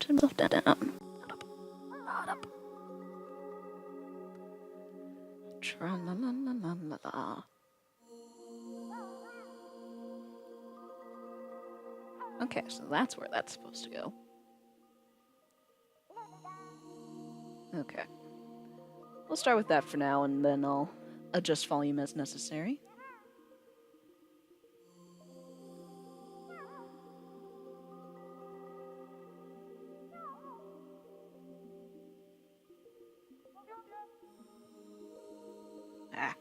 Turn myself down. Not up. Not up. Tra-la-la-la-la-la-la. Okay, so that's where that's supposed to go. Okay. We'll start with that for now, and then I'll adjust volume as necessary. Ah.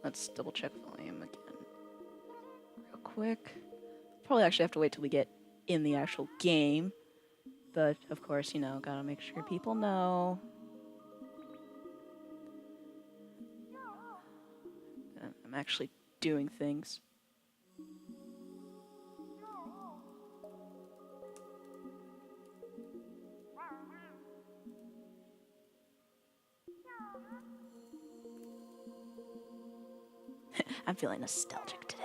Let's double check volume again real quick. Probably actually have to wait till we get in the actual game. But, of course, you know, gotta make sure people know. I'm actually doing things. I'm feeling nostalgic today.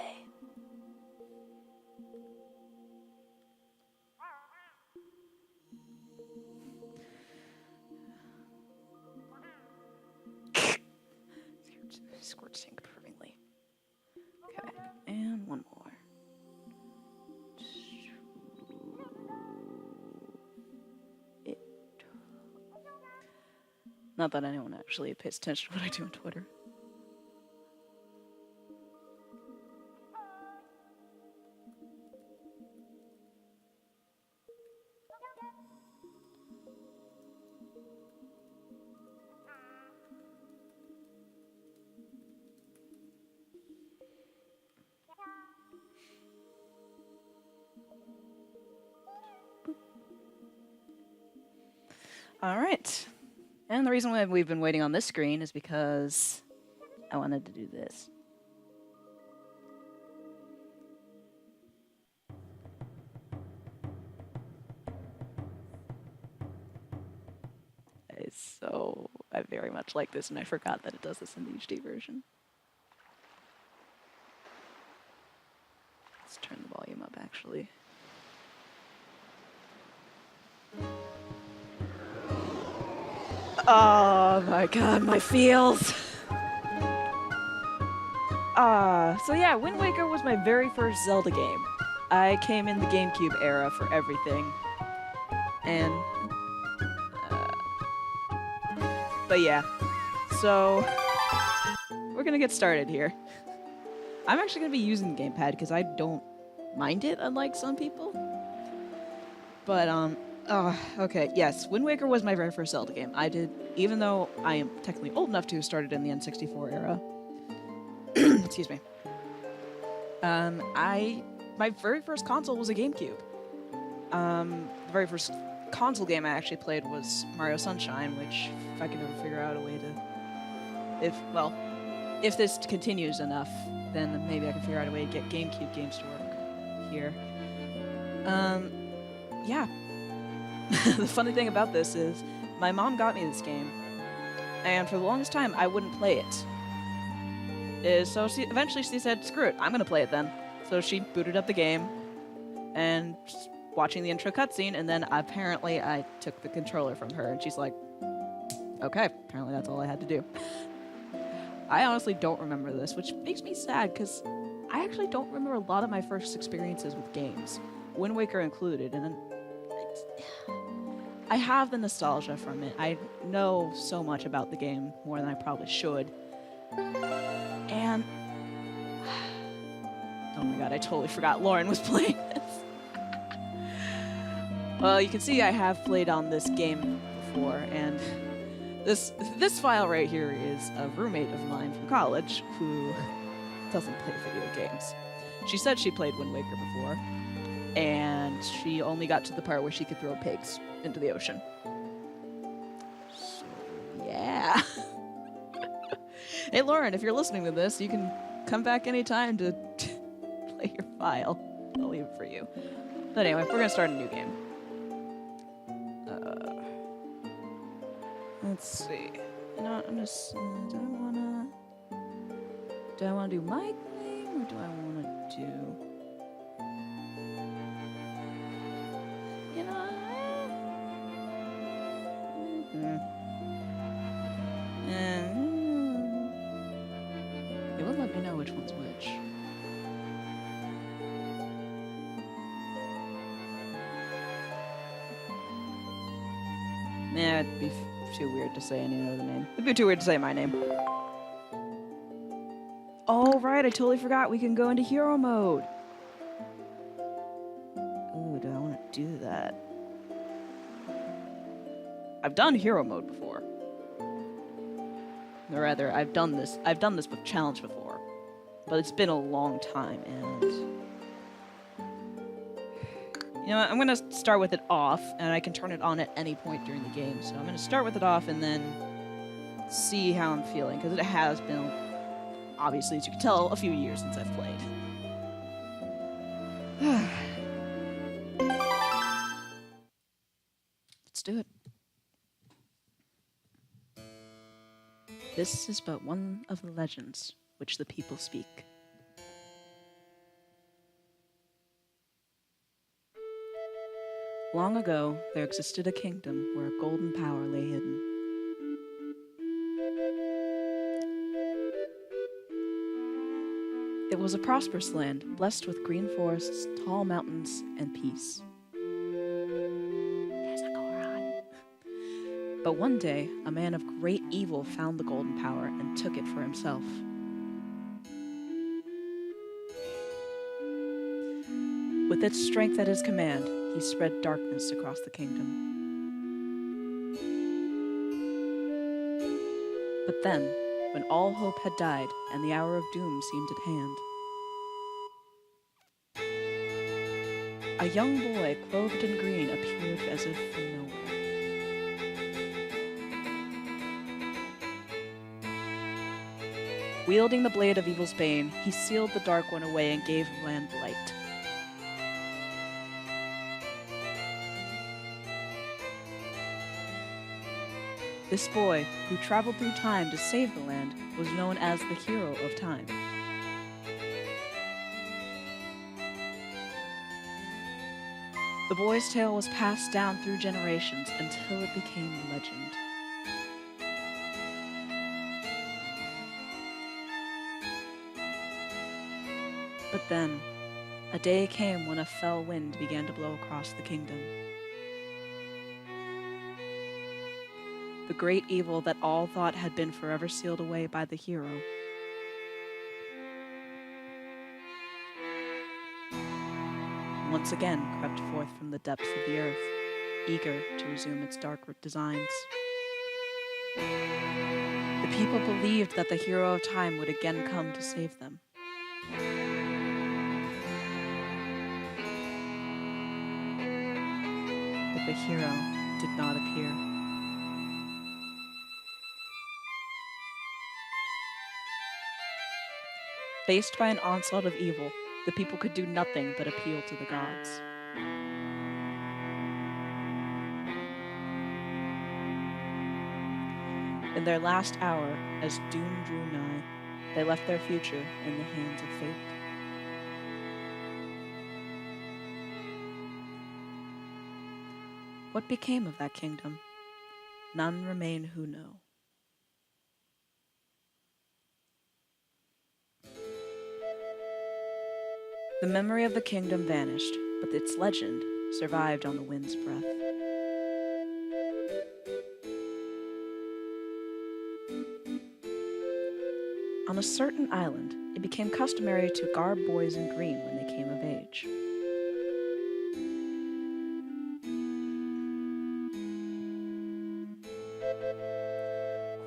Squirt sync perfectly. Okay, and one more. Not that anyone actually pays attention to what I do on Twitter. All right. And the reason why we've been waiting on this screen is because I wanted to do this. I very much like this, and I forgot that it does this in the HD version. Let's turn the volume up, actually. Oh my god, my feels! So yeah, Wind Waker was my very first Zelda game. I came in the GameCube era for everything. And, but yeah. So, we're gonna get started here. I'm actually gonna be using the gamepad because I don't mind it, unlike some people. But, okay, yes, Wind Waker was my very first Zelda game. Even though I am technically old enough to have started in the N64 era. Excuse me. My very first console was a GameCube. The very first console game I actually played was Mario Sunshine, which, if I can ever figure out a way to... If this continues enough, then maybe I can figure out a way to get GameCube games to work here. Yeah. The funny thing about this is, my mom got me this game, and for the longest time, I wouldn't play it. So eventually she said, screw it, I'm gonna play it then. So she booted up the game, and just watching the intro cutscene, and then apparently I took the controller from her, and she's like, okay, apparently that's all I had to do. I honestly don't remember this, which makes me sad, because I actually don't remember a lot of my first experiences with games, Wind Waker included, and then I have the nostalgia from it. I know so much about the game, more than I probably should. And oh my god, I totally forgot Lauren was playing this. Well, you can see I have played on this game before, and this file right here is a roommate of mine from college who doesn't play video games. She said she played Wind Waker before, and she only got to the part where she could throw pigs into the ocean. So, yeah. Hey, Lauren, if you're listening to this, you can come back anytime to play your file. I'll leave it for you. But anyway, we're gonna start a new game. Let's see. You know what, I'm just... do I wanna do my thing, or do I wanna do... You know... It will let me know which one's which. Nah, it'd be too weird to say any other name. It'd be too weird to say my name. Oh, right, I totally forgot we can go into hero mode. Ooh, do I want to do that? I've done hero mode before. Or rather, I've done this with challenge before. But it's been a long time, and... You know what, I'm gonna start with it off, and I can turn it on at any point during the game. So I'm gonna start with it off and then see how I'm feeling, because it has been, obviously, as you can tell, a few years since I've played. Let's do it. This is but one of the legends which the people speak. Long ago, there existed a kingdom where a golden power lay hidden. It was a prosperous land, blessed with green forests, tall mountains, and peace. There's a Goron. But one day, a man of great evil found the golden power and took it for himself. With its strength at his command, he spread darkness across the kingdom. But then, when all hope had died and the hour of doom seemed at hand, a young boy clothed in green appeared as if from nowhere. Wielding the blade of evil's bane, he sealed the Dark One away and gave the land light. This boy, who traveled through time to save the land, was known as the Hero of Time. The boy's tale was passed down through generations until it became a legend. But then, a day came when a fell wind began to blow across the kingdom. The great evil that all thought had been forever sealed away by the hero. Once again crept forth from the depths of the earth, eager to resume its dark designs. The people believed that the Hero of Time would again come to save them. But the hero did not appear. Faced by an onslaught of evil, the people could do nothing but appeal to the gods. In their last hour, as doom drew nigh, they left their future in the hands of fate. What became of that kingdom? None remain who know. The memory of the kingdom vanished, but its legend survived on the wind's breath. On a certain island, it became customary to garb boys in green when they came of age.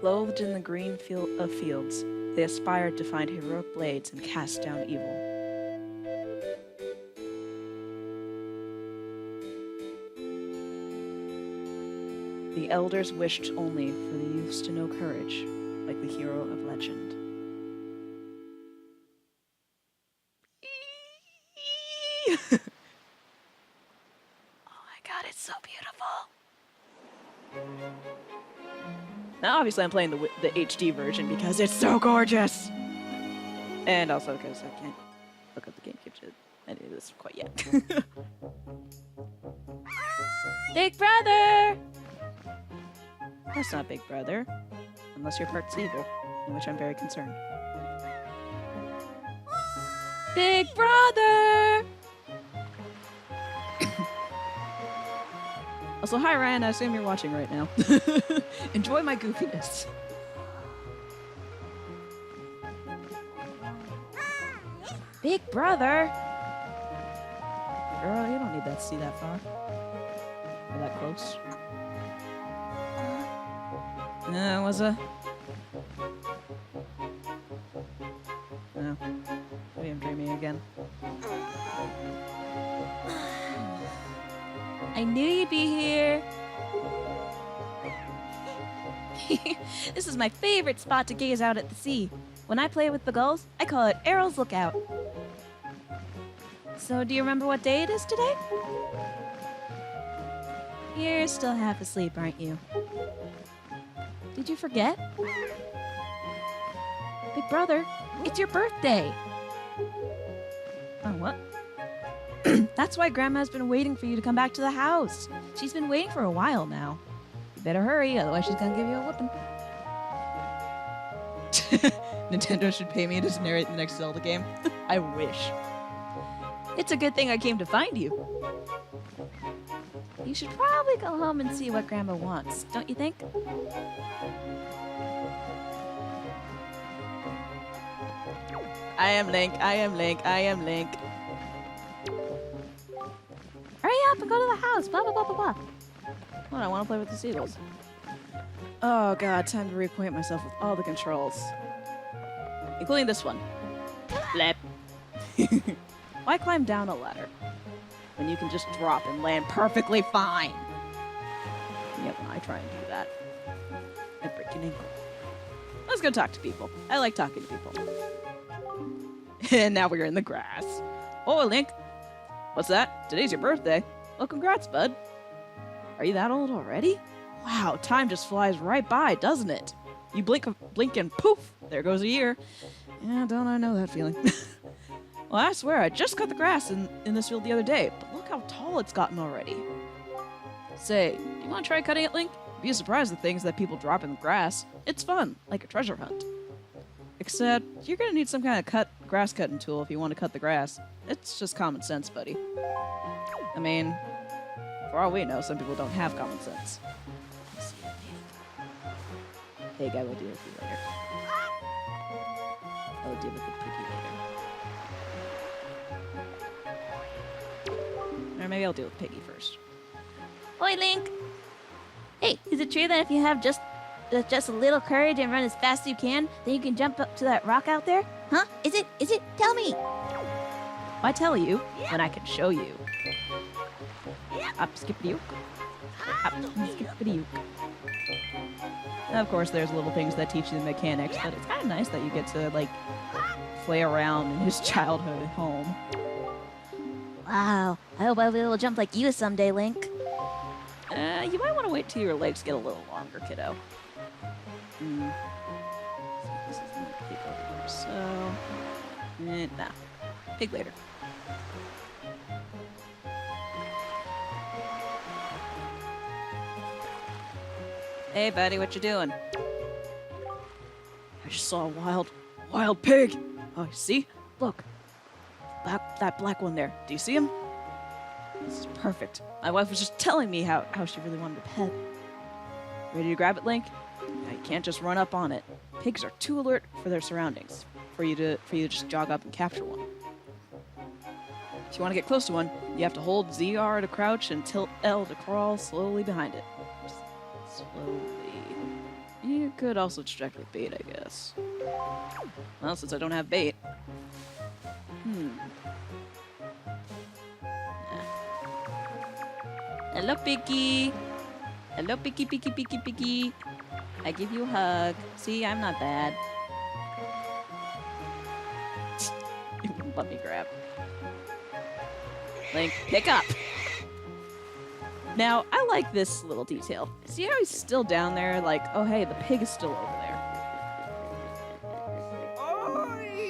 Clothed in the green of fields, they aspired to find heroic blades and cast down evil. The elders wished only for the youths to know courage, like the hero of legend. oh my god, it's so beautiful. Now, obviously, I'm playing the HD version because it's so gorgeous. And also because I can't look up the GameCube to any of this quite yet. Big Brother! That's not Big Brother. Unless your part's evil, in which I'm very concerned. Big Brother! Also, hi Ryan, I assume you're watching right now. Enjoy my goofiness. Big Brother! Girl, you don't need that to see that far. Or that close. Was a... No. Maybe I'm dreaming again. I knew you'd be here. This is my favorite spot to gaze out at the sea. When I play with the gulls, I call it Errol's Lookout. So, do you remember what day it is today? You're still half asleep, aren't you? Did you forget? Big Brother, it's your birthday! Oh, what? That's why Grandma's been waiting for you to come back to the house. She's been waiting for a while now. You better hurry, otherwise she's gonna give you a whooping. Nintendo should pay me to narrate the next Zelda game. I wish. It's a good thing I came to find you. You should probably go home and see what Grandma wants, don't you think? I am Link, I am Link, I am Link. Hurry up and go to the house, blah blah blah blah blah. Come on, I want to play with the seagulls. Oh god, time to reacquaint myself with all the controls. Including this one. Blep. Why climb down a ladder when you can just drop and land perfectly fine? Yep, when I try and do that, I break an ankle. Let's go talk to people. I like talking to people. And now we're in the grass. Oh, Link. What's that? Today's your birthday. Well, congrats, bud. Are you that old already? Wow, time just flies right by, doesn't it? You blink and poof, there goes a year. Yeah, don't I know that feeling. Well, I swear, I just cut the grass in this field the other day, but look how tall it's gotten already. Say, do you want to try cutting it, Link? You'd be surprised at the things that people drop in the grass. It's fun, like a treasure hunt. Except, you're gonna need some kind of grass cutting tool if you want to cut the grass. It's just common sense, buddy. I mean, for all we know, some people don't have common sense. Pig, I will deal with you later. I will deal with the piggy later. Or maybe I'll deal with Piggy first. Oi, Link! Hey, is it true that if you have just a little courage and run as fast as you can, then you can jump up to that rock out there? Huh? Is it? Tell me! Why tell you when I can show you? Up, skippity-yook. Up, skippity-yook. Of course, there's little things that teach you the mechanics, but it's kind of nice that you get to, like, play around in his childhood home. Wow, I hope I'll be able to jump like you someday, Link. You might want to wait till your legs get a little longer, kiddo. This is not pig over here, so... nah. Pig later. Hey, buddy, what you doing? I just saw a wild pig. Oh, you see? Look. That black one there. Do you see him? This is perfect. My wife was just telling me how she really wanted a pet. Ready to grab it, Link? Now, you can't just run up on it. Pigs are too alert for their surroundings for you to just jog up and capture one. If you want to get close to one, you have to hold ZR to crouch and tilt L to crawl slowly behind it. Slowly. You could also distract with bait, I guess. Well, since I don't have bait. Hello, Piggy. Hello, Piggy. I give you a hug. See, I'm not bad. You wouldn't let me grab. Link, pick up. Now, I like this little detail. See how he's still down there? Like, oh hey, the pig is still over there.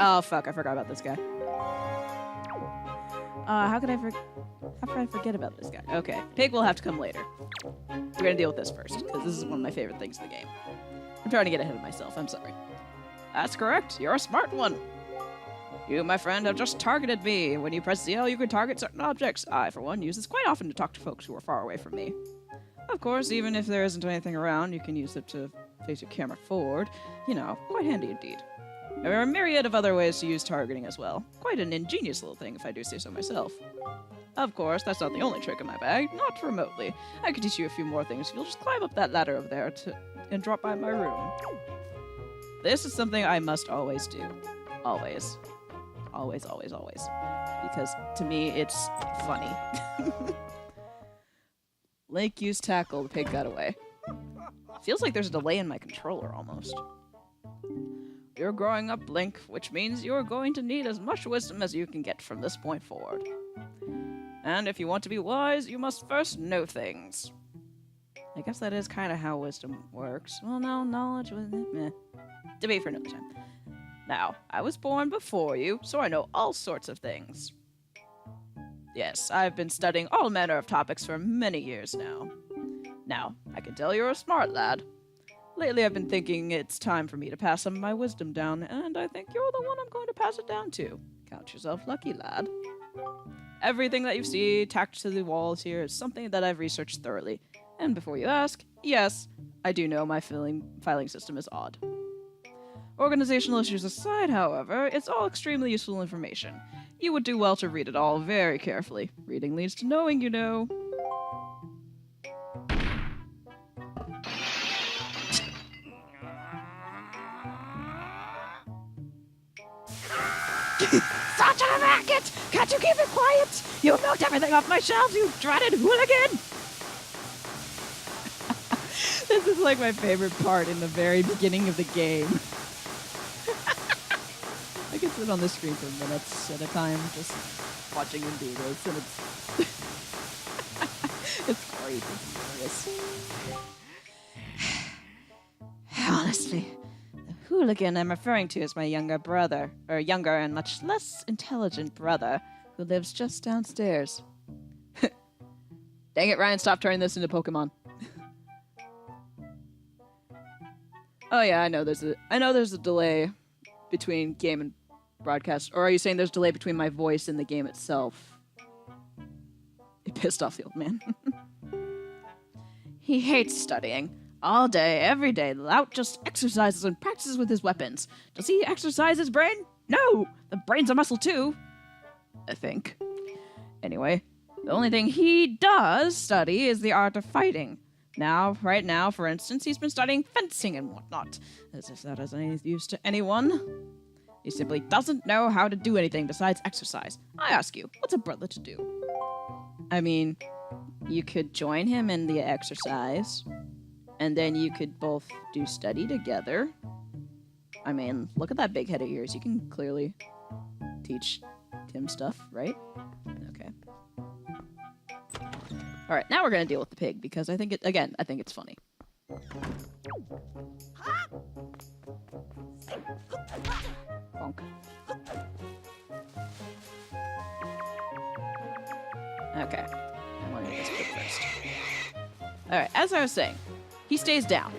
Oh fuck, I forgot about this guy. How could I forget about this guy? Okay, pig will have to come later. We're gonna deal with this first, because this is one of my favorite things in the game. I'm trying to get ahead of myself, I'm sorry. That's correct, you're a smart one. You, my friend, have just targeted me. When you press ZL, you can target certain objects. I, for one, use this quite often to talk to folks who are far away from me. Of course, even if there isn't anything around, you can use it to face your camera forward. You know, quite handy indeed. There are a myriad of other ways to use targeting as well. Quite an ingenious little thing, if I do say so myself. Of course, that's not the only trick in my bag, not remotely. I could teach you a few more things if you'll just climb up that ladder over there and drop by my room. This is something I must always do. Always. Always, always, always. Because, to me, it's funny. Link used tackle, the pig got away. Feels like there's a delay in my controller, almost. You're growing up, Link, which means you're going to need as much wisdom as you can get from this point forward. And if you want to be wise, you must first know things. I guess that is kind of how wisdom works. Well, no, knowledge was... meh. Debate for another time. Now, I was born before you, so I know all sorts of things. Yes, I've been studying all manner of topics for many years now. Now, I can tell you're a smart lad. Lately, I've been thinking it's time for me to pass some of my wisdom down, and I think you're the one I'm going to pass it down to. Count yourself lucky, lad. Everything that you see tacked to the walls here is something that I've researched thoroughly. And before you ask, yes, I do know my filing system is odd. Organizational issues aside, however, it's all extremely useful information. You would do well to read it all very carefully. Reading leads to knowing, you know. Such a racket! Can't you keep it quiet? You knocked everything off my shelves, you dreaded hooligan! This is like my favorite part in the very beginning of the game. I can sit on this screen for minutes at a time, just watching him do this, and it's great. It's hilarious. Honestly, the hooligan I'm referring to is my younger brother, or younger and much less intelligent brother, who lives just downstairs. Dang it, Ryan, stop turning this into Pokemon. Oh yeah, I know there's a delay between game and broadcast. Or are you saying there's a delay between my voice and the game itself? It pissed off the old man. He hates studying. All day, every day, the lout just exercises and practices with his weapons. Does he exercise his brain? No! The brain's a muscle too. I think. Anyway, the only thing he does study is the art of fighting. Right now, for instance, he's been studying fencing and whatnot. As if that is any use to anyone. He simply doesn't know how to do anything besides exercise. I ask you, what's a brother to do? I mean, you could join him in the exercise, and then you could both do study together. I mean, look at that big head of yours. You can clearly teach him stuff, right? Okay. Alright, now we're gonna deal with the pig, because I think it's funny. Bonk. Okay. I want to get this pig first. Alright, as I was saying, he stays down.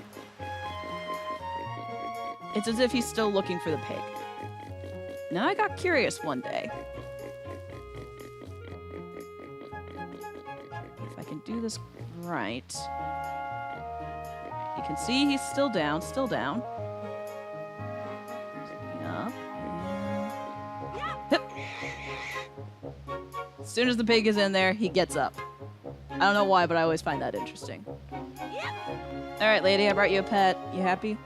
It's as if he's still looking for the pig. Now I got curious one day. If I can do this right. You can see he's still down, Up. Hip. As soon as the pig is in there, he gets up. I don't know why, but I always find that interesting. Alright, lady, I brought you a pet. You happy?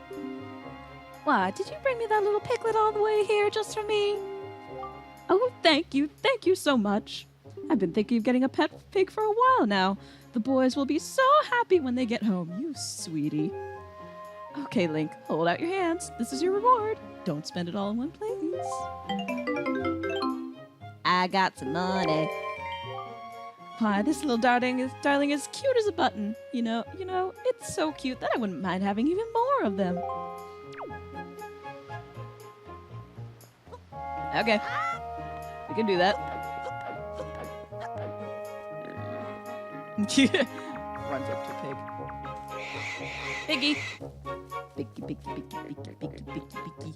Why, did you bring me that little piglet all the way here just for me? Oh, thank you so much. I've been thinking of getting a pet pig for a while now. The boys will be so happy when they get home, you sweetie. Okay, Link, hold out your hands. This is your reward. Don't spend it all in one place. I got some money. Why, this little darling is cute as a button. You know, it's so cute that I wouldn't mind having even more of them. Okay. We can do that. Runs up to Pig. Piggy! Piggy, piggy, piggy, piggy, piggy, piggy, piggy.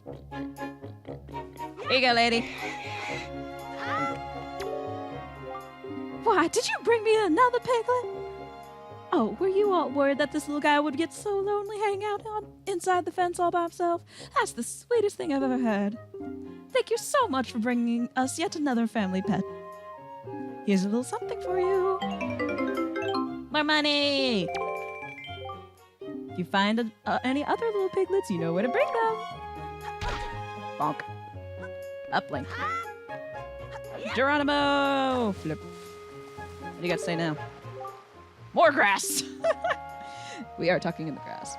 Here you go, lady. Why, did you bring me another piglet? Oh, were you all worried that this little guy would get so lonely hanging out inside the fence all by himself? That's the sweetest thing I've ever heard. Thank you so much for bringing us yet another family pet. Here's a little something for you. More money! If you find any other little piglets, you know where to bring them. Bonk. Uplink. Geronimo! Flip. What do you got to say now? More grass! We are talking in the grass.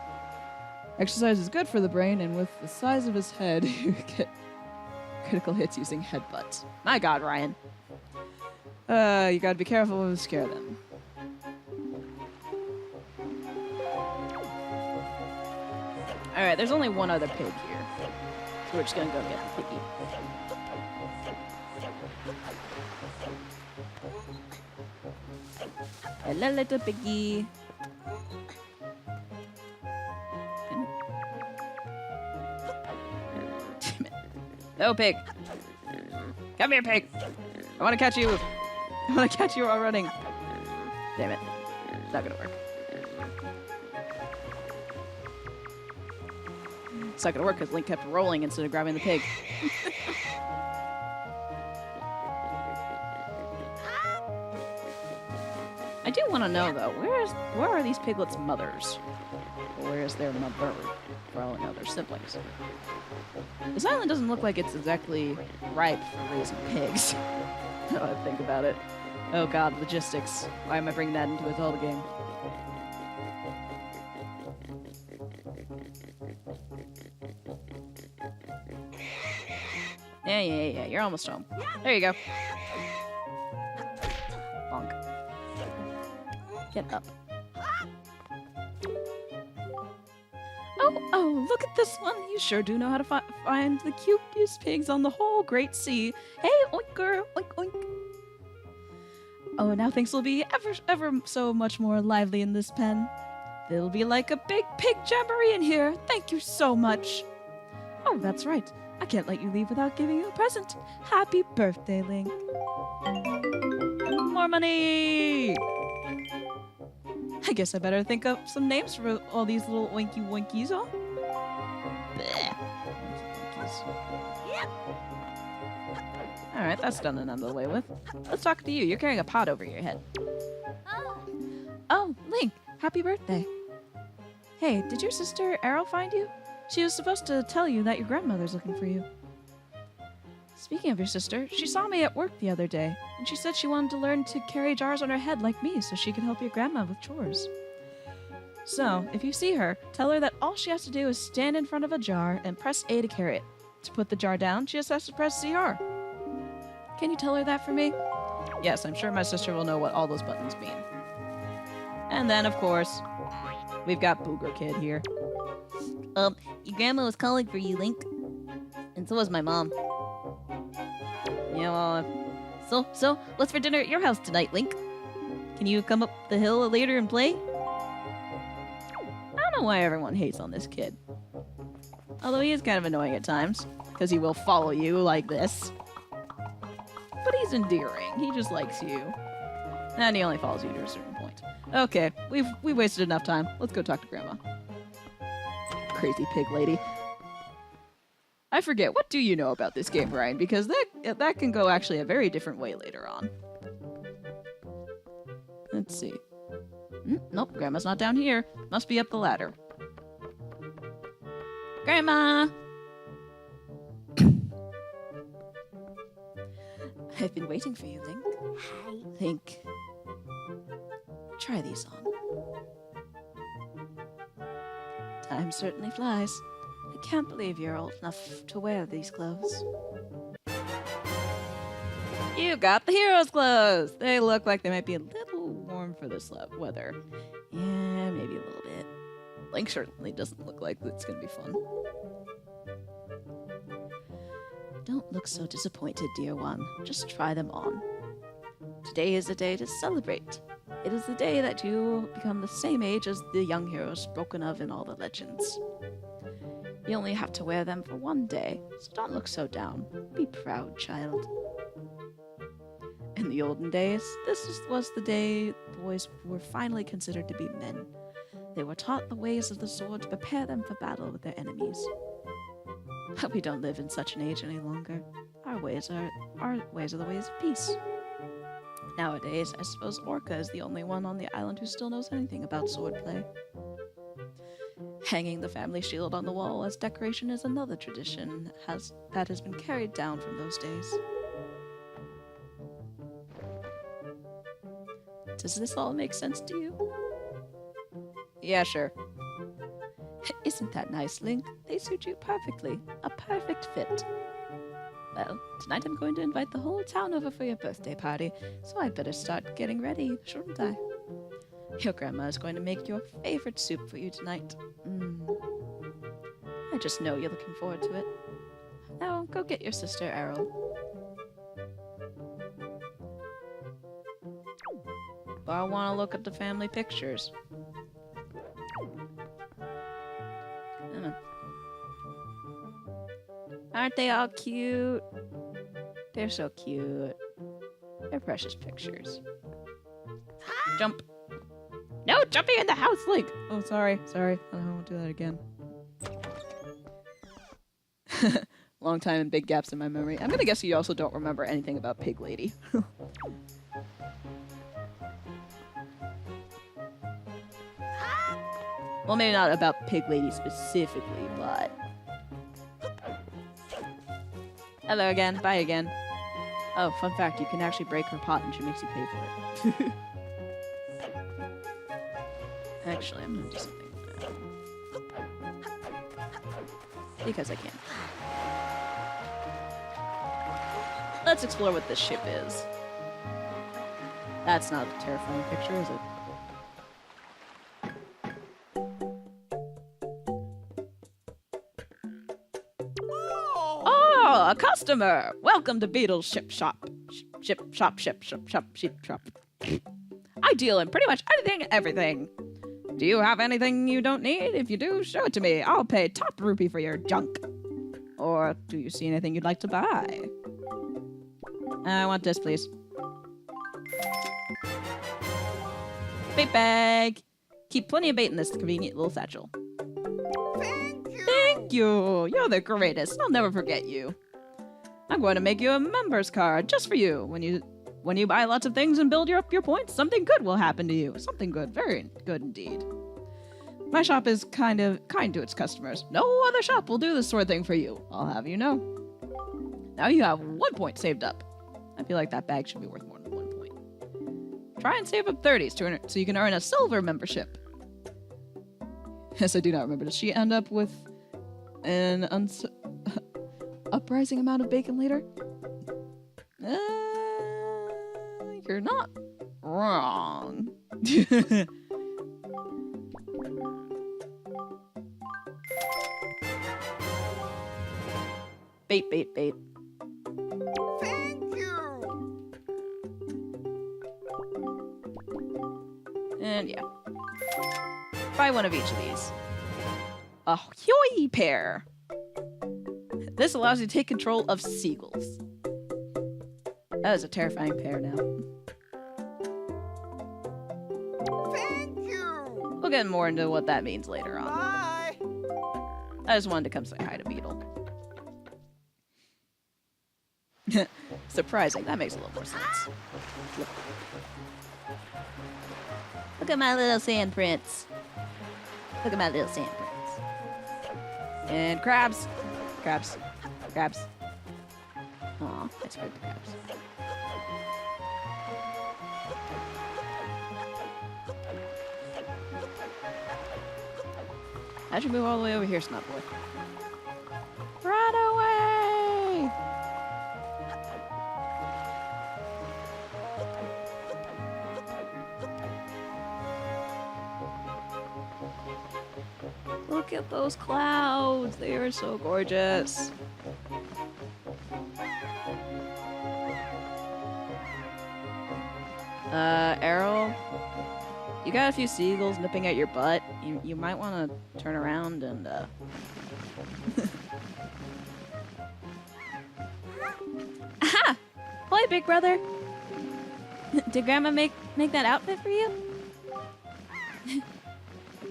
Exercise is good for the brain, and with the size of his head, you get critical hits using headbutt. My god, Ryan. You gotta be careful when you scare them. Alright, there's only one other pig here. So we're just gonna go get the piggy. Hello, little piggy. Damn it. No, pig. Come here, pig. I want to catch you. I want to catch you while running. Damn it. It's not gonna work. It's not gonna work because Link kept rolling instead of grabbing the pig. I do want to know though, where are these piglets' mothers? Or where is their mother? For all I know, their siblings. This island doesn't look like it's exactly ripe for raising pigs. Now I think about it. Oh god, logistics. Why am I bringing that into a Zelda game? Yeah. You're almost home. There you go. Bonk. Get up. Oh, look at this one. You sure do know how to find the cutest pigs on the whole great sea. Hey, oinker, oink, oink. Oh, now things will be ever so much more lively in this pen. It'll be like a big pig jamboree in here. Thank you so much. Oh, that's right. I can't let you leave without giving you a present. Happy birthday, Link. More money! I guess I better think up some names for all these little oinky woinkies, huh? Blech. Yep. Alright, that's done and under the way with. Let's talk to you. You're carrying a pot over your head. Oh, Link, happy birthday. Hey, did your sister Arrow find you? She was supposed to tell you that your grandmother's looking for you. Speaking of your sister, she saw me at work the other day, and she said she wanted to learn to carry jars on her head like me so she could help your grandma with chores. So, if you see her, tell her that all she has to do is stand in front of a jar and press A to carry it. To put the jar down, she just has to press CR. Can you tell her that for me? Yes, I'm sure my sister will know what all those buttons mean. And then, of course, we've got Booger Kid here. Your grandma was calling for you, Link. And so was my mom. Yeah, well, so, what's for dinner at your house tonight, Link? Can you come up the hill later and play? I don't know why everyone hates on this kid. Although he is kind of annoying at times, because he will follow you like this. But he's endearing. He just likes you. And he only follows you to a certain point. Okay, we've wasted enough time. Let's go talk to Grandma. Crazy pig lady. I forget, what do you know about this game, Brian? Because that can go actually a very different way later on. Let's see. Nope, Grandma's not down here. Must be up the ladder. Grandma! I've been waiting for you, Link. Hi. Link. Try these on. Time certainly flies. I can't believe you're old enough to wear these clothes. You got the hero's clothes! They look like they might be a little warm for this weather. Yeah, maybe a little bit. Link certainly doesn't look like it's gonna be fun. Don't look so disappointed, dear one. Just try them on. Today is a day to celebrate. It is the day that you become the same age as the young heroes spoken of in all the legends. You only have to wear them for one day, so don't look so down. Be proud, child. In the olden days, was the day boys were finally considered to be men. They were taught the ways of the sword to prepare them for battle with their enemies. But we don't live in such an age any longer. Our ways are the ways of peace. Nowadays, I suppose Orca is the only one on the island who still knows anything about swordplay. Hanging the family shield on the wall as decoration is another tradition that has been carried down from those days. Does this all make sense to you? Yeah, sure. Isn't that nice, Link? They suit you perfectly. A perfect fit. Well, tonight I'm going to invite the whole town over for your birthday party, so I better start getting ready, shouldn't I? Your grandma is going to make your favorite soup for you tonight. I just know you're looking forward to it. Now, go get your sister, Errol. But I want to look at the family pictures. Aren't they all cute? They're so cute. They're precious pictures. Jump. No, jumping in the house, Link! Oh, sorry. I won't do that again. Long time and big gaps in my memory. I'm gonna guess you also don't remember anything about Pig Lady. Well, maybe not about Pig Lady specifically, but... Hello again. Bye again. Oh, fun fact, you can actually break her pot and she makes you pay for it. Actually, I'm gonna do something with that. Because I can. Let's explore what this ship is. That's not a terrifying picture, is it? Oh, a customer! Welcome to Beetle's Ship Shop. Ship Shop. I deal in pretty much anything and everything. Do you have anything you don't need? If you do, show it to me. I'll pay top rupee for your junk. Or do you see anything you'd like to buy? I want this, please. Bait bag. Keep plenty of bait in this convenient little satchel. Thank you. You're the greatest. I'll never forget you. I'm going to make you a member's card just for you. When you buy lots of things and build up your points, something good will happen to you. Something good. Very good indeed. My shop is kind to its customers. No other shop will do this sort of thing for you. I'll have you know. Now you have 1 point saved up. I feel like that bag should be worth more than 1 point. Try and save up 30s so you can earn a silver membership. Yes, I do not remember. Does she end up with an uprising amount of bacon later? You're not wrong. Bait. Thank you. And yeah. Buy one of each of these. A Hyoi pair. This allows you to take control of seagulls. That is a terrifying pair now. Thank you. We'll get more into what that means later on. Bye. I just wanted to come say hi to Beetle. Surprising. That makes a little more sense. Look at my little sand prints. Look at my little sand prints. And crabs. Crabs. Aw, I scared the crabs. I should move all the way over here, Snot Boy. Run away! Look at those clouds. They are so gorgeous. Errol, you got a few seagulls nipping at your butt. You might want to turn around and, Aha! Boy, big brother. Did Grandma make that outfit for you?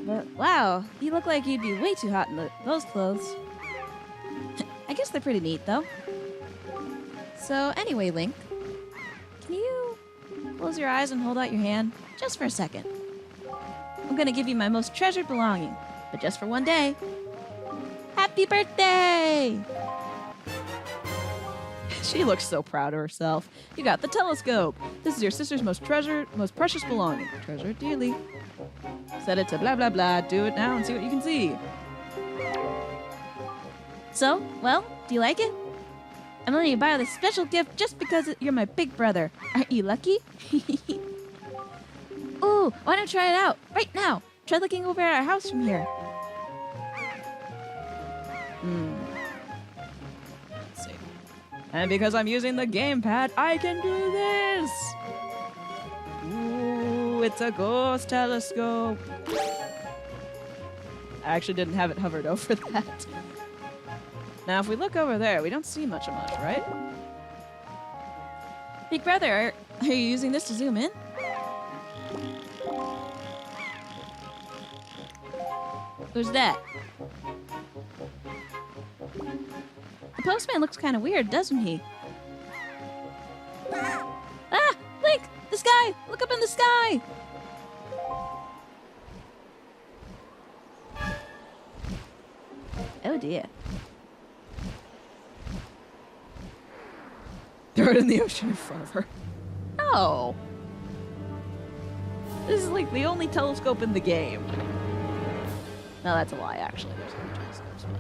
But wow, you look like you'd be way too hot in those clothes. I guess they're pretty neat, though. So anyway, Link, can you close your eyes and hold out your hand just for a second? I'm gonna give you my most treasured belonging, but just for one day. Happy birthday! She looks so proud of herself. You got the telescope. This is your sister's most precious belonging. Treasure it dearly. Set it to blah blah blah. Do it now and see what you can see. So, well, do you like it? I'm letting you buy this special gift just because you're my big brother. Aren't you lucky? Ooh, why don't you try it out right now? Try looking over at our house from here. Let's see. And because I'm using the gamepad, I can do this. Ooh, it's a ghost telescope. I actually didn't have it hovered over that. Now, if we look over there, we don't see much, right? Big brother, are you using this to zoom in? Who's that? The postman looks kind of weird, doesn't he? Ah! Link! The sky! Look up in the sky! Oh dear. Throw it in the ocean in front of her. Oh! This is like the only telescope in the game. No, that's a lie, actually. There's other telescopes, but...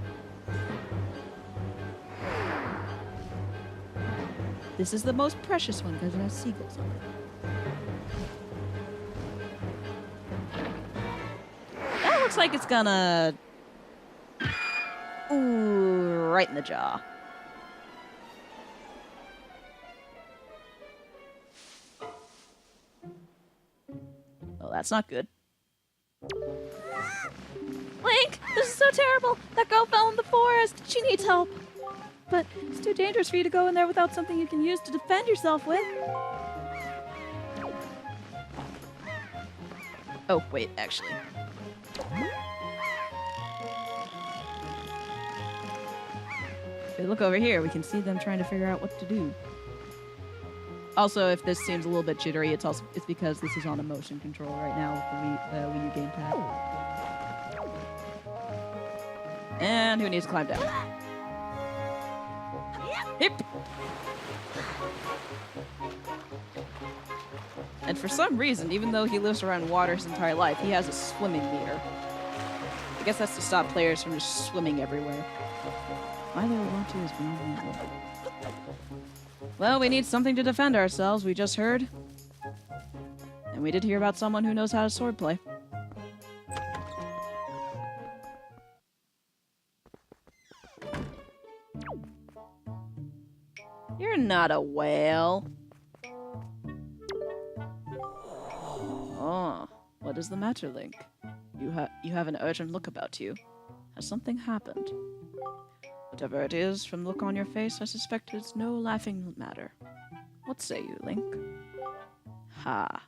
This is the most precious one because it has seagulls on it. That looks like it's gonna... Ooh, right in the jaw. Oh, that's not good. Link, this is so terrible. That girl fell in the forest. She needs help. But it's too dangerous for you to go in there without something you can use to defend yourself with. Oh, wait, actually. If we look over here, we can see them trying to figure out what to do. Also, if this seems a little bit jittery, it's because this is on a motion control right now with the Wii U gamepad. And who needs to climb down? Hip! And for some reason, even though he lives around water his entire life, he has a swimming meter. I guess that's to stop players from just swimming everywhere. Why they would want to is beyond me. Well, we need something to defend ourselves, we just heard. And we did hear about someone who knows how to swordplay. You're not a whale. Oh, what is the matter, Link? You have an urgent look about you. Has something happened? Whatever it is, from the look on your face, I suspect it's no laughing matter. What say you, Link? Ha.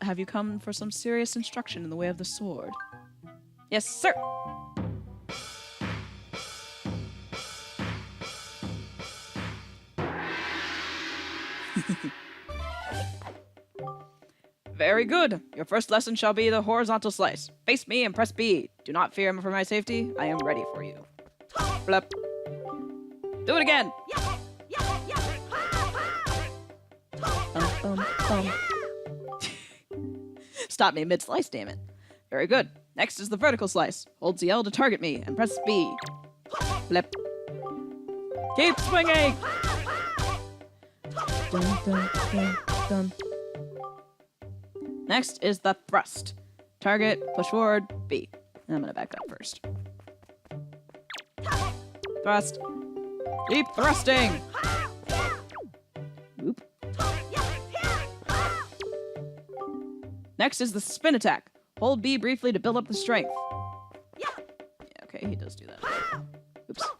Have you come for some serious instruction in the way of the sword? Yes, sir! Very good. Your first lesson shall be the horizontal slice. Face me and press B. Do not fear for my safety. I am ready for you. Blep. Do it again. Stop me mid-slice, damn it. Very good. Next is the vertical slice. Hold ZL to target me and press B. Blep. Keep swinging. Dun, dun, dun, dun. Next is the thrust. Target, push forward, B. I'm gonna back up first. Thrust. Keep thrusting! Oop. Next is the spin attack. Hold B briefly to build up the strength. Yeah, okay, he does do that. Oops.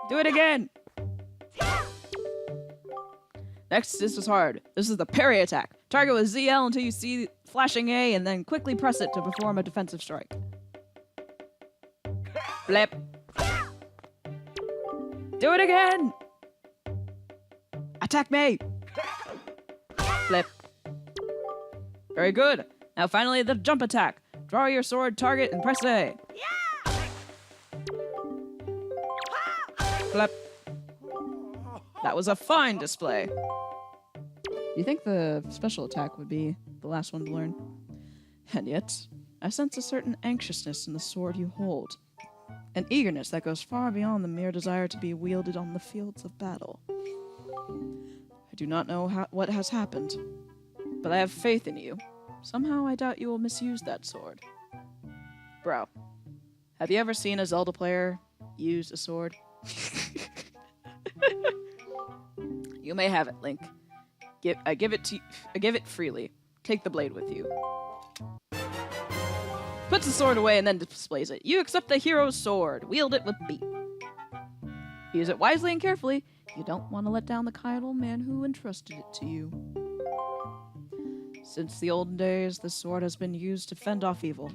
Do it again! Next, this is hard. This is the parry attack. Target with ZL until you see flashing A, and then quickly press it to perform a defensive strike. Flip. Do it again! Attack me! Flip. Very good. Now finally the jump attack. Draw your sword, target, and press A. Flip. That was a fine display. Do you think the special attack would be the last one to learn? And yet, I sense a certain anxiousness in the sword you hold. An eagerness that goes far beyond the mere desire to be wielded on the fields of battle. I do not know what has happened, but I have faith in you. Somehow I doubt you will misuse that sword. Bro, have you ever seen a Zelda player use a sword? You may have it, Link. I give it freely. Take the blade with you. Puts the sword away and then displays it. You accept the hero's sword. Wield it with B. Use it wisely and carefully. You don't want to let down the kind old man who entrusted it to you. Since the olden days, this sword has been used to fend off evil.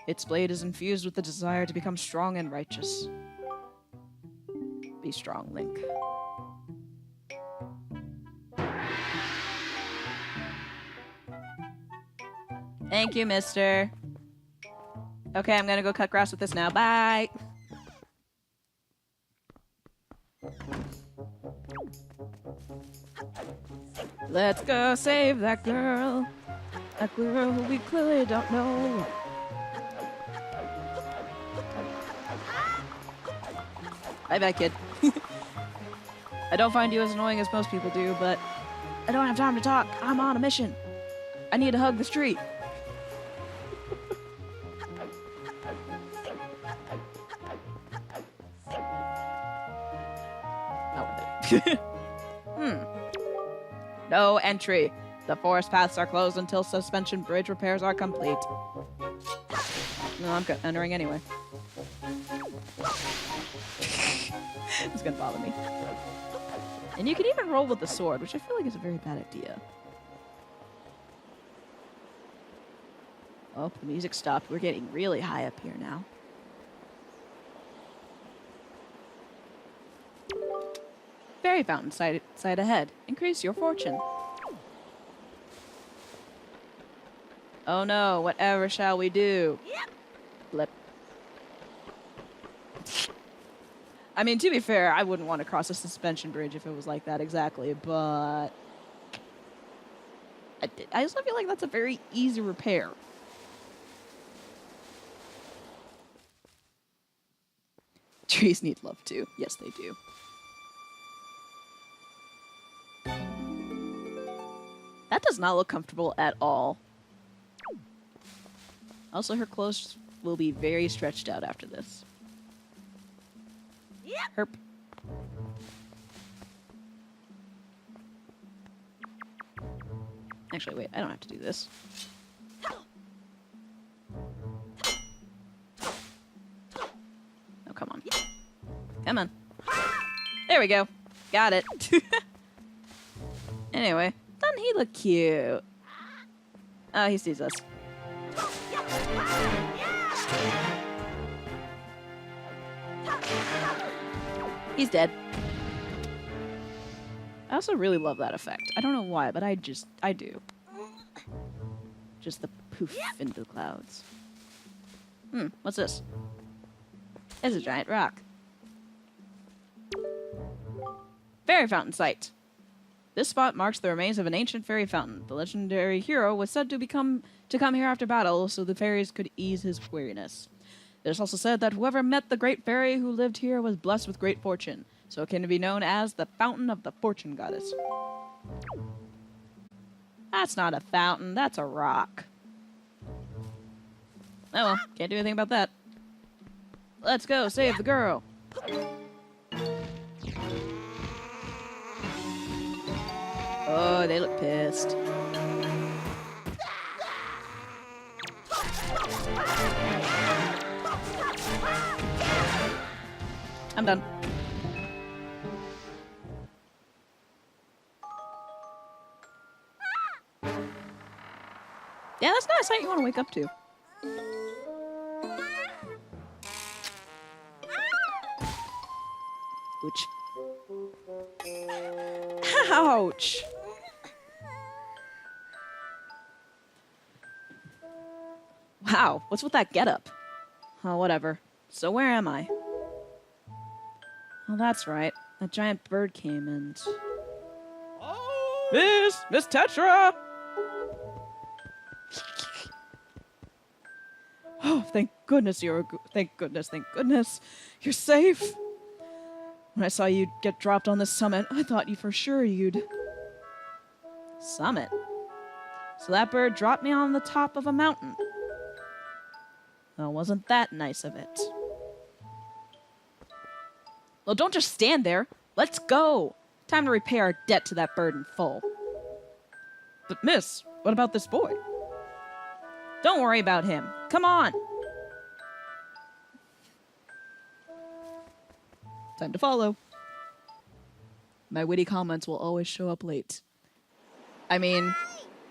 Its blade is infused with the desire to become strong and righteous. Be strong, Link. Thank you, mister. Okay, I'm gonna go cut grass with this now. Bye! Let's go save that girl. That girl who we clearly don't know. Bye-bye, kid. I don't find you as annoying as most people do, but I don't have time to talk. I'm on a mission. I need to hug the street. No entry. The forest paths are closed until suspension bridge repairs are complete. No, I'm entering anyway. It's gonna bother me. And you can even roll with the sword, which I feel like is a very bad idea. Oh, the music stopped. We're getting really high up here now. Fairy fountain side ahead. Increase your fortune. Oh no, whatever shall we do? Flip. I mean, to be fair, I wouldn't want to cross a suspension bridge if it was like that exactly, but I also feel like that's a very easy repair. Trees need love too. Yes, they do. That does not look comfortable at all. Also, her clothes will be very stretched out after this. Herp. Actually, wait, I don't have to do this. Oh, come on. Come on. There we go. Got it. Anyway, doesn't he look cute? Oh, he sees us. He's dead. I also really love that effect. I don't know why, but I do. Just the poof into the clouds. What's this? It's a giant rock. Fairy fountain site. This spot marks the remains of an ancient fairy fountain. The legendary hero was said to come here after battle, so the fairies could ease his weariness. It is also said that whoever met the great fairy who lived here was blessed with great fortune, so it can be known as the Fountain of the Fortune Goddess. That's not a fountain, that's a rock. Oh well, can't do anything about that. Let's go save the girl. Oh, they look pissed. I'm done. Yeah, that's not a sight you want to wake up to. Ouch. Ouch! Wow, what's with that getup? Oh, whatever. So where am I? Oh, that's right. That giant bird came and... Miss Tetra! Oh, thank goodness thank goodness you're safe. When I saw you get dropped on this summit, I thought you for sure you'd... Summit? So that bird dropped me on the top of a mountain. Well, wasn't that nice of it? Well, don't just stand there. Let's go. Time to repay our debt to that bird in full. But miss, what about this boy? Don't worry about him. Come on. Time to follow. My witty comments will always show up late. I mean,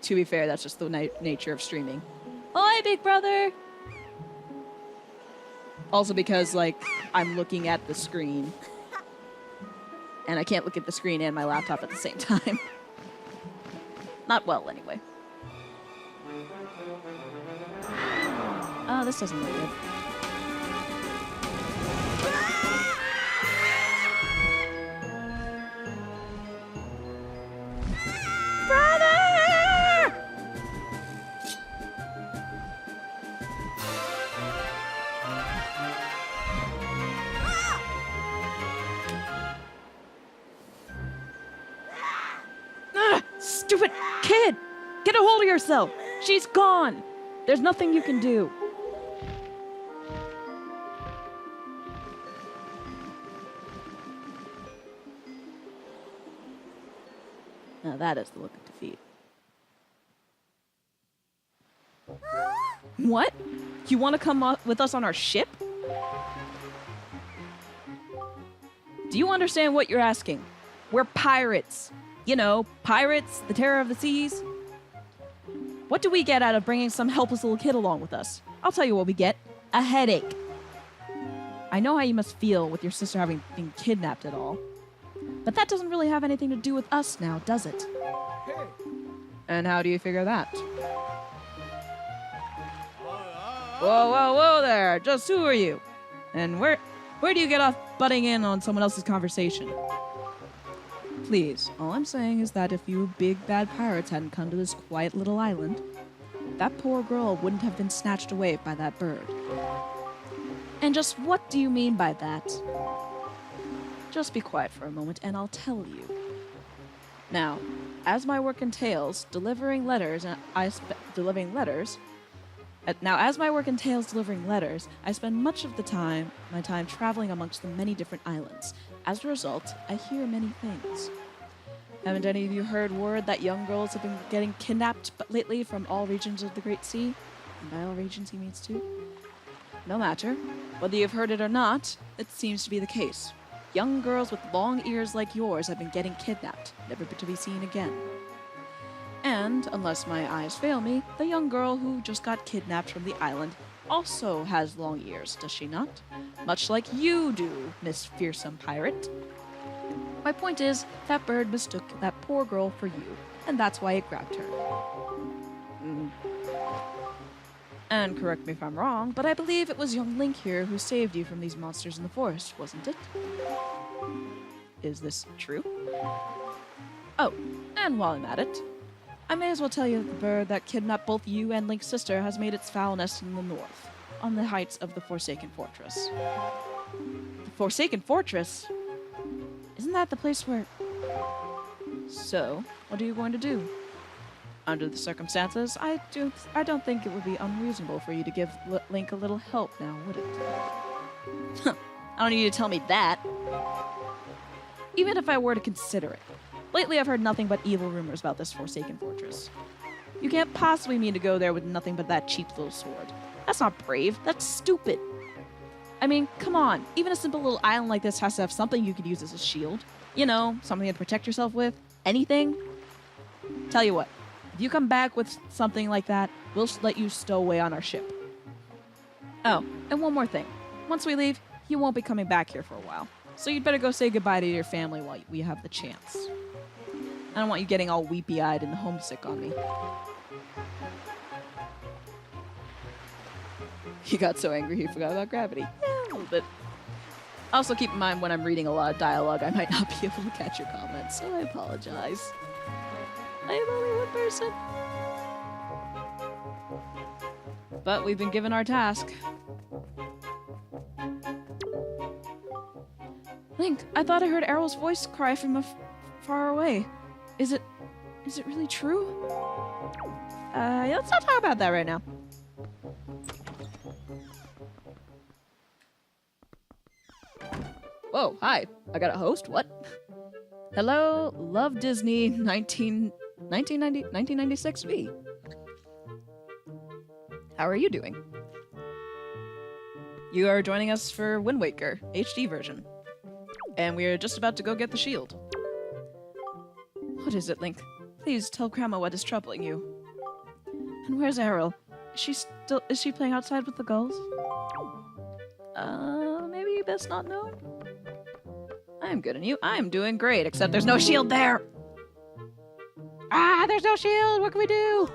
to be fair, that's just the nature of streaming. Hi, big brother! Also because, like, I'm looking at the screen. And I can't look at the screen and my laptop at the same time. Not well, anyway. Oh, this doesn't look good. Brother! Ah, stupid kid! Get a hold of yourself! She's gone! There's nothing you can do. Now that is the look of defeat. What? You want to come with us on our ship? Do you understand what you're asking? We're pirates. You know, pirates, the terror of the seas. What do we get out of bringing some helpless little kid along with us? I'll tell you what we get. A headache. I know how you must feel with your sister having been kidnapped at all. But that doesn't really have anything to do with us now, does it? And how do you figure that? Whoa, whoa, whoa there! Just who are you? And where do you get off butting in on someone else's conversation? Please, all I'm saying is that if you big bad pirates hadn't come to this quiet little island, that poor girl wouldn't have been snatched away by that bird. And just what do you mean by that? Just be quiet for a moment and I'll tell you. Now, as my work entails delivering letters, I spend much of my time traveling amongst the many different islands. As a result, I hear many things. Haven't any of you heard word that young girls have been getting kidnapped lately from all regions of the Great Sea? And by all regions he means two. No matter. Whether you've heard it or not, it seems to be the case. Young girls with long ears like yours have been getting kidnapped, never to be seen again. And, unless my eyes fail me, the young girl who just got kidnapped from the island also has long ears, does she not? Much like you do, Miss Fearsome Pirate. My point is, that bird mistook that poor girl for you, and that's why it grabbed her. And correct me if I'm wrong, but I believe it was young Link here who saved you from these monsters in the forest, wasn't it? Is this true? Oh, and while I'm at it, I may as well tell you that the bird that kidnapped both you and Link's sister has made its foul nest in the north, on the heights of the Forsaken Fortress. The Forsaken Fortress? Isn't that the place where... So, what are you going to do? Under the circumstances, I don't think it would be unreasonable for you to give Link a little help now, would it? I don't need you to tell me that. Even if I were to consider it. Lately, I've heard nothing but evil rumors about this Forsaken Fortress. You can't possibly mean to go there with nothing but that cheap little sword. That's not brave. That's stupid. I mean, come on. Even a simple little island like this has to have something you could use as a shield. You know, something to protect yourself with. Anything. Tell you what. If you come back with something like that, we'll let you stow away on our ship. Oh, and one more thing. Once we leave, you won't be coming back here for a while. So you'd better go say goodbye to your family while we have the chance. I don't want you getting all weepy-eyed and homesick on me. He got so angry he forgot about gravity. Yeah, a little bit. Also keep in mind when I'm reading a lot of dialogue, I might not be able to catch your comments, so I apologize. I am only one person. But we've been given our task. Link, I thought I heard Errol's voice cry from far away. Is it really true? Yeah, let's not talk about that right now. Whoa, hi. I got a host? What? Hello, Love Disney 1996V. How are you doing? You are joining us for Wind Waker, HD version. And we're just about to go get the shield. What is it, Link? Please tell Grandma what is troubling you. And where's Errol? Is she playing outside with the gulls? Maybe you best not know? I'm good, and you? I'm doing great, except there's no shield there! Ah, there's no shield! What can we do?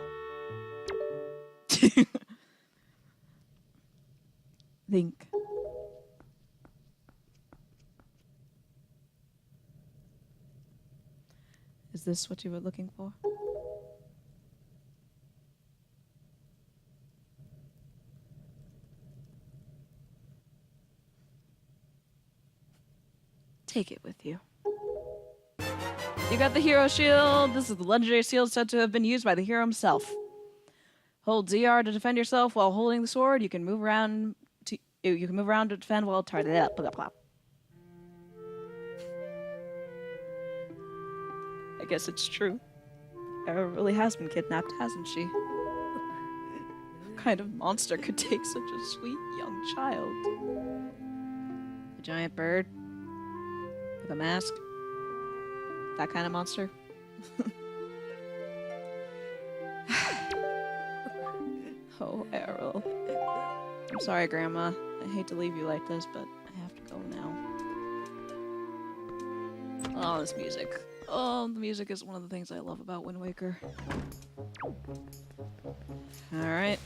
Link. Is this what you were looking for? Take it with you. You got the hero shield. This is the legendary shield said to have been used by the hero himself. Hold ZR to defend yourself while holding the sword. You can move around to defend while targeting. Blah, blah. I guess it's true. Era really has been kidnapped, hasn't she? What kind of monster could take such a sweet young child? A giant bird? With a mask? That kind of monster? Oh, Errol. I'm sorry, Grandma. I hate to leave you like this, but I have to go now. Oh, this music. Oh, the music is one of the things I love about Wind Waker. Alright.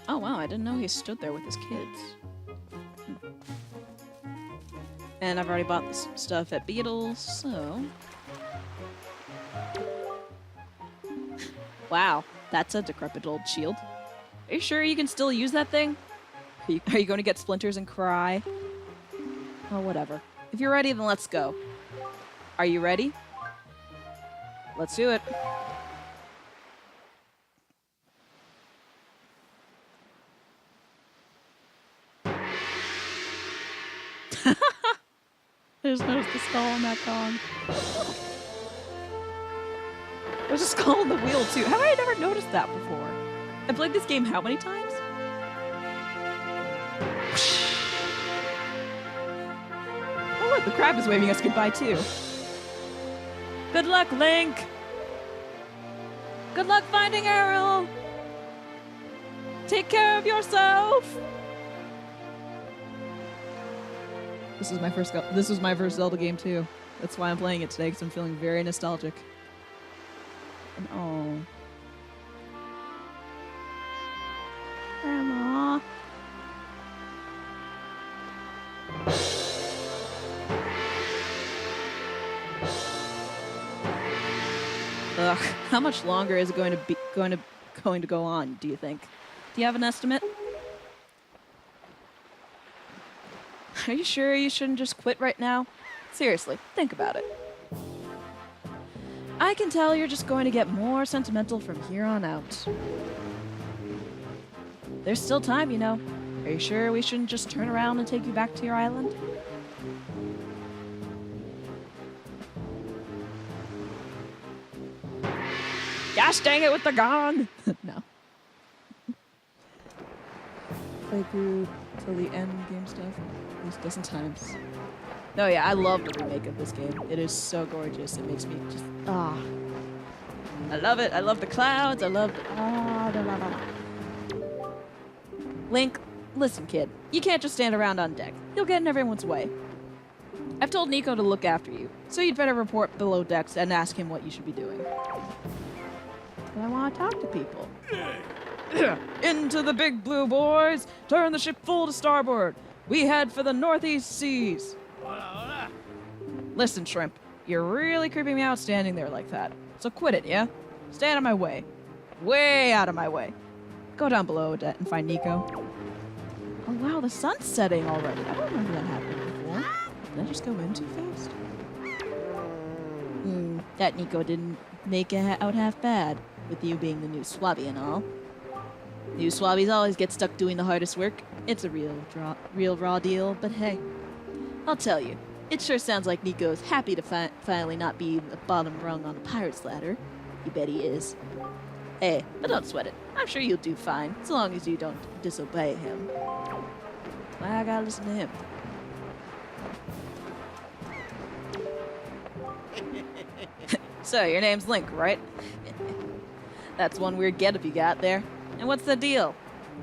Oh wow, I didn't know he stood there with his kids. And I've already bought this stuff at Beatles, so... Wow, that's a decrepit old shield. Are you sure you can still use that thing? Are you going to get splinters and cry? Oh, whatever. If you're ready, then let's go. Are you ready? Let's do it. I just noticed the skull on that gong. There's a skull on the wheel, too. Have I never noticed that before? I played this game how many times? Oh, look, the crab is waving us goodbye, too. Good luck, Link! Good luck finding Errol! Take care of yourself! This was my first Zelda game too. That's why I'm playing it today, because I'm feeling very nostalgic. And oh. Grandma. Ugh, how much longer is it going to go on, do you think? Do you have an estimate? Are you sure you shouldn't just quit right now? Seriously, think about it. I can tell you're just going to get more sentimental from here on out. There's still time, you know. Are you sure we shouldn't just turn around and take you back to your island? Gosh dang it with the gong! No. Play through till the end game stuff at least a dozen times. No, yeah, I love the remake of this game. It is so gorgeous. It makes me just I love it. I love the clouds. I love Link, listen, kid. You can't just stand around on deck. You'll get in everyone's way. I've told Nico to look after you, so you'd better report below decks and ask him what you should be doing. But I want to talk to people. Into the big blue, boys! Turn the ship full to starboard. We head for the northeast seas. Listen, Shrimp, you're really creeping me out standing there like that. So quit it, yeah? Stay out of my way. Way out of my way. Go down below, Odette, and find Nico. Oh wow, the sun's setting already. I don't remember that happening before. Did I just go in too fast? That Nico didn't make it out half bad, with you being the new swabby and all. New swabbies always get stuck doing the hardest work. It's a real raw deal, but hey. I'll tell you, it sure sounds like Nico's happy to finally not be the bottom rung on the pirate's ladder. You bet he is. Hey, but don't sweat it. I'm sure you'll do fine, as long as you don't disobey him. Why I gotta listen to him? So, your name's Link, right? That's one weird getup you got there. And what's the deal?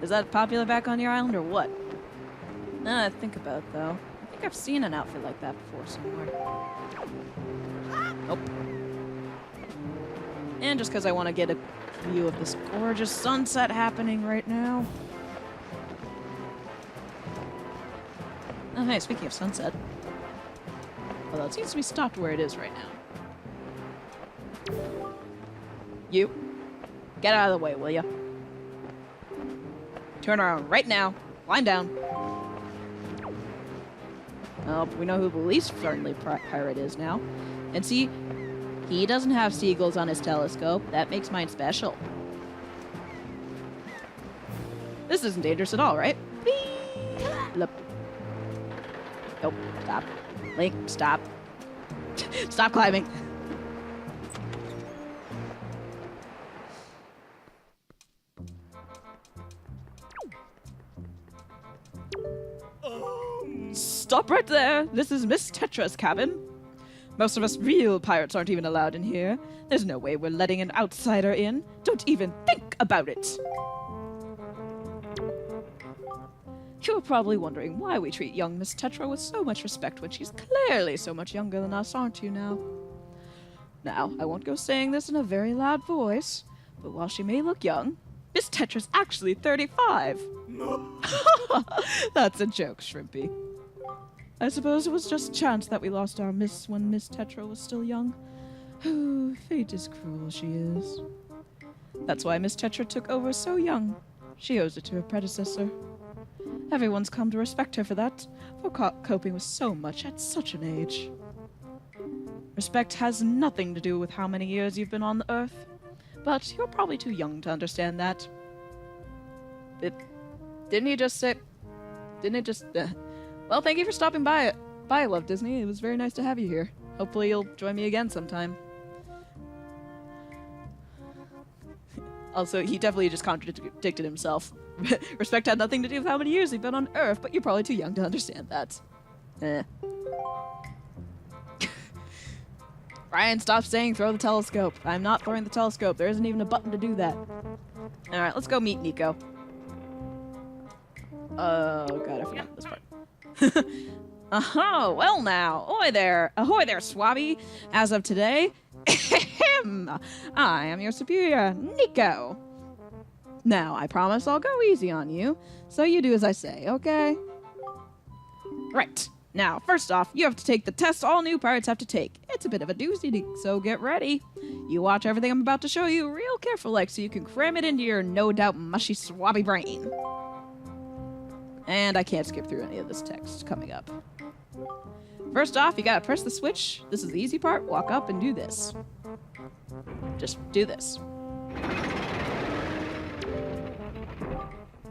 Is that popular back on your island, or what? Now that I think about it, though, I think I've seen an outfit like that before somewhere. Nope. And just because I want to get a view of this gorgeous sunset happening right now. Oh, hey, speaking of sunset. Although it seems to be stopped where it is right now. You. Get out of the way, will ya? Turn around right now. Line down. Well, we know who the least friendly pirate is now. And see, he doesn't have seagulls on his telescope. That makes mine special. This isn't dangerous at all, right? Look. Nope. Stop. Link, stop. Stop climbing. Stop right there! This is Miss Tetra's cabin. Most of us real pirates aren't even allowed in here. There's no way we're letting an outsider in. Don't even think about it! You're probably wondering why we treat young Miss Tetra with so much respect when she's clearly so much younger than us, aren't you now? Now, I won't go saying this in a very loud voice, but while she may look young, Miss Tetra's actually 35. That's a joke, Shrimpy. I suppose it was just chance that we lost our miss when Miss Tetra was still young. Oh, fate is cruel, she is. That's why Miss Tetra took over so young. She owes it to her predecessor. Everyone's come to respect her for that, for coping with so much at such an age. Respect has nothing to do with how many years you've been on the Earth, but you're probably too young to understand that. Didn't he just say... Didn't it just... Well, thank you for stopping by. Bye, Love Disney. It was very nice to have you here. Hopefully you'll join me again sometime. Also, he definitely just contradicted himself. Respect had nothing to do with how many years you've been on Earth, but you're probably too young to understand that. Ryan, stop saying throw the telescope. I'm not throwing the telescope. There isn't even a button to do that. Alright, let's go meet Nico. Oh, God, I forgot this part. Oh, well now. Ahoy there, Swabby. As of today, I am your superior, Nico. Now, I promise I'll go easy on you, so you do as I say, okay? Right. Now, first off, you have to take the test all new pirates have to take. It's a bit of a doozy, so get ready. You watch everything I'm about to show you real careful like so you can cram it into your no-doubt mushy swabby brain. And I can't skip through any of this text coming up. First off, you gotta press the switch. This is the easy part. Walk up and do this. Just do this.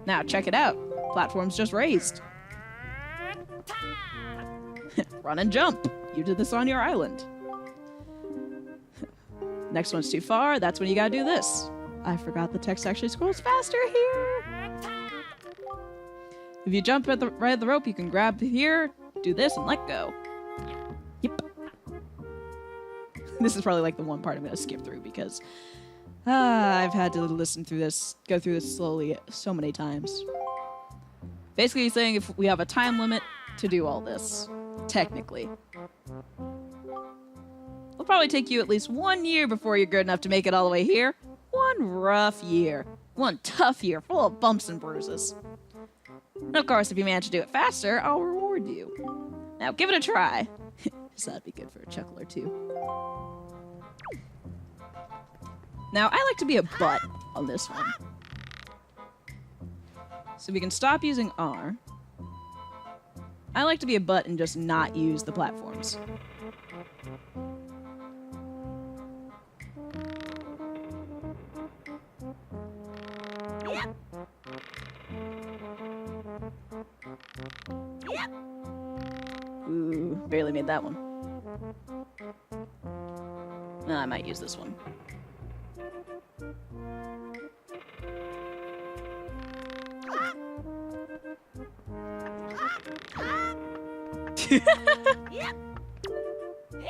Now, check it out. Platform's just raised. Run and jump. You did this on your island. Next one's too far. That's when you gotta do this. I forgot the text actually scrolls faster here. If you jump at the right of the rope, you can grab here, do this, and let go. Yep. This is probably like the one part I'm gonna skip through because I've had to go through this slowly so many times. Basically, he's saying if we have a time limit to do all this, technically. It'll probably take you at least 1 year before you're good enough to make it all the way here. One rough year. One tough year full of bumps and bruises. And of course, if you manage to do it faster, I'll reward you. Now, give it a try. So that'd be good for a chuckle or two. Now, I like to be a butt on this one. So we can stop using R. I like to be a butt and just not use the platforms. Ooh, barely made that one. I might use this one.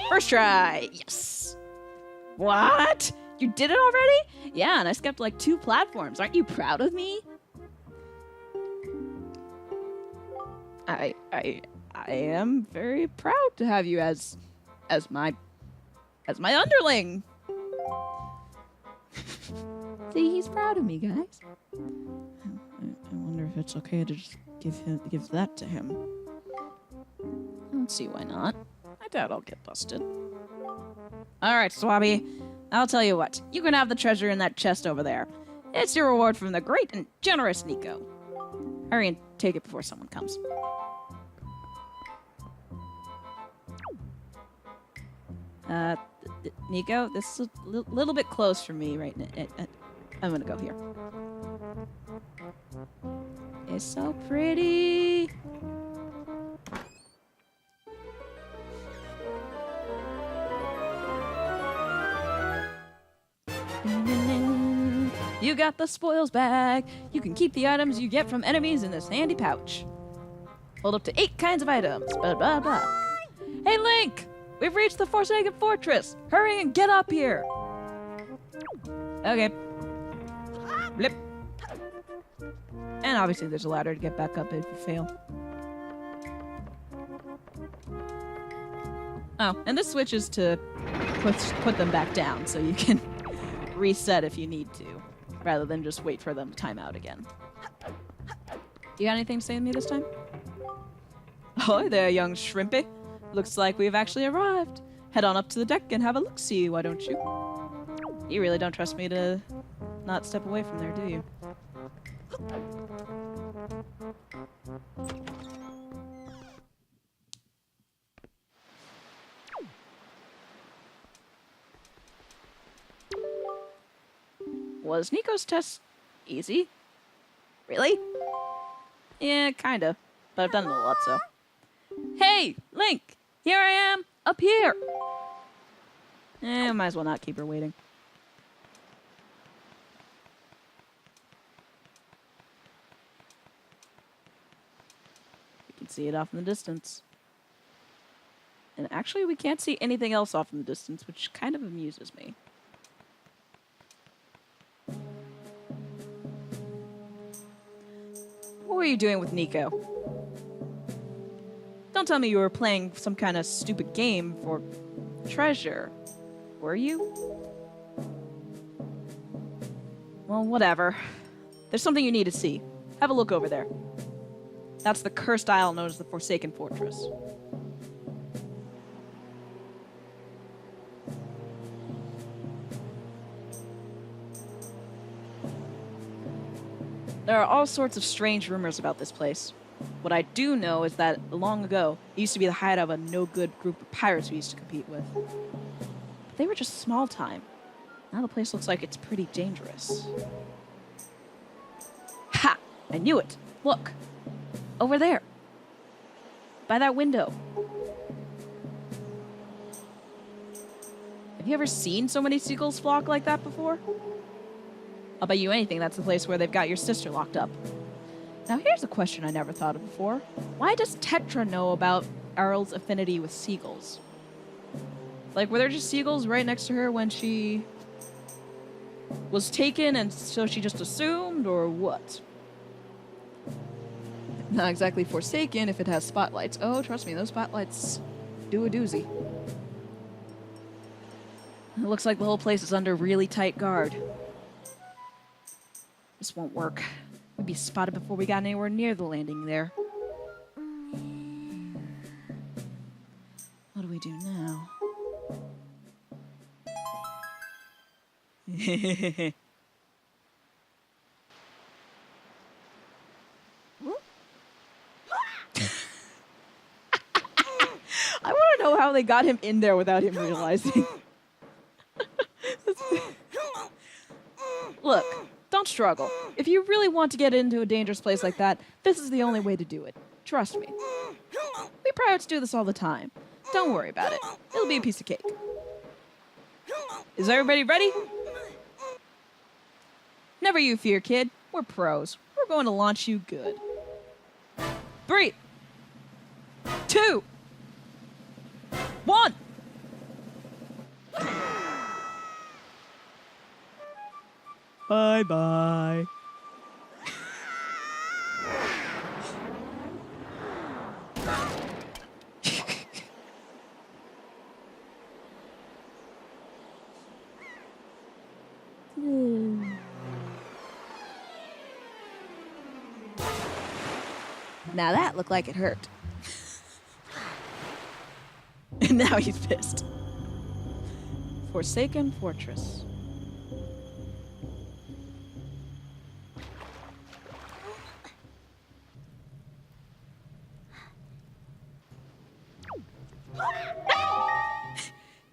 First try! Yes! What? You did it already? Yeah, and I skipped like 2 platforms. Aren't you proud of me? I am very proud to have you as my underling. See, he's proud of me, guys. I wonder if it's okay to just give that to him. I don't see why not. I doubt I'll get busted. Alright, Swabby. I'll tell you what. You can have the treasure in that chest over there. It's your reward from the great and generous Nico. Hurry and take it before someone comes. Nico, this is a little bit close for me right now. I'm gonna go here. It's so pretty. You got the spoils bag. You can keep the items you get from enemies in this handy pouch. Hold up to 8 kinds of items. Blah, blah, blah. Hey, Link! We've reached the Forsaken Fortress. Hurry and get up here. Okay. Blip. And obviously there's a ladder to get back up if you fail. Oh, and this switches to put them back down so you can reset if you need to, rather than just wait for them to time out again. You got anything to say to me this time? Hi there, young shrimpy. Looks like we've actually arrived. Head on up to the deck and have a look-see, why don't you? You really don't trust me to not step away from there, do you? Was Nico's test easy? Really? Yeah, kinda. But I've done it a lot, so. Hey, Link! Here I am! Up here! Might as well not keep her waiting. You can see it off in the distance. And actually, we can't see anything else off in the distance, which kind of amuses me. What were you doing with Nico? Don't tell me you were playing some kind of stupid game for treasure. Were you? Well, whatever. There's something you need to see. Have a look over there. That's the cursed isle known as the Forsaken Fortress. There are all sorts of strange rumors about this place. What I do know is that long ago, it used to be the hideout of a no-good group of pirates we used to compete with. But they were just small time. Now the place looks like it's pretty dangerous. Ha! I knew it! Look! Over there! By that window. Have you ever seen so many seagulls flock like that before? I'll bet you anything that's the place where they've got your sister locked up. Now here's a question I never thought of before. Why does Tetra know about Errol's affinity with seagulls? Like, were there just seagulls right next to her when she was taken and so she just assumed, or what? Not exactly forsaken if it has spotlights. Oh, trust me, those spotlights do a doozy. It looks like the whole place is under really tight guard. This won't work. We'd be spotted before we got anywhere near the landing there. What do we do now? I want to know how they got him in there without him realizing. Look, don't struggle. If you really want to get into a dangerous place like that, this is the only way to do it. Trust me. We pirates do this all the time. Don't worry about it. It'll be a piece of cake. Is everybody ready? Never you fear, kid. We're pros. We're going to launch you good. 3, 2, 1. Bye-bye. Now that looked like it hurt. And now he's pissed. Forsaken Fortress.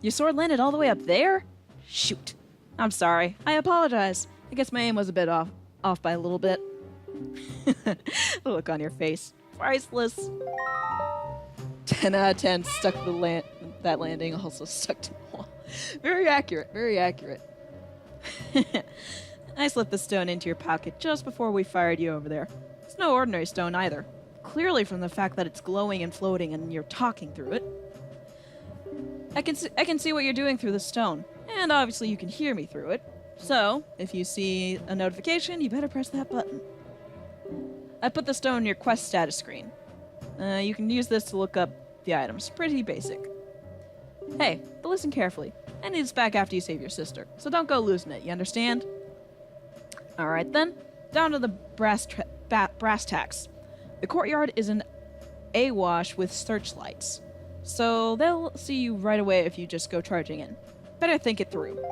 Your sword landed all the way up there? Shoot. I'm sorry. I apologize. I guess my aim was a bit off by a little bit. The look on your face. Priceless. 10 out of 10 stuck to that landing, also stuck to the wall. Very accurate, very accurate. I slipped the stone into your pocket just before we fired you over there. It's no ordinary stone either. Clearly from the fact that it's glowing and floating and you're talking through it. I can see what you're doing through the stone, and obviously you can hear me through it. So, if you see a notification, you better press that button. I put the stone in your quest status screen. You can use this to look up the items. Pretty basic. Hey, but listen carefully. I need this back after you save your sister, so don't go losing it, you understand? Alright then, down to the brass tacks. The courtyard is an awash with searchlights, so they'll see you right away if you just go charging in. Better think it through.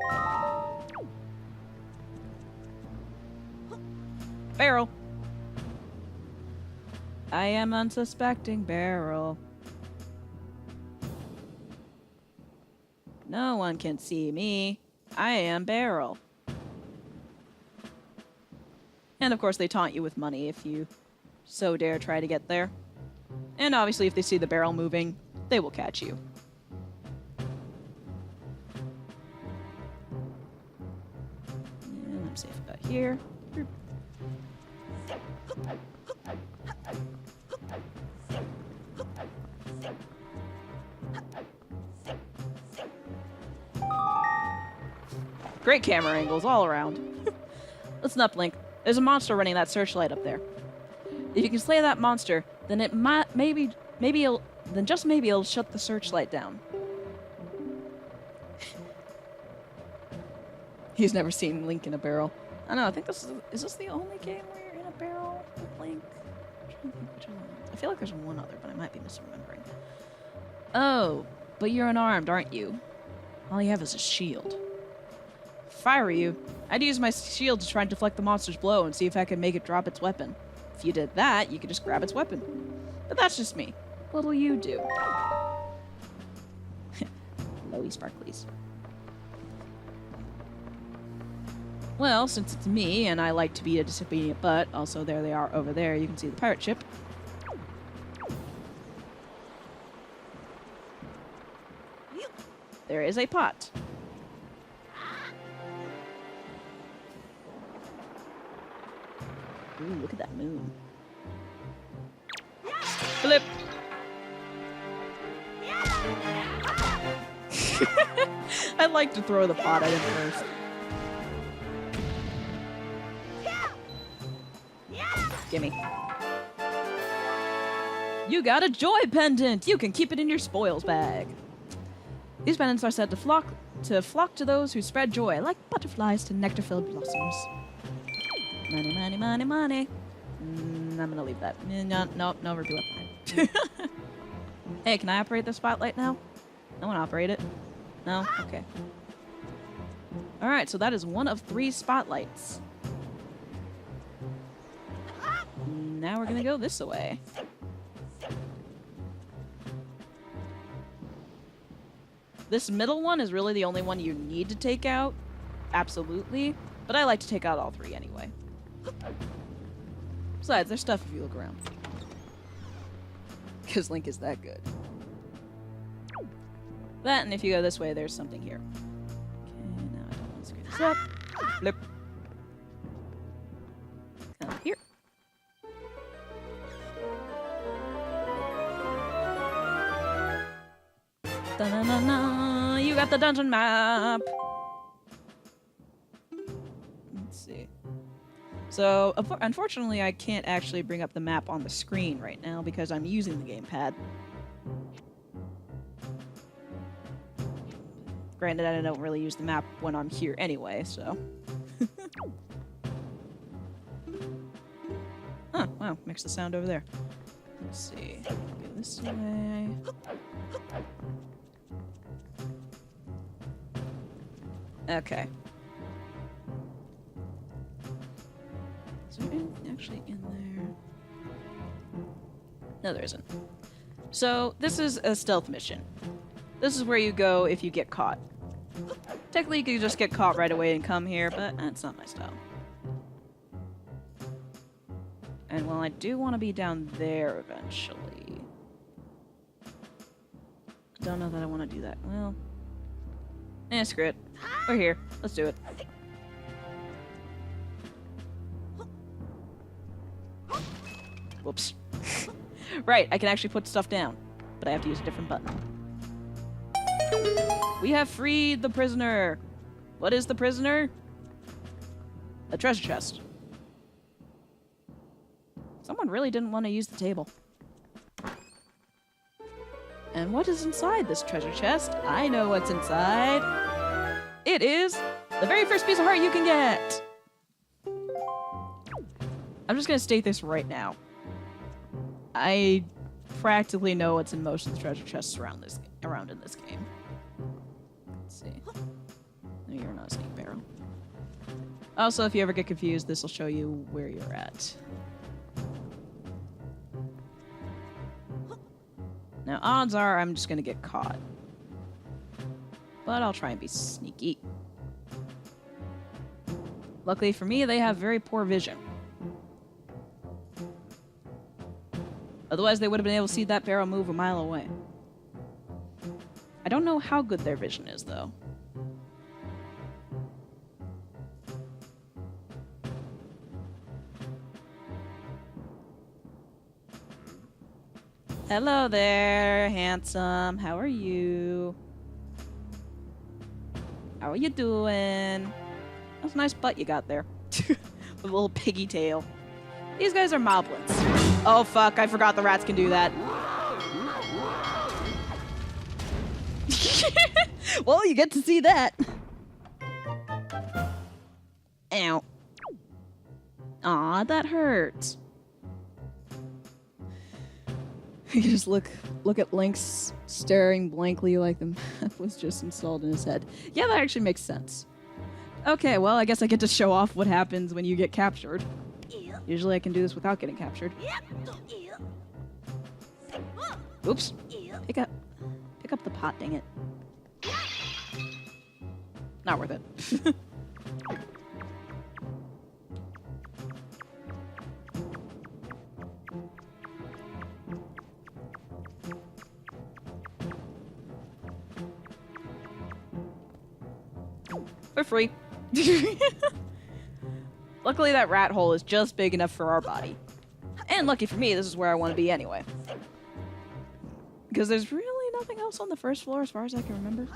Barrel. I am unsuspecting Barrel. No one can see me. I am Barrel. And of course they taunt you with money if you so dare try to get there. And obviously if they see the barrel moving, they will catch you. And I'm safe about here. Great camera angles all around. Listen up, Link. There's a monster running that searchlight up there. If you can slay that monster, then it might maybe it'll shut the searchlight down. He's never seen Link in a barrel. I don't know. I think is this the only game where you're in a barrel with Link? I'm trying to think which other one. I feel like there's one other, but I might be misremembering. Oh, but you're unarmed, aren't you? All you have is a shield. If I were you, I'd use my shield to try and deflect the monster's blow and see if I could make it drop its weapon. If you did that, you could just grab its weapon. But that's just me. What'll you do? Lowy sparklies. Well, since it's me and I like to be a disobedient butt, also there they are over there. You can see the pirate ship. There is a pot. Ooh, look at that moon. Flip! I'd like to throw the pot at him first. Gimme. You got a joy pendant! You can keep it in your spoils bag. These pendants are said to flock to those who spread joy, like butterflies to nectar-filled blossoms. Money, money, money, money. I'm gonna leave that. No, repeat left behind. Hey, can I operate the spotlight now? I want to operate it. No? Okay. Alright, so that is one of 3 spotlights. Now we're gonna go this way. This middle one is really the only one you need to take out. Absolutely. But I like to take out all 3 anyway. Besides, there's stuff if you look around. Because Link is that good. That, and if you go this way, there's something here. Okay, now I don't want to screw this up. Flip. Come here. Da-na-na-na! You got the dungeon map! Let's see. So, unfortunately, I can't actually bring up the map on the screen right now because I'm using the gamepad. Granted, I don't really use the map when I'm here anyway, so... Huh, wow, mix the sound over there. Let's see. Go this way. Okay. Is there anything actually in there? No, there isn't. So, this is a stealth mission. This is where you go if you get caught. Technically, you could just get caught right away and come here, but that's not my style. And while I do want to be down there eventually, I don't know that I want to do that. Well, screw it. We're here. Let's do it. Whoops. Right, I can actually put stuff down, but I have to use a different button. We have freed the prisoner. What is the prisoner? A treasure chest. Someone really didn't want to use the table. And what is inside this treasure chest? I know what's inside. It is the very first piece of heart you can get. I'm just gonna state this right now. I practically know what's in most of the treasure chests around in this game. Let's see. No, you're not a snake barrel. Also, if you ever get confused, this will show you where you're at. Now, odds are I'm just gonna get caught. But I'll try and be sneaky. Luckily for me, they have very poor vision. Otherwise, they would have been able to see that barrel move a mile away. I don't know how good their vision is, though. Hello there, handsome. How are you? How are you doing? That's a nice butt you got there. With a little piggy tail. These guys are moblins. Oh fuck, I forgot the rats can do that. Well, you get to see that. Ow. Aw, that hurts. You just look at Link's staring blankly like the map was just installed in his head. Yeah, that actually makes sense. Okay, well, I guess I get to show off what happens when you get captured. Usually I can do this without getting captured. Oops. Pick up the pot, dang it. Not worth it. We're free. Luckily, that rat hole is just big enough for our body. And lucky for me, this is where I want to be anyway. Because there's really nothing else on the first floor as far as I can remember.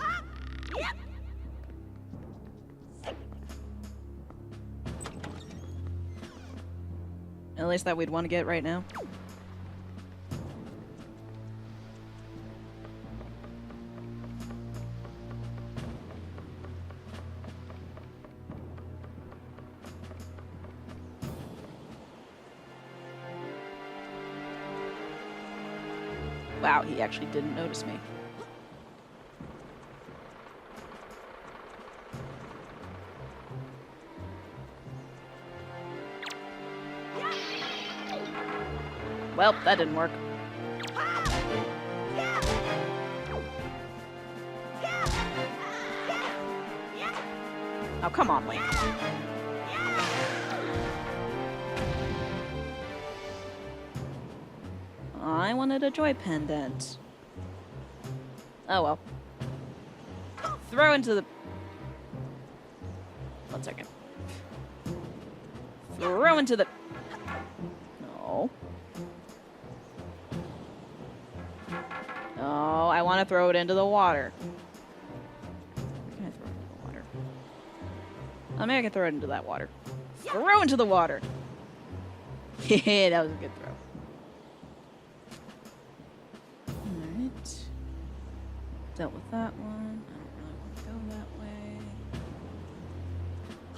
At least that we'd want to get right now. Wow, he actually didn't notice me. Well, that didn't work. Oh, come on, Link. I wanted a joy pendant. Oh well. Throw into the... 1 second. Throw into the... No. No, I want to throw it into the water. Where can I throw it into the water? Oh, maybe I can throw it into that water. Throw into the water! Yeah, that was a good throw. Alright. Dealt with that one. I don't really want to go that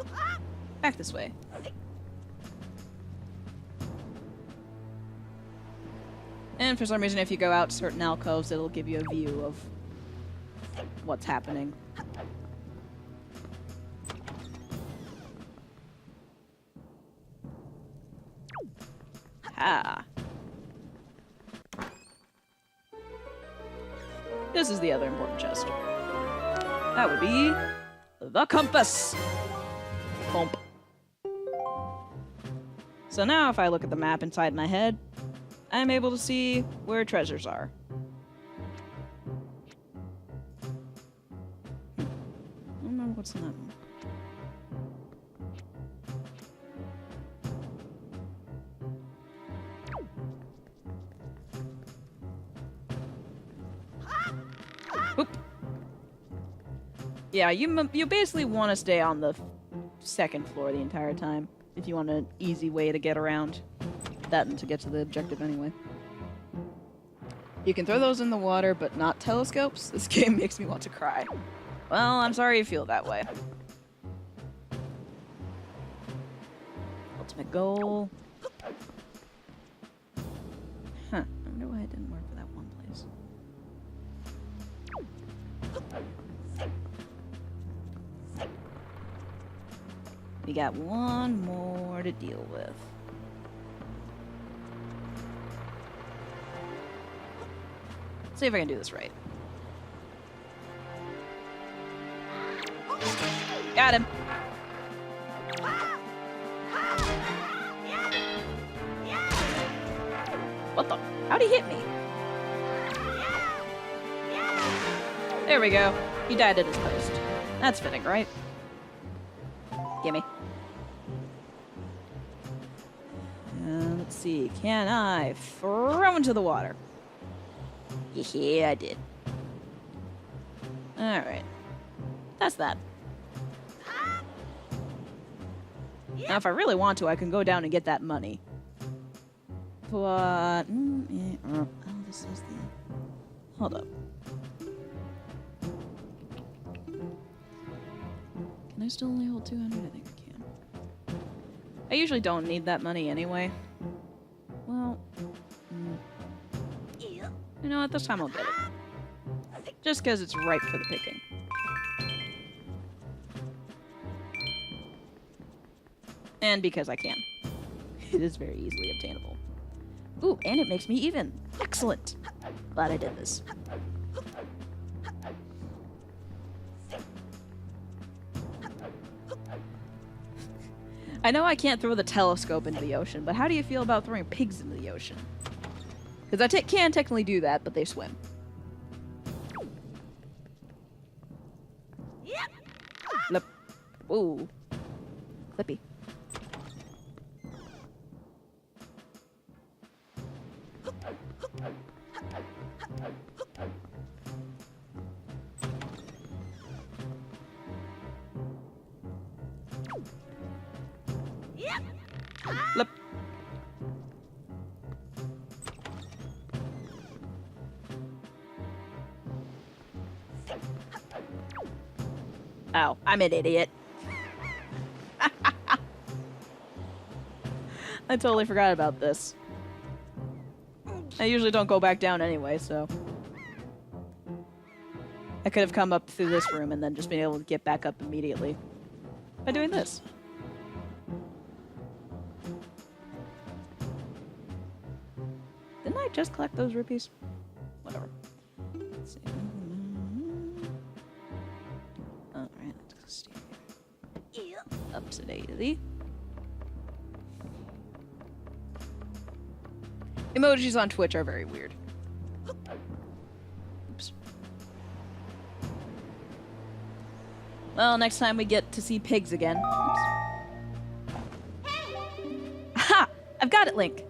way. Back this way. And for some reason, if you go out certain alcoves, it'll give you a view of what's happening. Ah. This is the other important chest. That would be the compass. Bump. So now if I look at the map inside my head, I'm able to see where treasures are. I don't remember what's in that one. Oop. Yeah, you basically want to stay on the second floor the entire time if you want an easy way to get around that and to get to the objective anyway. You can throw those in the water, but not telescopes. This game makes me want to cry. Well, I'm sorry you feel that way. Ultimate goal. Huh. I wonder why it didn't work for that one place. We got one more to deal with. See if I can do this right. Got him. What the? How'd he hit me? There we go. He died at his post. That's fitting, right? Gimme. Let's see. Can I throw into the water? Yeah, I did. Alright. That's that. Now, if I really want to, I can go down and get that money. But... oh, this is the... Hold up. Can I still only hold 200? I think I can. I usually don't need that money anyway. Well... You know what, this time I'll get it. Just because it's ripe for the picking. And because I can. It is very easily obtainable. Ooh, and it makes me even. Excellent! Glad I did this. I know I can't throw the telescope into the ocean, but how do you feel about throwing pigs into the ocean? Because I can technically do that, but they swim. Yep. Whoa. Clippy. Flip. Oh, I'm an idiot. I totally forgot about this. I usually don't go back down anyway, so... I could have come up through this room and then just been able to get back up immediately. By doing this. Didn't I just collect those rupees? Whatever. Let's see. Alright, let's stay here. Up to daisy. Emojis on Twitch are very weird. Oops. Well, next time we get to see pigs again. Oops. Aha! I've got it, Link.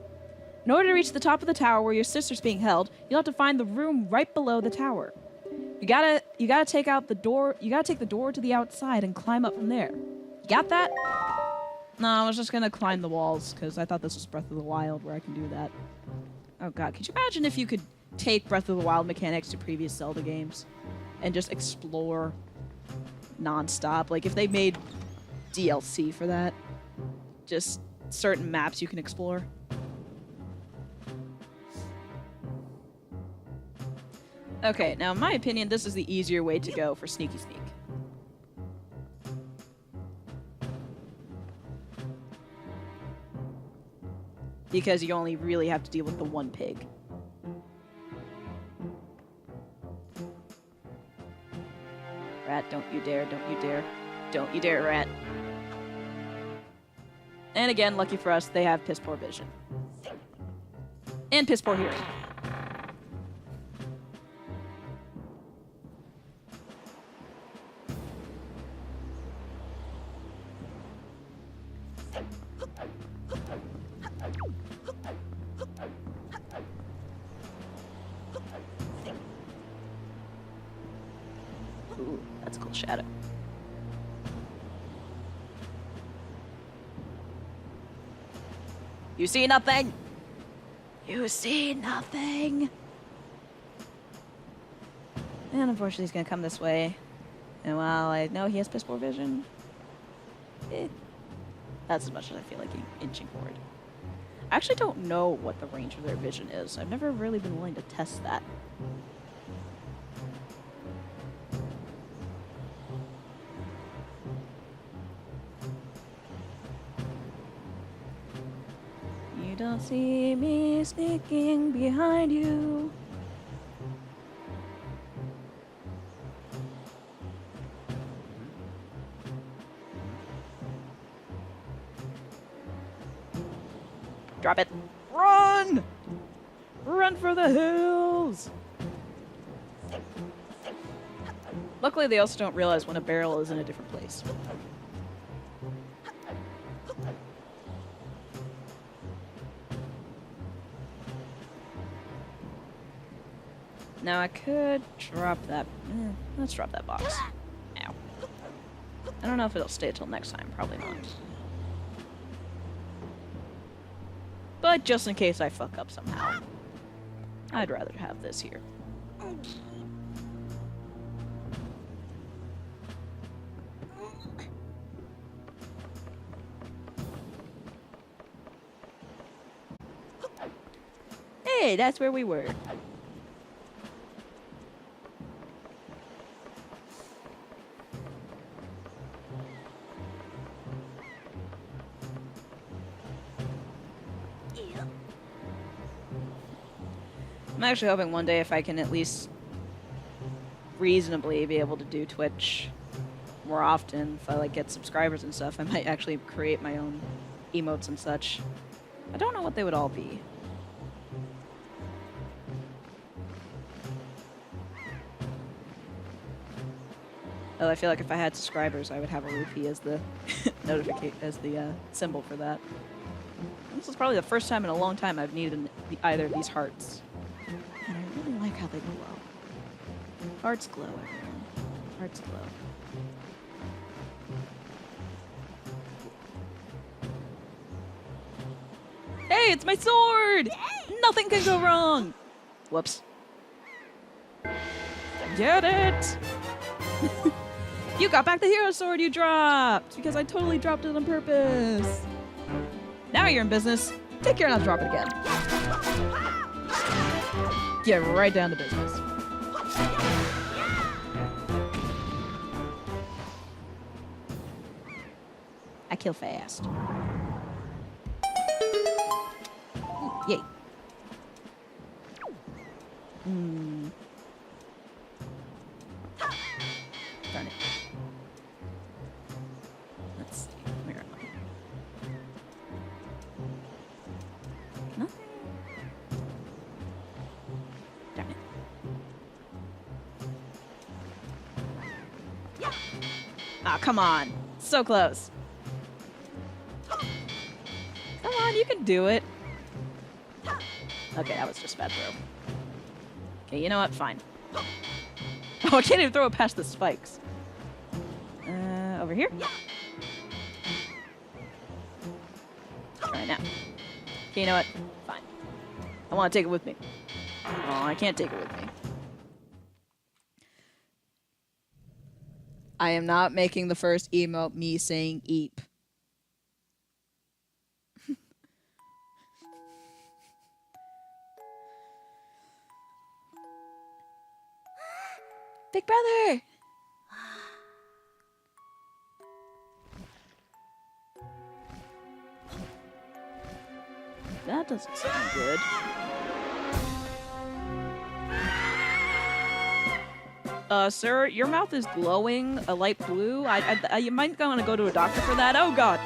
In order to reach the top of the tower where your sister's being held, you'll have to find the room right below the tower. You gotta take out the door. You gotta take the door to the outside and climb up from there. You got that? No, I was just gonna climb the walls because I thought this was Breath of the Wild where I can do that. Oh god, could you imagine if you could take Breath of the Wild mechanics to previous Zelda games and just explore non-stop? Like if they made DLC for that, just certain maps you can explore. Okay, now in my opinion, this is the easier way to go for Sneaky Sneak. Because you only really have to deal with the one pig. Rat, don't you dare, don't you dare. Don't you dare, rat. And again, lucky for us, they have piss poor vision. And piss poor hearing. Ooh, that's a cool shadow. You see nothing? You see nothing? And unfortunately he's gonna come this way. And while I know he has piss poor vision, that's as much as I feel like inching forward. I actually don't know what the range of their vision is. I've never really been willing to test that. You don't see me sneaking behind you. Drop it. Run! Run for the hills! Luckily, they also don't realize when a barrel is in a different place. Now I could drop that. Let's drop that box. Ow. I don't know if it'll stay till next time. Probably not. But just in case I fuck up somehow, I'd rather have this here. Hey, that's where we were. I'm actually hoping one day if I can at least reasonably be able to do Twitch more often, if I like get subscribers and stuff, I might actually create my own emotes and such. I don't know what they would all be. I feel like if I had subscribers, I would have a rupee as the symbol for that. This is probably the first time in a long time I've needed either of these hearts. And I really like how they glow. Hearts glow, everyone. Hearts glow. Hey, it's my sword! Nothing can go wrong! Whoops. Get it! You got back the hero sword you dropped! Because I totally dropped it on purpose. Now you're in business. Take care not to drop it again. Get right down to business. I kill fast. Yay. Darn it. Let's see. Where am I? Nothing. Darn it. Ah, come on. So close. Come on, you can do it. Okay, that was just a bad throw. Okay, you know what? Fine. Oh, I can't even throw it past the spikes. Over here? Try now. Okay, you know what? Fine. I want to take it with me. Oh, I can't take it with me. I am not making the first emote me saying eep. Big brother! That doesn't sound good. Sir, your mouth is glowing a light blue. You might want to go to a doctor for that. Oh, God.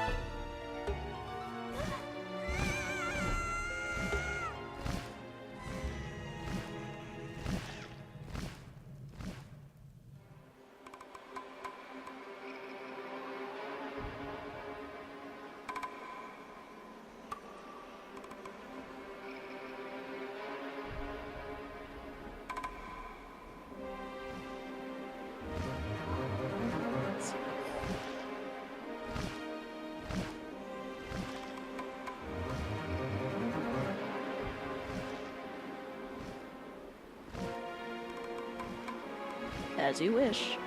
As you wish.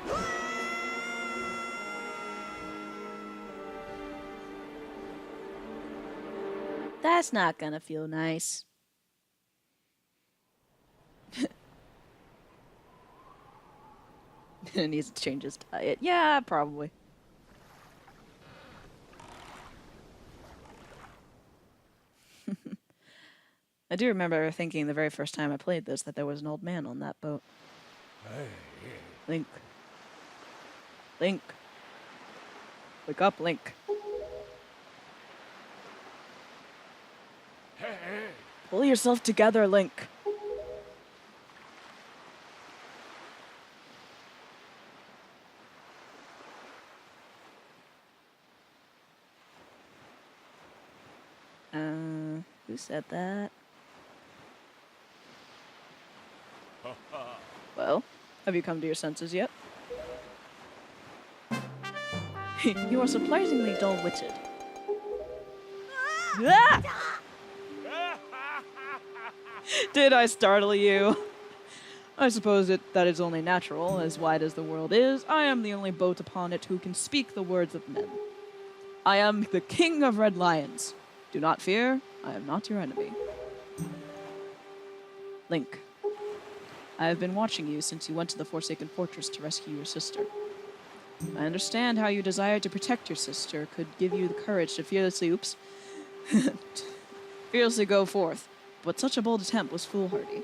That's not gonna feel nice. It needs to change his diet. Yeah, probably. I do remember thinking the very first time I played this that there was an old man on that boat. Link. Link. Wake up, Link. Pull yourself together, Link. Who said that? Well, have you come to your senses yet? You are surprisingly dull-witted. Ah! Did I startle you? I suppose that is only natural. As wide as the world is, I am the only boat upon it who can speak the words of men. I am the king of red lions. Do not fear, I am not your enemy. Link, I have been watching you since you went to the Forsaken Fortress to rescue your sister. I understand how you desire to protect your sister could give you the courage to fearlessly go forth, but such a bold attempt was foolhardy.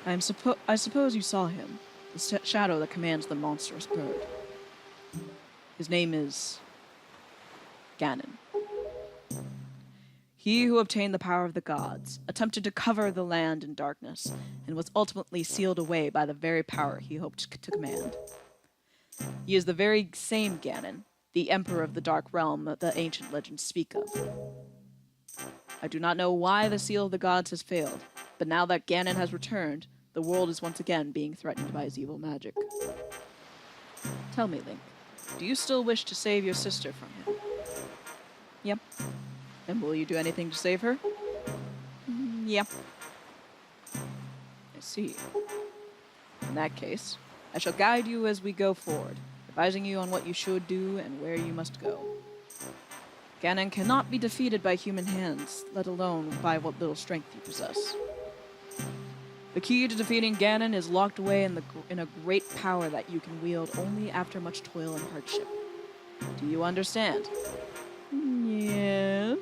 I suppose you saw him, the shadow that commands the monstrous bird. His name is Ganon. He who obtained the power of the gods, attempted to cover the land in darkness, and was ultimately sealed away by the very power he hoped to command. He is the very same Ganon, the Emperor of the Dark Realm that the ancient legends speak of. I do not know why the seal of the gods has failed, but now that Ganon has returned, the world is once again being threatened by his evil magic. Tell me, Link, do you still wish to save your sister from him? Yep. And will you do anything to save her? Yep. I see. In that case, I shall guide you as we go forward, advising you on what you should do and where you must go. Ganon cannot be defeated by human hands, let alone by what little strength you possess. The key to defeating Ganon is locked away in a great power that you can wield only after much toil and hardship. Do you understand? Yes.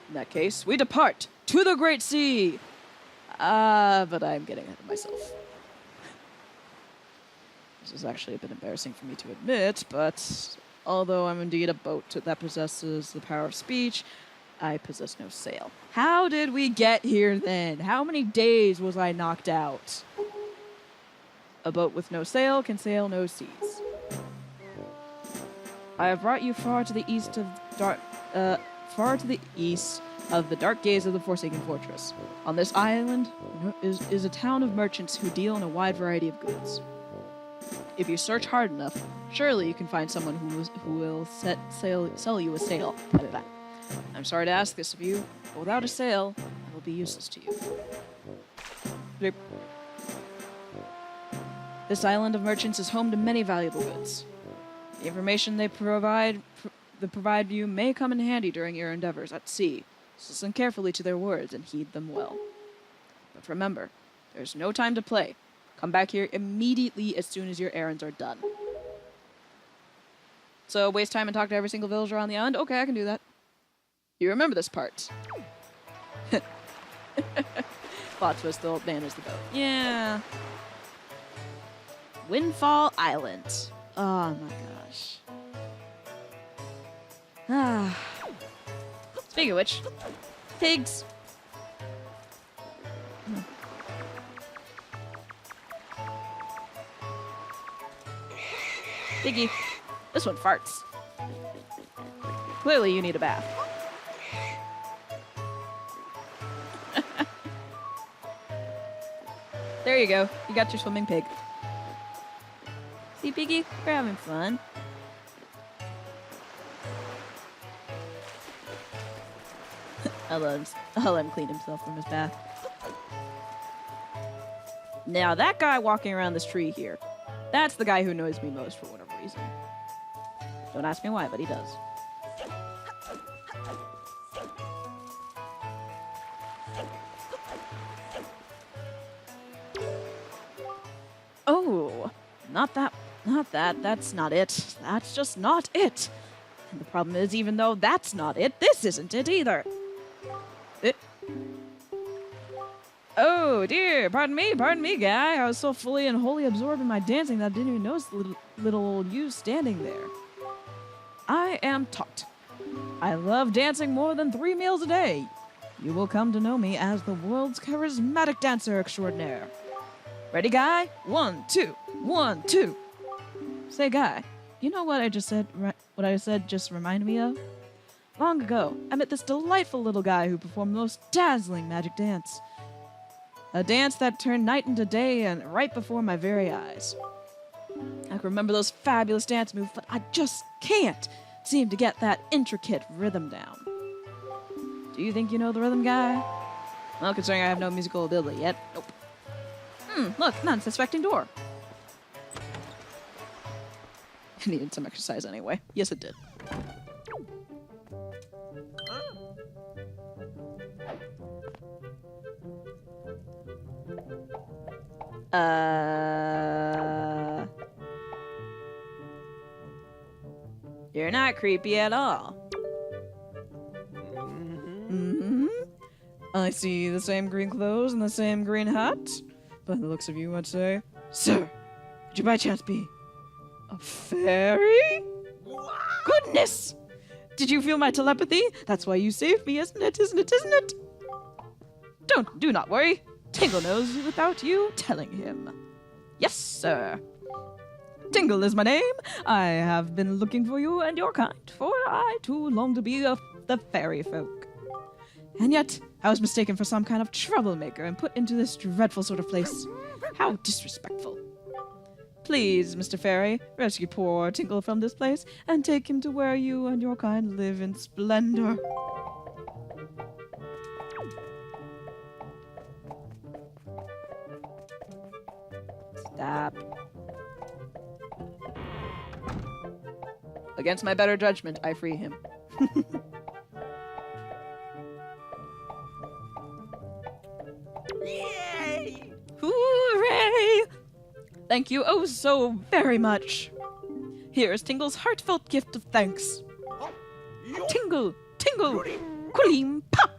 In that case, we depart to the Great Sea! But I'm getting ahead of myself. This is actually a bit embarrassing for me to admit, but although I'm indeed a boat that possesses the power of speech, I possess no sail. How did we get here then? How many days was I knocked out? A boat with no sail can sail no seas. I have brought you far to the east of the dark gaze of the Forsaken Fortress. On this island is a town of merchants who deal in a wide variety of goods. If you search hard enough, surely you can find someone who will sell you a sail. I'm sorry to ask this of you, but without a sail, I will be useless to you. This island of merchants is home to many valuable goods. The information they provide you may come in handy during your endeavors at sea, so listen carefully to their words and heed them well. But remember, there's no time to play. Come back here immediately as soon as your errands are done. So, waste time and talk to every single villager on the island? Okay, I can do that. You remember this part. Plot twist, the old man is the boat. Yeah. Windfall Island. Oh my gosh. Speaking of which, pigs. Piggy, this one farts. Clearly you need a bath. There you go. You got your swimming pig. See, Piggy? We're having fun. I'll let him clean himself from his bath. Now, that guy walking around this tree here, that's the guy who annoys me most for whatever reason. Don't ask me why, but he does. Oh, not that, that's not it. That's just not it. And the problem is, even though that's not it, this isn't it either. Oh dear, pardon me, guy. I was so fully and wholly absorbed in my dancing that I didn't even notice the little old you standing there. I am taught. I love dancing more than 3 meals a day. You will come to know me as the world's charismatic dancer extraordinaire. Ready, guy? 1, 2, 1, 2. Say, guy, you know what I just said? What I said just reminded me of? Long ago, I met this delightful little guy who performed the most dazzling magic dance. A dance that turned night into day and right before my very eyes. I can remember those fabulous dance moves, but I just can't seem to get that intricate rhythm down. Do you think you know the rhythm, guy? Well, considering I have no musical ability yet, nope. Look, an unsuspecting door. It needed some exercise anyway. Yes, it did. You're not creepy at all. I see the same green clothes and the same green hat. By the looks of you, I'd say, sir, would you by chance be a fairy? What? Goodness! Did you feel my telepathy? That's why you saved me, isn't it? Isn't it? Isn't it? Do not worry. Tingle knows without you telling him. Yes, sir. Tingle is my name. I have been looking for you and your kind, for I too long to be of the fairy folk. And yet, I was mistaken for some kind of troublemaker and put into this dreadful sort of place. How disrespectful. Please, Mr. Fairy, rescue poor Tingle from this place and take him to where you and your kind live in splendor. Stop. Against my better judgment, I free him. Yay! Hooray! Thank you oh so very much. Here is Tingle's heartfelt gift of thanks. Tingle, Tingle, Quillim, Pop!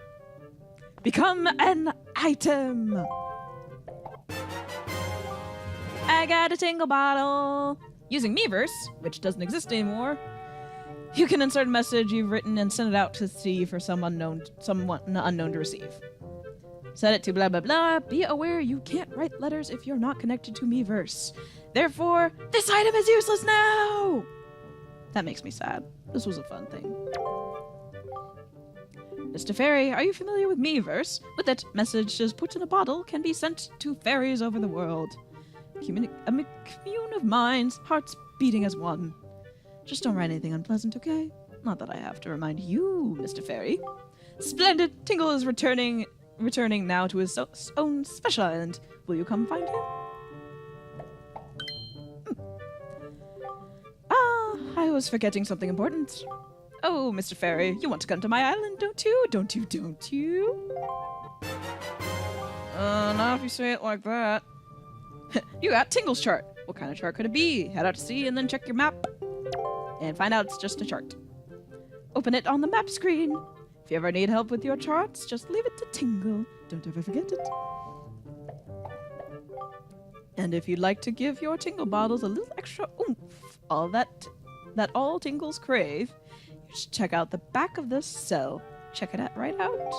Become an item! I got a Tingle bottle! Using Miiverse, which doesn't exist anymore, you can insert a message you've written and send it out to sea for someone unknown to receive. Set it to blah blah blah. Be aware you can't write letters if you're not connected to Miiverse. Therefore, this item is useless now! That makes me sad. This was a fun thing. Mr. Fairy, are you familiar with Miiverse? With it, messages put in a bottle can be sent to fairies over the world. A commune of minds, hearts beating as one. Just don't write anything unpleasant, okay? Not that I have to remind you, Mr. Fairy. Splendid! Tingle is returning now to his own special island. Will you come find him? I was forgetting something important. Oh, Mr. Fairy, you want to come to my island, don't you? Don't you? Don't you? Not if you say it like that. You got Tingle's chart. What kind of chart could it be? Head out to sea and then check your map. And find out it's just a chart. Open it on the map screen. If you ever need help with your charts, just leave it to Tingle. Don't ever forget it. And if you'd like to give your Tingle bottles a little extra oomph, all that all Tingles crave, you should check out the back of this cell. Check it out right out.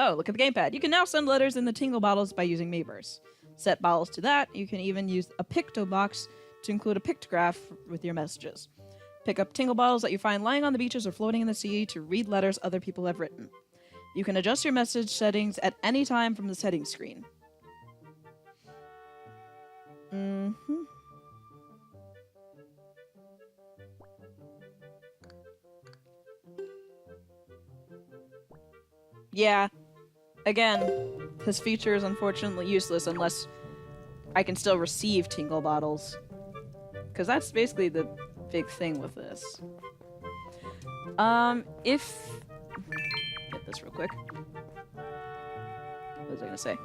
Oh, look at the gamepad. You can now send letters in the Tingle bottles by using Miiverse. Set bottles to that. You can even use a picto box to include a pictograph with your messages. Pick up Tingle bottles that you find lying on the beaches or floating in the sea to read letters other people have written. You can adjust your message settings at any time from the settings screen. Yeah. Again, this feature is unfortunately useless unless I can still receive Tingle bottles. Because that's basically the big thing with this. Get this real quick. What was I gonna say?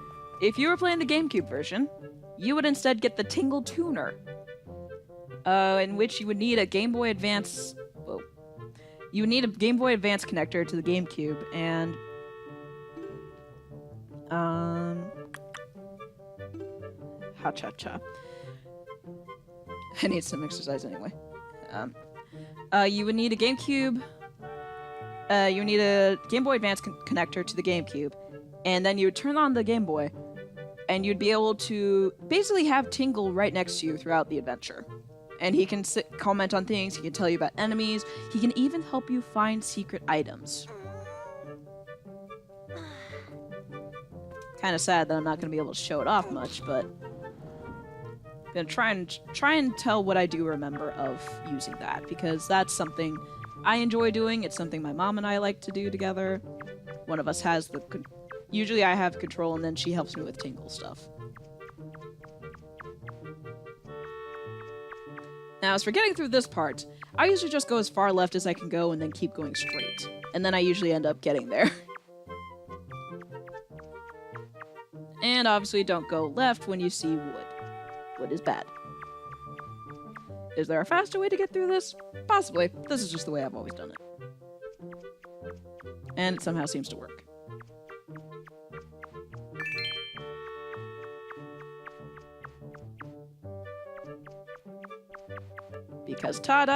If you were playing the GameCube version, you would instead get the Tingle Tuner. In which you would need a Game Boy Advance... Whoa. You would need a Game Boy Advance connector to the GameCube, and... Ha-cha-cha. I need some exercise anyway. You would need a GameCube. You would need a Game Boy Advance connector to the GameCube, and then you would turn on the Game Boy, and you'd be able to basically have Tingle right next to you throughout the adventure. And he can comment on things, he can tell you about enemies, he can even help you find secret items. Kind of sad that I'm not going to be able to show it off much, but I'm gonna try and tell what I do remember of using that, because that's something I enjoy doing. It's something my mom and I like to do together. One of us has the usually I have control, and then she helps me with Tingle stuff. Now, as for getting through this part, I usually just go as far left as I can go and then keep going straight. And then I usually end up getting there. And obviously don't go left when you see wood. Wood is bad. Is there a faster way to get through this? Possibly. This is just the way I've always done it. And it somehow seems to work. Because ta-da!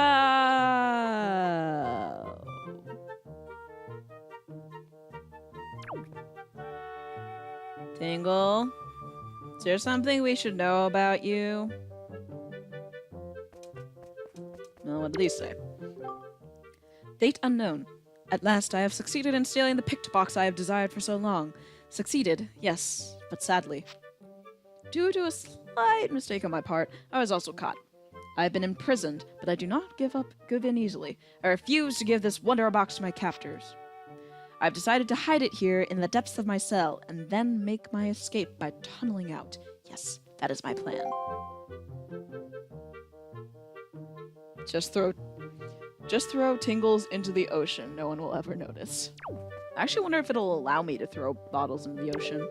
Tingle, is there something we should know about you? Well, what do these say? Date unknown. At last I have succeeded in stealing the picked box I have desired for so long. Succeeded, yes, but sadly. Due to a slight mistake on my part, I was also caught. I have been imprisoned, but I do not give in easily. I refuse to give this wonder box to my captors. I've decided to hide it here in the depths of my cell, and then make my escape by tunneling out. Yes, that is my plan. Just throw Tingles into the ocean. No one will ever notice. I actually wonder if it'll allow me to throw bottles into the ocean.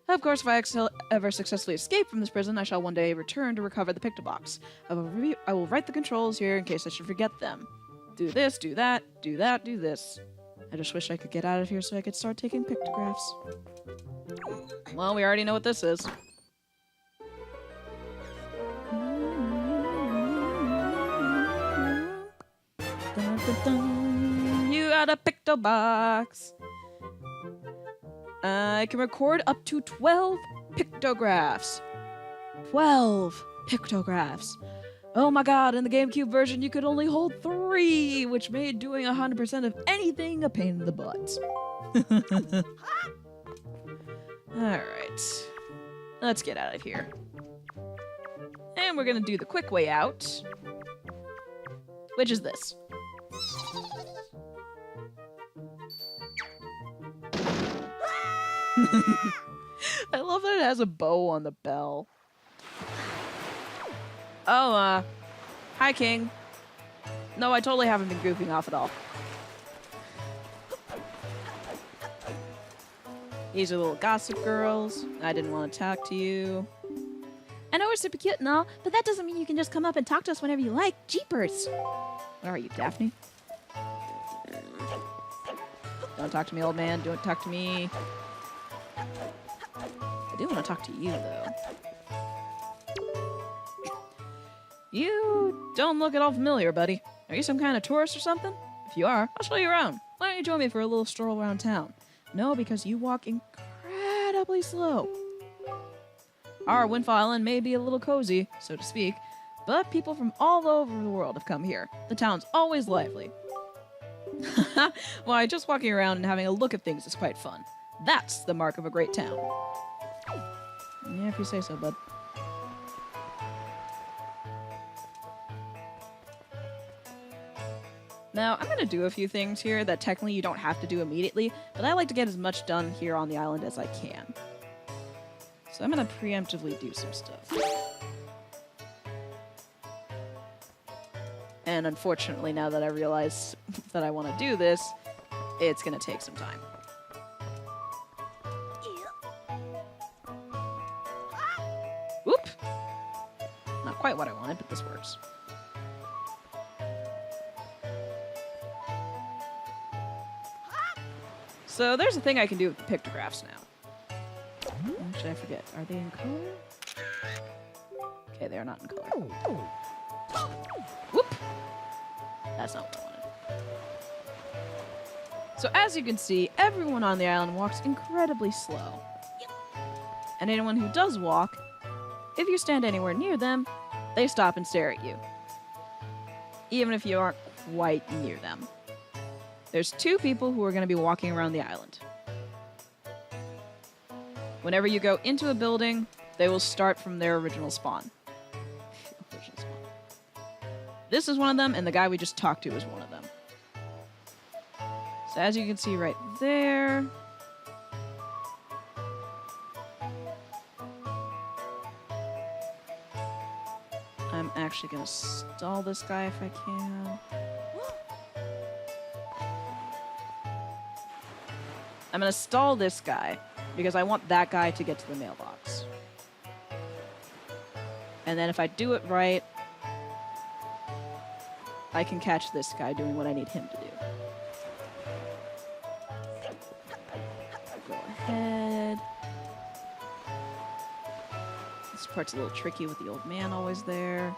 Of course, if I ever successfully escape from this prison, I shall one day return to recover the Pictobox. I will write the controls here in case I should forget them. Do this, do that, do that, do this. I just wish I could get out of here so I could start taking pictographs. Well, we already know what this is. Dun, dun, dun. You got a Pictobox. I can record up to 12 pictographs. 12 pictographs. Oh my god, in the GameCube version you could only hold 3, which made doing 100% of anything a pain in the butt. Alright. Let's get out of here. And we're gonna do the quick way out, which is this. I love that it has a bow on the bell. Oh, hi, King. No, I totally haven't been goofing off at all. These are little gossip girls. I didn't want to talk to you. I know we're super cute and all, but that doesn't mean you can just come up and talk to us whenever you like. Jeepers. What are you, Daphne? Don't talk to me, old man. Don't talk to me. I do want to talk to you, though. You don't look at all familiar, buddy. Are you some kind of tourist or something? If you are, I'll show you around. Why don't you join me for a little stroll around town? No, because you walk incredibly slow. Our Windfall Island may be a little cozy, so to speak, but people from all over the world have come here. The town's always lively. Why, just walking around and having a look at things is quite fun. That's the mark of a great town. Yeah, if you say so, bud. Now, I'm going to do a few things here that technically you don't have to do immediately, but I like to get as much done here on the island as I can. So I'm going to preemptively do some stuff. And unfortunately, now that I realize that I want to do this, it's going to take some time. Whoop! Not quite what I wanted, but this works. So there's a thing I can do with the pictographs now. Actually, I forget. Are they in color? Okay, they are not in color. Whoop! That's not what I wanted. So as you can see, everyone on the island walks incredibly slow. And anyone who does walk, if you stand anywhere near them, they stop and stare at you. Even if you aren't quite near them. There's 2 people who are going to be walking around the island. Whenever you go into a building, they will start from their original spawn. This is one of them, and the guy we just talked to is one of them. So as you can see right there, I'm actually going to stall this guy if I can. I'm going to stall this guy because I want that guy to get to the mailbox. And then if I do it right, I can catch this guy doing what I need him to do. Go ahead. This part's a little tricky with the old man always there.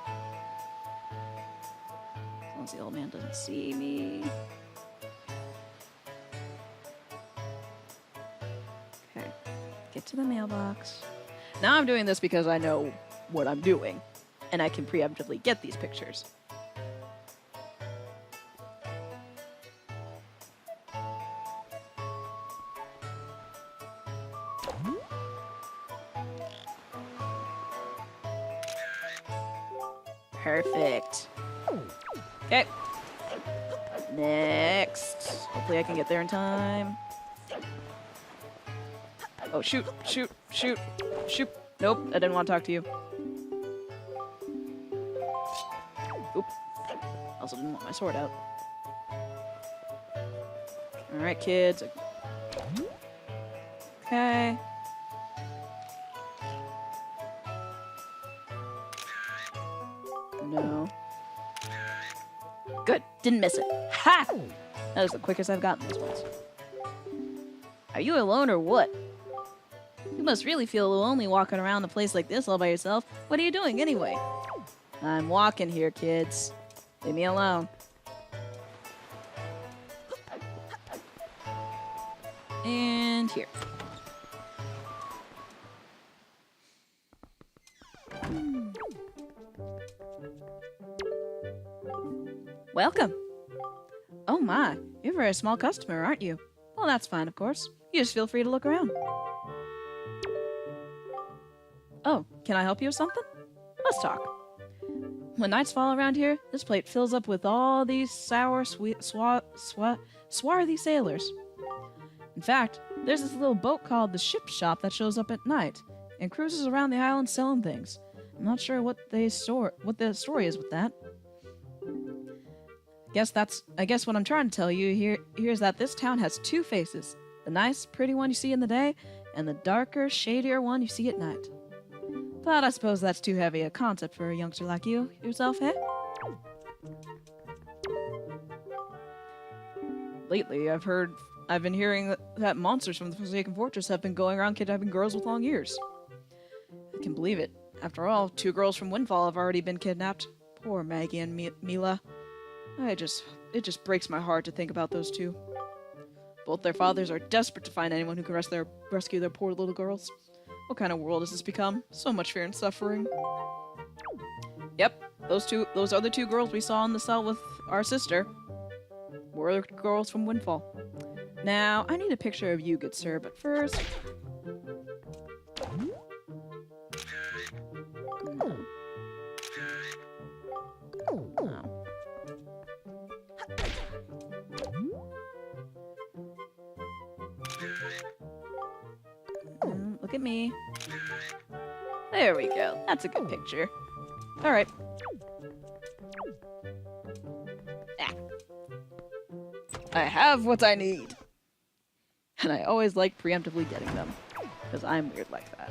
as the old man doesn't see me. Okay. Get to the mailbox. Now I'm doing this because I know what I'm doing, and I can preemptively get these pictures. Perfect. Okay. Next. Hopefully I can get there in time. Oh, shoot, shoot, shoot, shoot. Nope, I didn't want to talk to you. Oop. Also didn't want my sword out. Alright, kids. Okay. No. Good. Didn't miss it. Ha! That was the quickest I've gotten this once. Are you alone or what? You must really feel lonely walking around the place like this all by yourself. What are you doing anyway? I'm walking here, kids. Leave me alone. And here. Welcome. Oh my, you're a very small customer, aren't you? Well, that's fine, of course. You just feel free to look around. Oh, can I help you with something? Let's talk. When nights fall around here, this plate fills up with all these sour, sweet, swarthy sailors. In fact, there's this little boat called the Ship Shop that shows up at night and cruises around the island selling things. I'm not sure what the story is with that. I guess what I'm trying to tell you here is that this town has two faces. The nice, pretty one you see in the day, and the darker, shadier one you see at night. But I suppose that's too heavy a concept for a youngster like yourself, eh? Lately, I've been hearing that monsters from the Forsaken Fortress have been going around kidnapping girls with long ears. I can believe it. After all, 2 girls from Windfall have already been kidnapped. Poor Maggie and Mila. It just breaks my heart to think about those 2. Both their fathers are desperate to find anyone who can rescue their poor little girls. What kind of world has this become? So much fear and suffering. Yep, those other 2 girls we saw in the cell with our sister were girls from Windfall. Now, I need a picture of you, good sir, but first... Look at me. There we go. That's a good picture. Alright. Ah. I have what I need. And I always like preemptively getting them. Because I'm weird like that.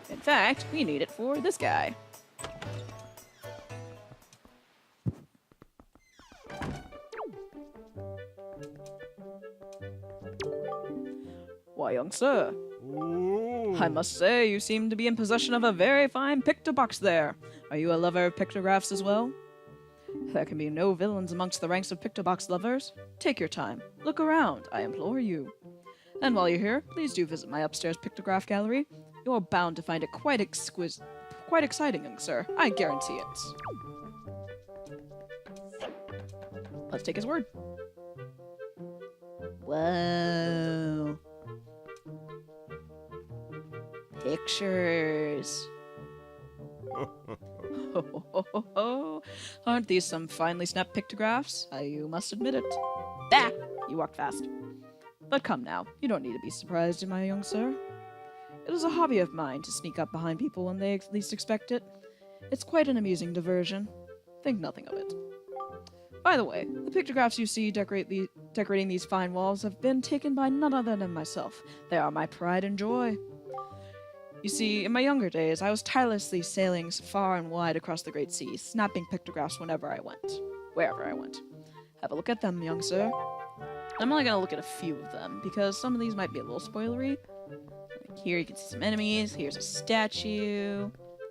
In fact, we need it for this guy. Why, young sir, I must say you seem to be in possession of a very fine pictobox there. Are you a lover of pictographs as well? There can be no villains amongst the ranks of pictobox lovers. Take your time. Look around, I implore you. And while you're here, please do visit my upstairs pictograph gallery. You're bound to find it quite exciting, young sir. I guarantee it. Let's take his word. Whoa. Pictures. Aren't these some finely snapped pictographs? You must admit it. Ah! You walked fast. But come now, you don't need to be surprised, my young sir. It is a hobby of mine to sneak up behind people when they least expect it. It's quite an amusing diversion. Think nothing of it. By the way, the pictographs you see decorating these fine walls have been taken by none other than myself. They are my pride and joy. You see, in my younger days, I was tirelessly sailing far and wide across the great sea, snapping pictographs wherever I went. Have a look at them, young sir. I'm only going to look at a few of them, because some of these might be a little spoilery. Like here you can see some enemies, here's a statue.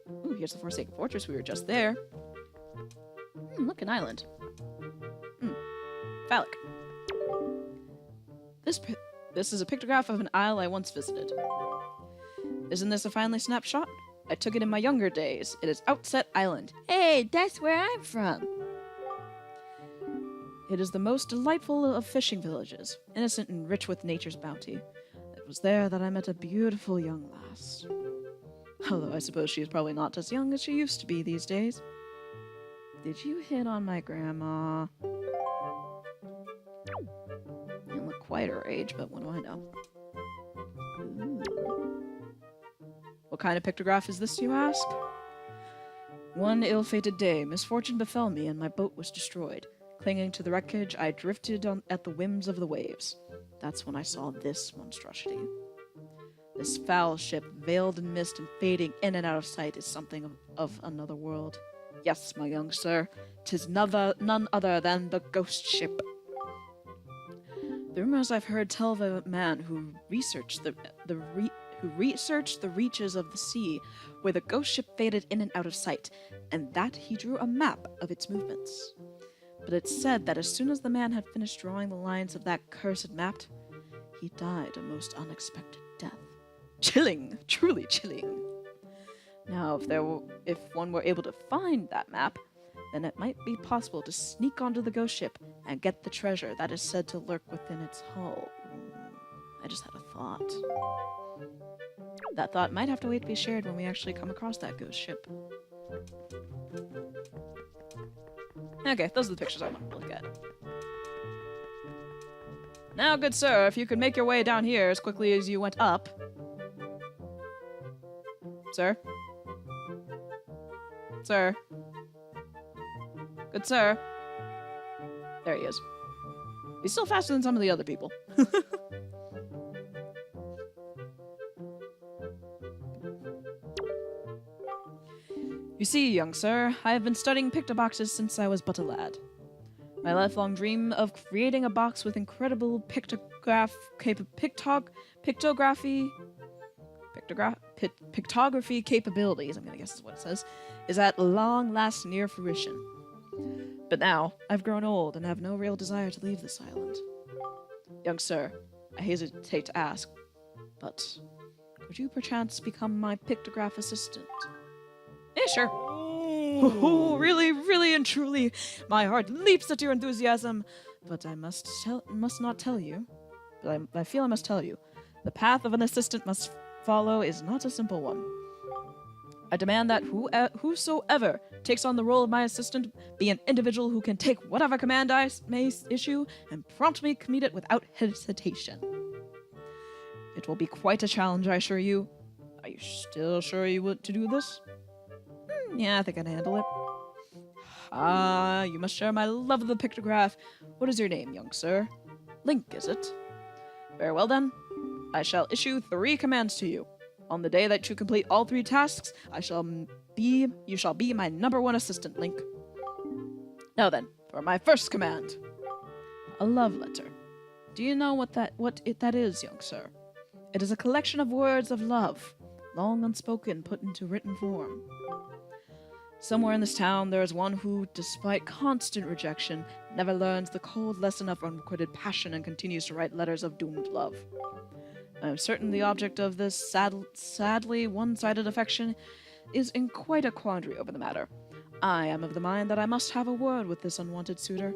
Ooh, here's the Forsaken Fortress. We were just there. Look, an island. Phallic. This is a pictograph of an isle I once visited. Isn't this a finely snapped shot? I took it in my younger days. It is Outset Island. Hey, that's where I'm from. It is the most delightful of fishing villages, innocent and rich with nature's bounty. It was there that I met a beautiful young lass. Although I suppose she is probably not as young as she used to be these days. Did you hit on my grandma? You look quite her age, but what do I know? Ooh. What kind of pictograph is this, you ask? One ill-fated day, misfortune befell me and my boat was destroyed. Clinging to the wreckage, I drifted at the whims of the waves. That's when I saw this monstrosity. This foul ship, veiled in mist and fading in and out of sight, is something of another world. Yes, my young sir, 'tis none other than the ghost ship. The rumors I've heard tell of a man who researched the reaches of the sea, where the ghost ship faded in and out of sight, and that he drew a map of its movements. But it's said that as soon as the man had finished drawing the lines of that cursed map, he died a most unexpected death. Chilling, truly chilling. Now, if one were able to find that map, then it might be possible to sneak onto the ghost ship and get the treasure that is said to lurk within its hull. I just had a thought. That thought might have to wait to be shared when we actually come across that ghost ship. Okay, those are the pictures I want to look at. Now, good sir, if you could make your way down here as quickly as you went up. Sir? Sir? Good sir? There he is. He's still faster than some of the other people. You see, young sir, I have been studying pictoboxes since I was but a lad. My lifelong dream of creating a box with incredible pictography capabilities, I'm gonna guess is what it says, is at long last near fruition. But now, I've grown old and have no real desire to leave this island. Young sir, I hesitate to ask, but could you perchance become my pictograph assistant? Yeah, sure. Oh, really, really and truly, my heart leaps at your enthusiasm. But I must not tell you. But I feel I must tell you. The path of an assistant must follow is not a simple one. I demand that whosoever takes on the role of my assistant be an individual who can take whatever command I may issue and promptly commit it without hesitation. It will be quite a challenge, I assure you. Are you still sure you want to do this? Yeah, I think I can handle it. Ah, you must share my love of the pictograph. What is your name, young sir? Link, is it? Very well then. I shall issue 3 commands to you. On the day that you complete all 3 tasks, you shall be my #1 assistant, Link. Now then, for my first command. A love letter. Do you know what that is, young sir? It is a collection of words of love, long unspoken, put into written form. Somewhere in this town, there is one who, despite constant rejection, never learns the cold lesson of unrequited passion and continues to write letters of doomed love. I am certain the object of this sadly one-sided affection is in quite a quandary over the matter. I am of the mind that I must have a word with this unwanted suitor.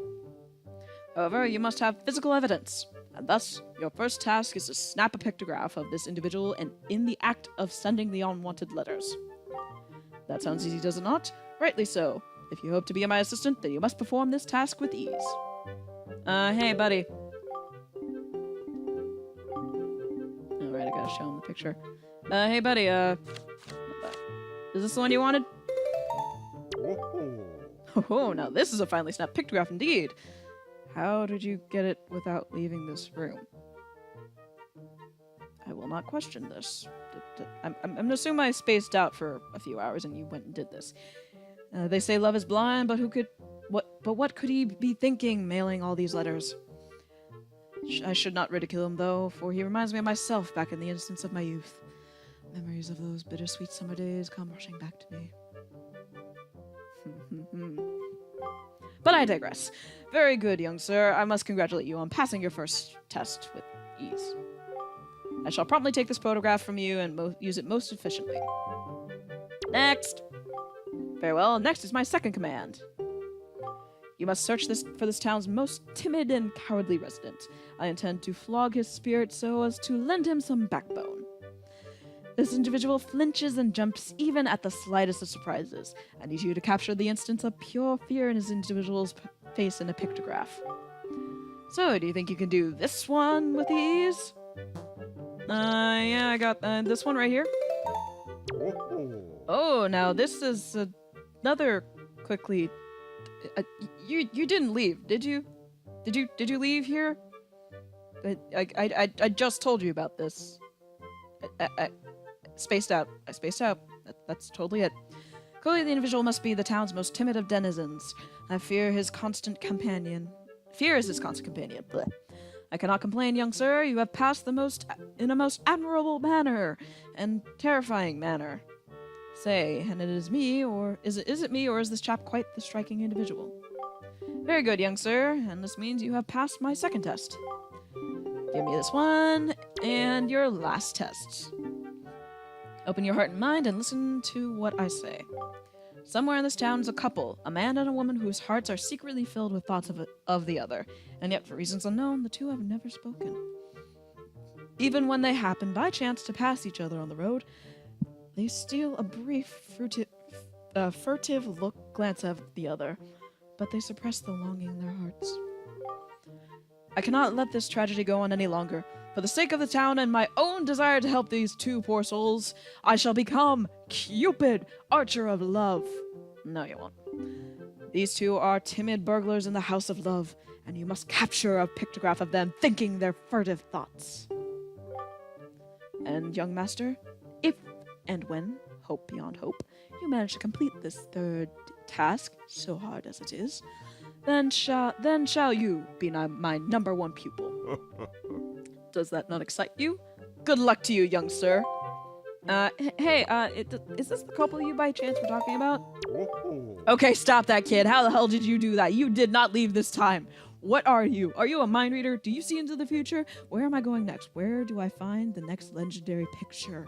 However, you must have physical evidence, and thus your first task is to snap a pictograph of this individual and in the act of sending the unwanted letters. That sounds easy, does it not? Rightly so. If you hope to be my assistant, then you must perform this task with ease. Hey, buddy. Alright, I gotta show him the picture. Hey, buddy, is this the one you wanted? Oh, now this is a finely snapped pictograph indeed. How did you get it without leaving this room? I will not question this. I'm gonna assume I spaced out for a few hours and you went and did this. They say love is blind, but what could he be thinking mailing all these letters? I should not ridicule him though, for he reminds me of myself back in the innocence of my youth. Memories of those bittersweet summer days come rushing back to me. But I digress. Very good, young sir. I must congratulate you on passing your first test with ease. I shall promptly take this photograph from you and use it most efficiently. Next! Very well, next is my second command. You must search for this town's most timid and cowardly resident. I intend to flog his spirit so as to lend him some backbone. This individual flinches and jumps even at the slightest of surprises. I need you to capture the instance of pure fear in his individual's face in a pictograph. So, do you think you can do this one with ease? Yeah, I got this one right here. Oh, now this is another quickly. You didn't leave, did you? Did you leave here? I just told you about this. I spaced out. I spaced out. That's totally it. Clearly, the individual must be the town's most timid of denizens. I fear his constant companion. Fear is his constant companion. Blech. I cannot complain, young sir. You have passed in a most admirable manner and terrifying manner. Say, and it is me, or is it me, or is this chap quite the striking individual? Very good, young sir, and this means you have passed my second test. Give me this one, and your last test. Open your heart and mind and listen to what I say. Somewhere in this town is a couple, a man and a woman whose hearts are secretly filled with thoughts of the other, and yet for reasons unknown, the two have never spoken. Even when they happen by chance to pass each other on the road, they steal a brief, furtive glance of the other, but they suppress the longing in their hearts. I cannot let this tragedy go on any longer. For the sake of the town and my own desire to help these two poor souls, I shall become Cupid, Archer of Love. No, you won't. These two are timid burglars in the House of Love, and you must capture a pictograph of them thinking their furtive thoughts. And, young master, if and when, hope beyond hope, you manage to complete this third task, so hard as it is, then shall you be my number one pupil. Does that not excite you? Good luck to you, young sir. Hey, is this the couple you by chance were talking about? Okay, stop that, kid. How the hell did you do that? You did not leave this time. What are you? Are you a mind reader? Do you see into the future? Where am I going next? Where do I find the next legendary picture?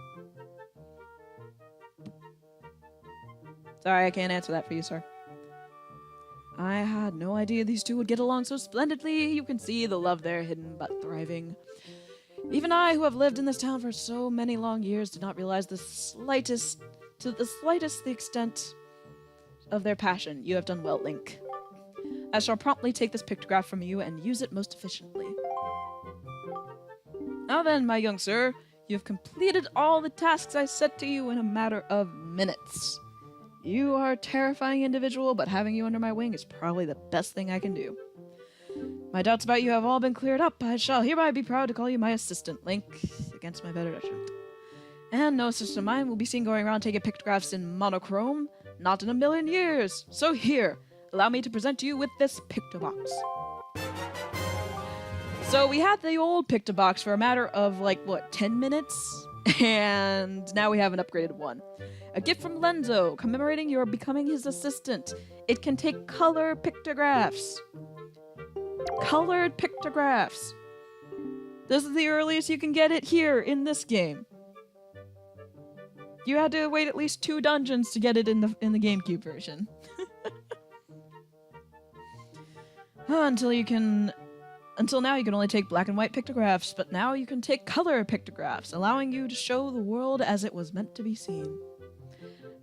Sorry, I can't answer that for you, sir. I had no idea these two would get along so splendidly. You can see the love there, hidden but thriving. Even I, who have lived in this town for so many long years, did not realize the slightest the extent of their passion. You have done well, Link. I shall promptly take this pictograph from you and use it most efficiently. Now then, my young sir, you have completed all the tasks I set to you in a matter of minutes. You are a terrifying individual, but having you under my wing is probably the best thing I can do. My doubts about you have all been cleared up. I shall hereby be proud to call you my assistant, Link, against my better judgment. And no assistant of mine will be seen going around taking pictographs in monochrome, not in a million years. So here, allow me to present you with this pictobox. So we had the old pictobox for a matter of, 10 minutes? And now we have an upgraded one. A gift from Lenzo, commemorating your becoming his assistant. It can take color pictographs. Colored pictographs. This is the earliest you can get it here in this game. You had to wait at least 2 dungeons to get it in the GameCube version. Until now you can only take black and white pictographs, but now you can take color pictographs, allowing you to show the world as it was meant to be seen.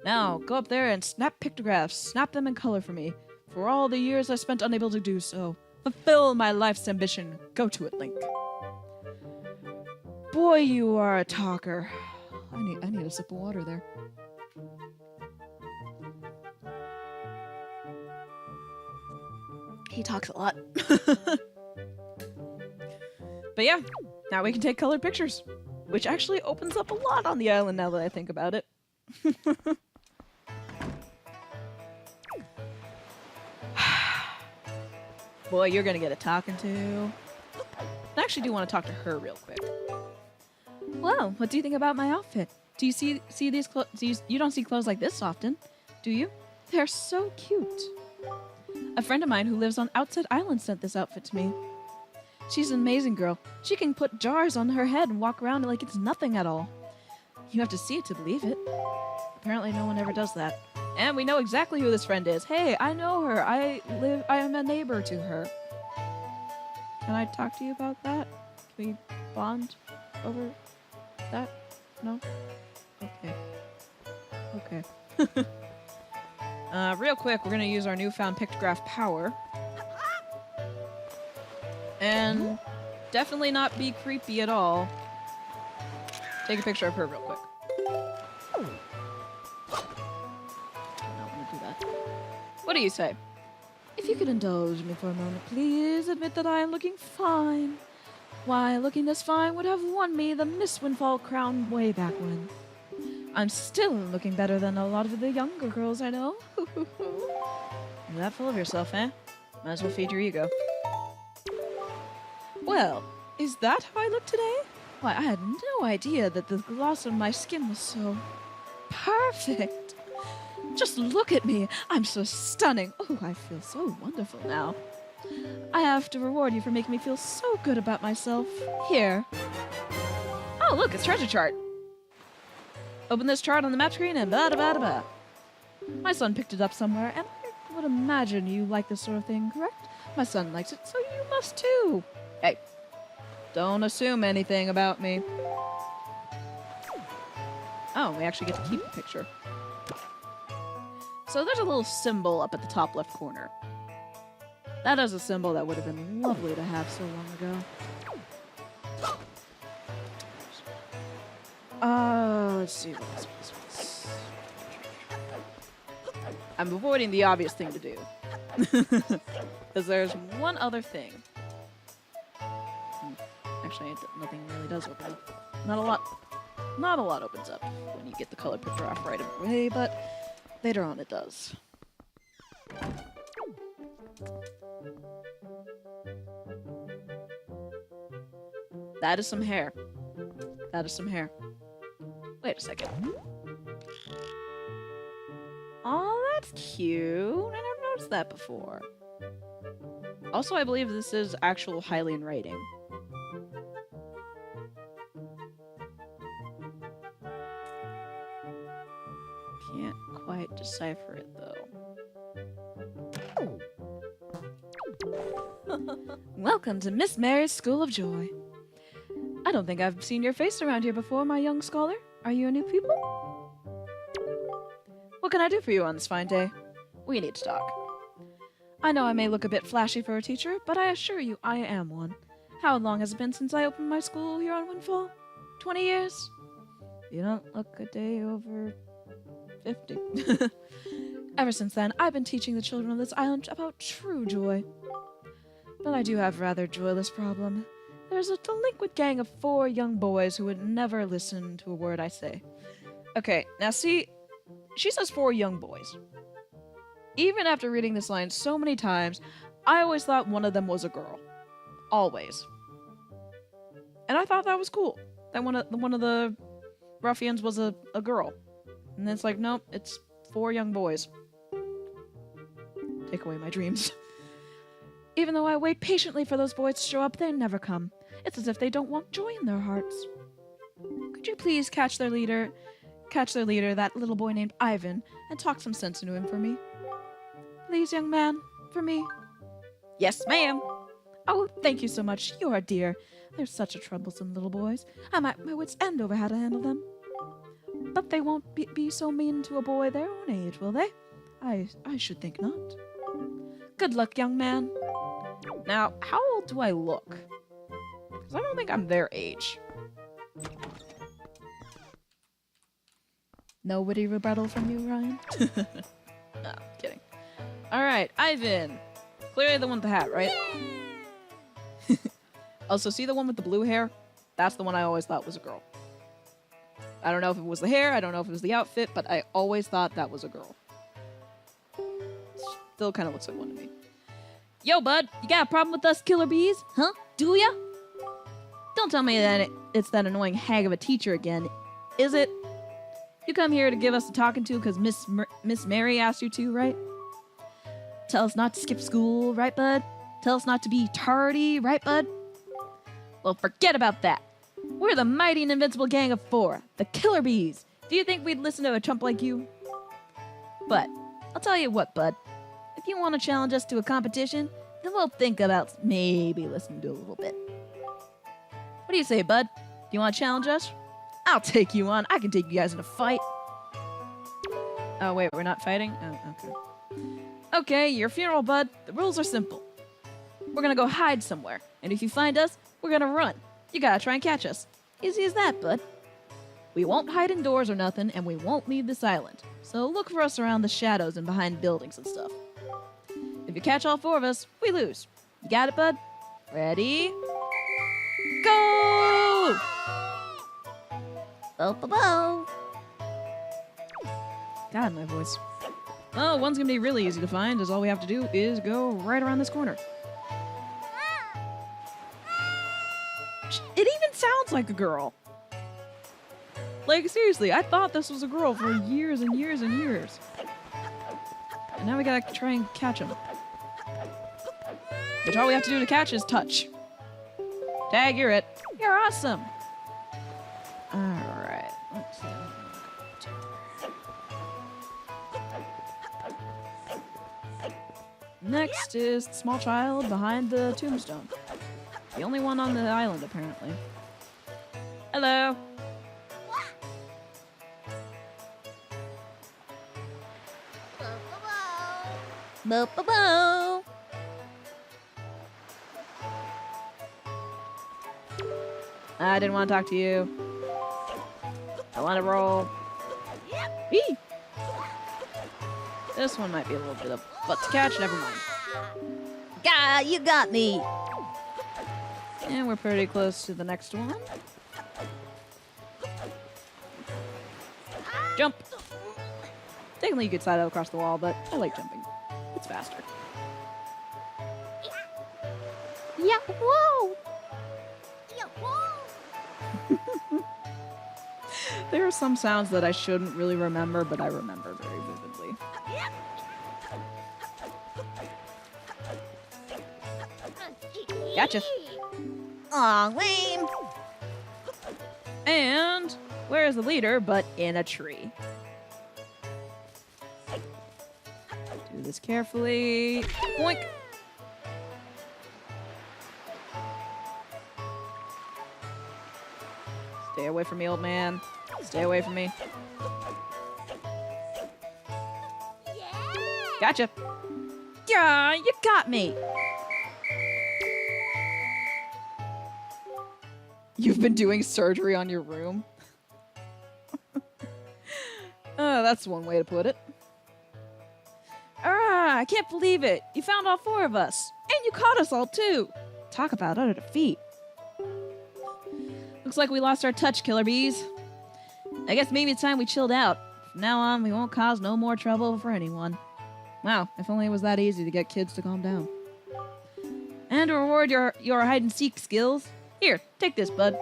Now, go up there and snap pictographs. Snap them in color for me. For all the years I spent unable to do so. Fulfill my life's ambition. Go to it, Link. Boy, you are a talker. I need a sip of water there. He talks a lot. But yeah, now we can take colored pictures, which actually opens up a lot on the island now that I think about it. Boy, you're gonna get a talking to. I actually do want to talk to her real quick. Well, what do you think about my outfit? Do you see these clothes? You don't see clothes like this often, do you? They're so cute. A friend of mine who lives on Outside Island sent this outfit to me. She's an amazing girl. She can put jars on her head and walk around like it's nothing at all. You have to see it to believe it. Apparently no one ever does that. And we know exactly who this friend is. Hey, I know her. I am a neighbor to her. Can I talk to you about that? Can we bond over that? No? Okay. Okay. Real quick, we're gonna use our newfound pictograph power. And definitely not be creepy at all. Take a picture of her real quick. I don't want to do that. What do you say? If you could indulge me for a moment, please admit that I am looking fine. Why, looking this fine would have won me the Miss Windfall crown way back when. I'm still looking better than a lot of the younger girls I know. You're that full of yourself, eh? Might as well feed your ego. Well, is that how I look today? Why, I had no idea that the gloss on my skin was so perfect. Just look at me. I'm so stunning. Oh, I feel so wonderful now. I have to reward you for making me feel so good about myself. Here. Oh, look, it's treasure chart. Open this chart on the map screen and blah blah blah blah. My son picked it up somewhere, and I would imagine you like this sort of thing, correct? My son likes it, so you must too. Hey, don't assume anything about me. Oh, we actually get to keep the picture. So there's a little symbol up at the top left corner. That is a symbol that would have been lovely to have so long ago. Let's see what this. I'm avoiding the obvious thing to do. Because there's one other thing. Actually, nothing really does open up. Not a lot opens up when you get the color picture off right away, but later on it does. That is some hair. That is some hair. Wait a second. Oh, that's cute. I never noticed that before. Also, I believe this is actual Hylian writing. Can't quite decipher it, though. Welcome to Miss Mary's School of Joy. I don't think I've seen your face around here before, my young scholar. Are you a new pupil? What can I do for you on this fine day? We need to talk. I know I may look a bit flashy for a teacher, but I assure you I am one. How long has it been since I opened my school here on Windfall? 20 years? You don't look a day over 50. Ever since then, I've been teaching the children of this island about true joy. But I do have a rather joyless problem. There's a delinquent gang of 4 young boys who would never listen to a word I say. Okay, now see, she says 4 young boys. Even after reading this line so many times, I always thought one of them was a girl. Always. And I thought that was cool. That one of the ruffians was a girl. And then it's like, nope, it's 4 young boys. Take away my dreams. Even though I wait patiently for those boys to show up, they never come. It's as if they don't want joy in their hearts. Could you please catch their leader, that little boy named Ivan, and talk some sense into him for me? Please, young man, for me. Yes, ma'am. Oh, thank you so much. You're a dear. They're such a troublesome little boys. I'm at my wit's end over how to handle them. But they won't be so mean to a boy their own age, will they? I should think not. Good luck, young man. Now, how old do I look? Because I don't think I'm their age. No witty rebuttal from you, Ryan? No, kidding. Alright, Ivan. Clearly the one with the hat, right? Also, see the one with the blue hair? That's the one I always thought was a girl. I don't know if it was the hair, I don't know if it was the outfit, but I always thought that was a girl. Still kind of looks like one to me. Yo, bud, you got a problem with us killer bees? Huh? Do ya? Don't tell me that it's that annoying hag of a teacher again, is it? You come here to give us a talking to because Miss Mary asked you to, right? Tell us not to skip school, right, bud? Tell us not to be tardy, right, bud? Well, forget about that. We're the mighty and invincible gang of 4, the Killer Bees. Do you think we'd listen to a chump like you? But I'll tell you what, bud. If you want to challenge us to a competition, then we'll think about maybe listening to a little bit. What do you say, bud? Do you want to challenge us? I'll take you on. I can take you guys in a fight. Oh, wait, we're not fighting? Oh, okay. Okay, your funeral, bud. The rules are simple. We're gonna go hide somewhere, and if you find us, we're gonna run. You gotta try and catch us. Easy as that, bud. We won't hide indoors or nothing, and we won't leave this island. So look for us around the shadows and behind buildings and stuff. If you catch all 4 of us, we lose. You got it, bud? Ready? Go! Bo, bo, bo. God, my voice. Oh, one's gonna be really easy to find, as all we have to do is go right around this corner. It even sounds like a girl. Like, seriously, I thought this was a girl for years and years and years. And now we gotta try and catch him. Which all we have to do to catch is touch. Tag, you're it. You're awesome. Alright. Let's see. Next is the small child behind the tombstone. The only one on the island, apparently. Hello. Bo, bo, bo. I didn't want to talk to you. I want to roll. Whee! This one might be a little bit of butt to catch. Never mind. Gah, you got me. And we're pretty close to the next one. Jump. Technically, you could slide out across the wall, but I like jumping. It's faster. Yeah, whoa! Yeah, whoa! There are some sounds that I shouldn't really remember, but I remember very vividly. Gotcha. Aw, lame. And where's the leader but in a tree? Do this carefully. Boink. Stay away from me, old man. Stay away from me. Gotcha. Yeah, you got me. You've been doing surgery on your room? Oh, that's one way to put it. Ah, I can't believe it. You found all 4 of us. And you caught us all, too. Talk about utter defeat. Looks like we lost our touch, Killer Bees. I guess maybe it's time we chilled out. From now on, we won't cause no more trouble for anyone. Wow, if only it was that easy to get kids to calm down. And to reward your hide-and-seek skills, here, take this, bud.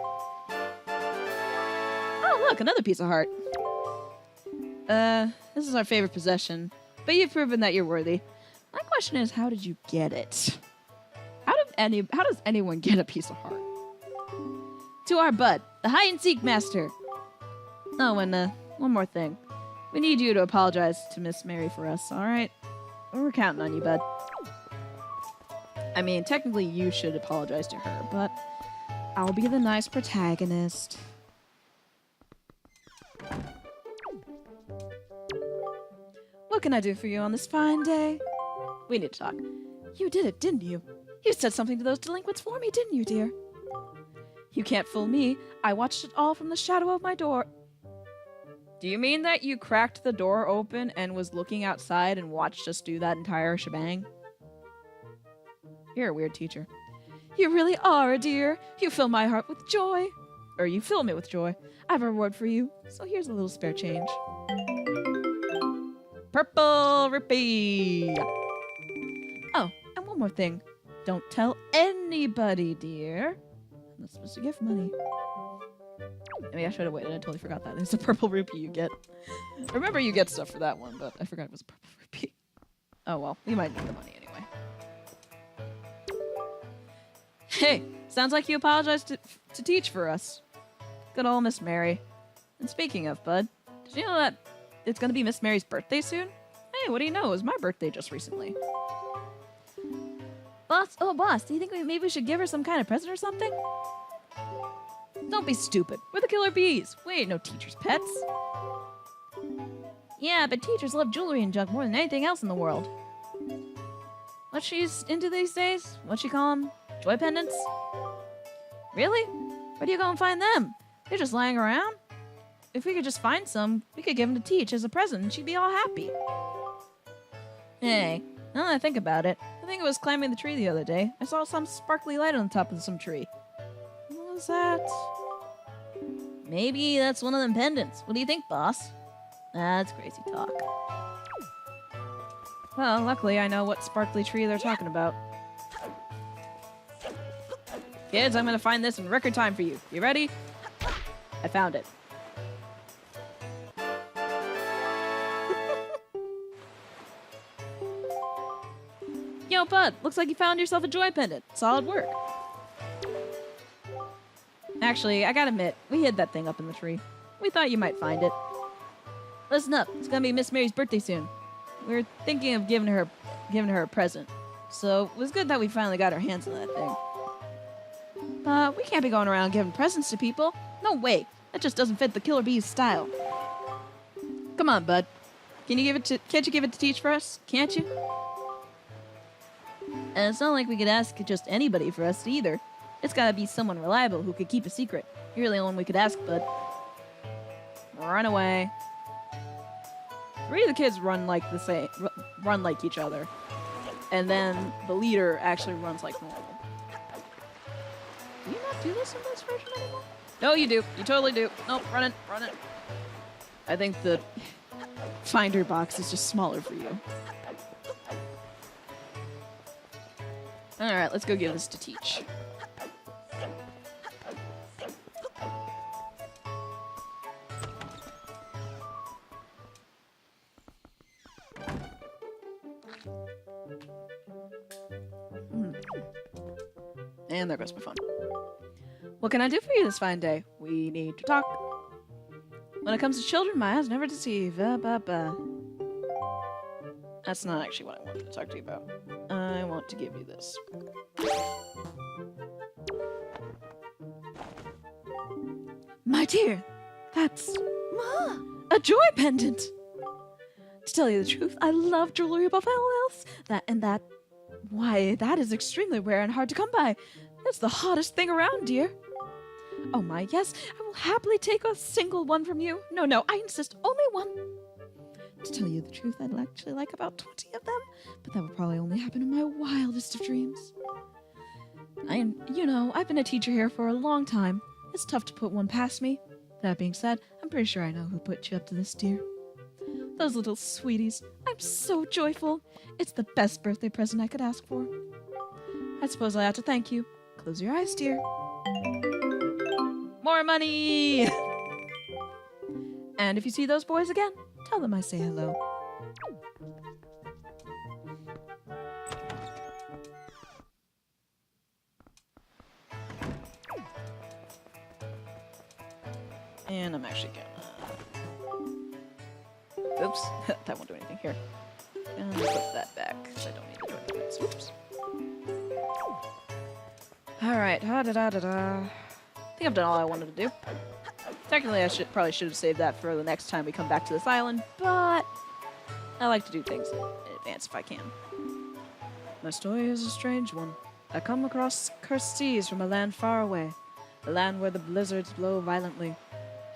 Oh, look, another piece of heart. This is our favorite possession, but you've proven that you're worthy. My question is, how did you get it? How does anyone get a piece of heart? To our bud, the hide-and-seek master. Oh, and one more thing. We need you to apologize to Miss Mary for us, alright? We're counting on you, bud. I mean, technically you should apologize to her, but I'll be the nice protagonist. What can I do for you on this fine day? We need to talk. You did it, didn't you? You said something to those delinquents for me, didn't you, dear? You can't fool me. I watched it all from the shadow of my door. Do you mean that you cracked the door open and was looking outside and watched us do that entire shebang? You're a weird teacher. You really are, dear. You fill my heart with joy. Or you fill me with joy. I have a reward for you, so here's a little spare change. Purple rupee! Oh, and one more thing. Don't tell anybody, dear. I'm not supposed to give money. Maybe I should have waited. I totally forgot that. It's a purple rupee you get. Remember you get stuff for that one, but I forgot it was a purple rupee. Oh well, we might need the money anyway. Hey, sounds like you apologized to teach for us. Good old Miss Mary. And speaking of, Bud, did you know that it's gonna be Miss Mary's birthday soon? Hey, what do you know? It was my birthday just recently. Boss, do you think maybe we should give her some kind of present or something? Don't be stupid. We're the killer bees. We ain't no teachers' pets. Yeah, but teachers love jewelry and junk more than anything else in the world. What she's into these days? What she call them? Joy pendants? Really? Where do you go and find them? They're just lying around. If we could just find some, we could give them to Teach as a present and she'd be all happy. Hey, now that I think about it, I think I was climbing the tree the other day. I saw some sparkly light on the top of some tree. What was that? Maybe that's one of them pendants. What do you think, boss? That's crazy talk. Well, luckily I know what sparkly tree they're talking about. Kids, I'm gonna find this in record time for you. You ready? I found it. Yo, Bud, looks like you found yourself a joy pendant. Solid work. Actually, I gotta admit, we hid that thing up in the tree. We thought you might find it. Listen up, it's gonna be Miss Mary's birthday soon. We were thinking of giving her a present. So, it was good that we finally got our hands on that thing. But we can't be going around giving presents to people. No way. That just doesn't fit the Killer Bees style. Come on, Bud. Can't you give it to Teach for us? Can't you? And it's not like we could ask just anybody for us either. It's gotta be someone reliable who could keep a secret. You're the only one we could ask, Bud. Run away. 3 of the kids run like each other. And then the leader actually runs like normal. Do you not do this in this version anymore? No, you do. You totally do. Nope, run it. I think the finder box is just smaller for you. Alright, let's go give this to Teach. And there goes my phone. What can I do for you this fine day? We need to talk. When it comes to children, my eyes never deceive. That's not actually what I wanted to talk to you about. I want to give you this. My dear, that's a joy pendant. To tell you the truth, I love jewelry above all else. Why, that is extremely rare and hard to come by. It's the hottest thing around, dear. Oh my, yes, I will happily take a single one from you. No, I insist, only one. To tell you the truth, I'd actually like about 20 of them, but that would probably only happen in my wildest of dreams. I've been a teacher here for a long time. It's tough to put one past me. That being said, I'm pretty sure I know who put you up to this, dear. Those little sweeties. I'm so joyful. It's the best birthday present I could ask for. I suppose I ought to thank you. Close your eyes, dear. More money! And if you see those boys again, tell them I say hello. And I'm actually gonna... Oops, that won't do anything here. And put that back, because I don't need the joint points. Oops. Alright, I think I've done all I wanted to do. Technically, I probably should have saved that for the next time we come back to this island, but I like to do things in advance if I can. My story is a strange one. I come across cursed seas from a land far away, a land where the blizzards blow violently,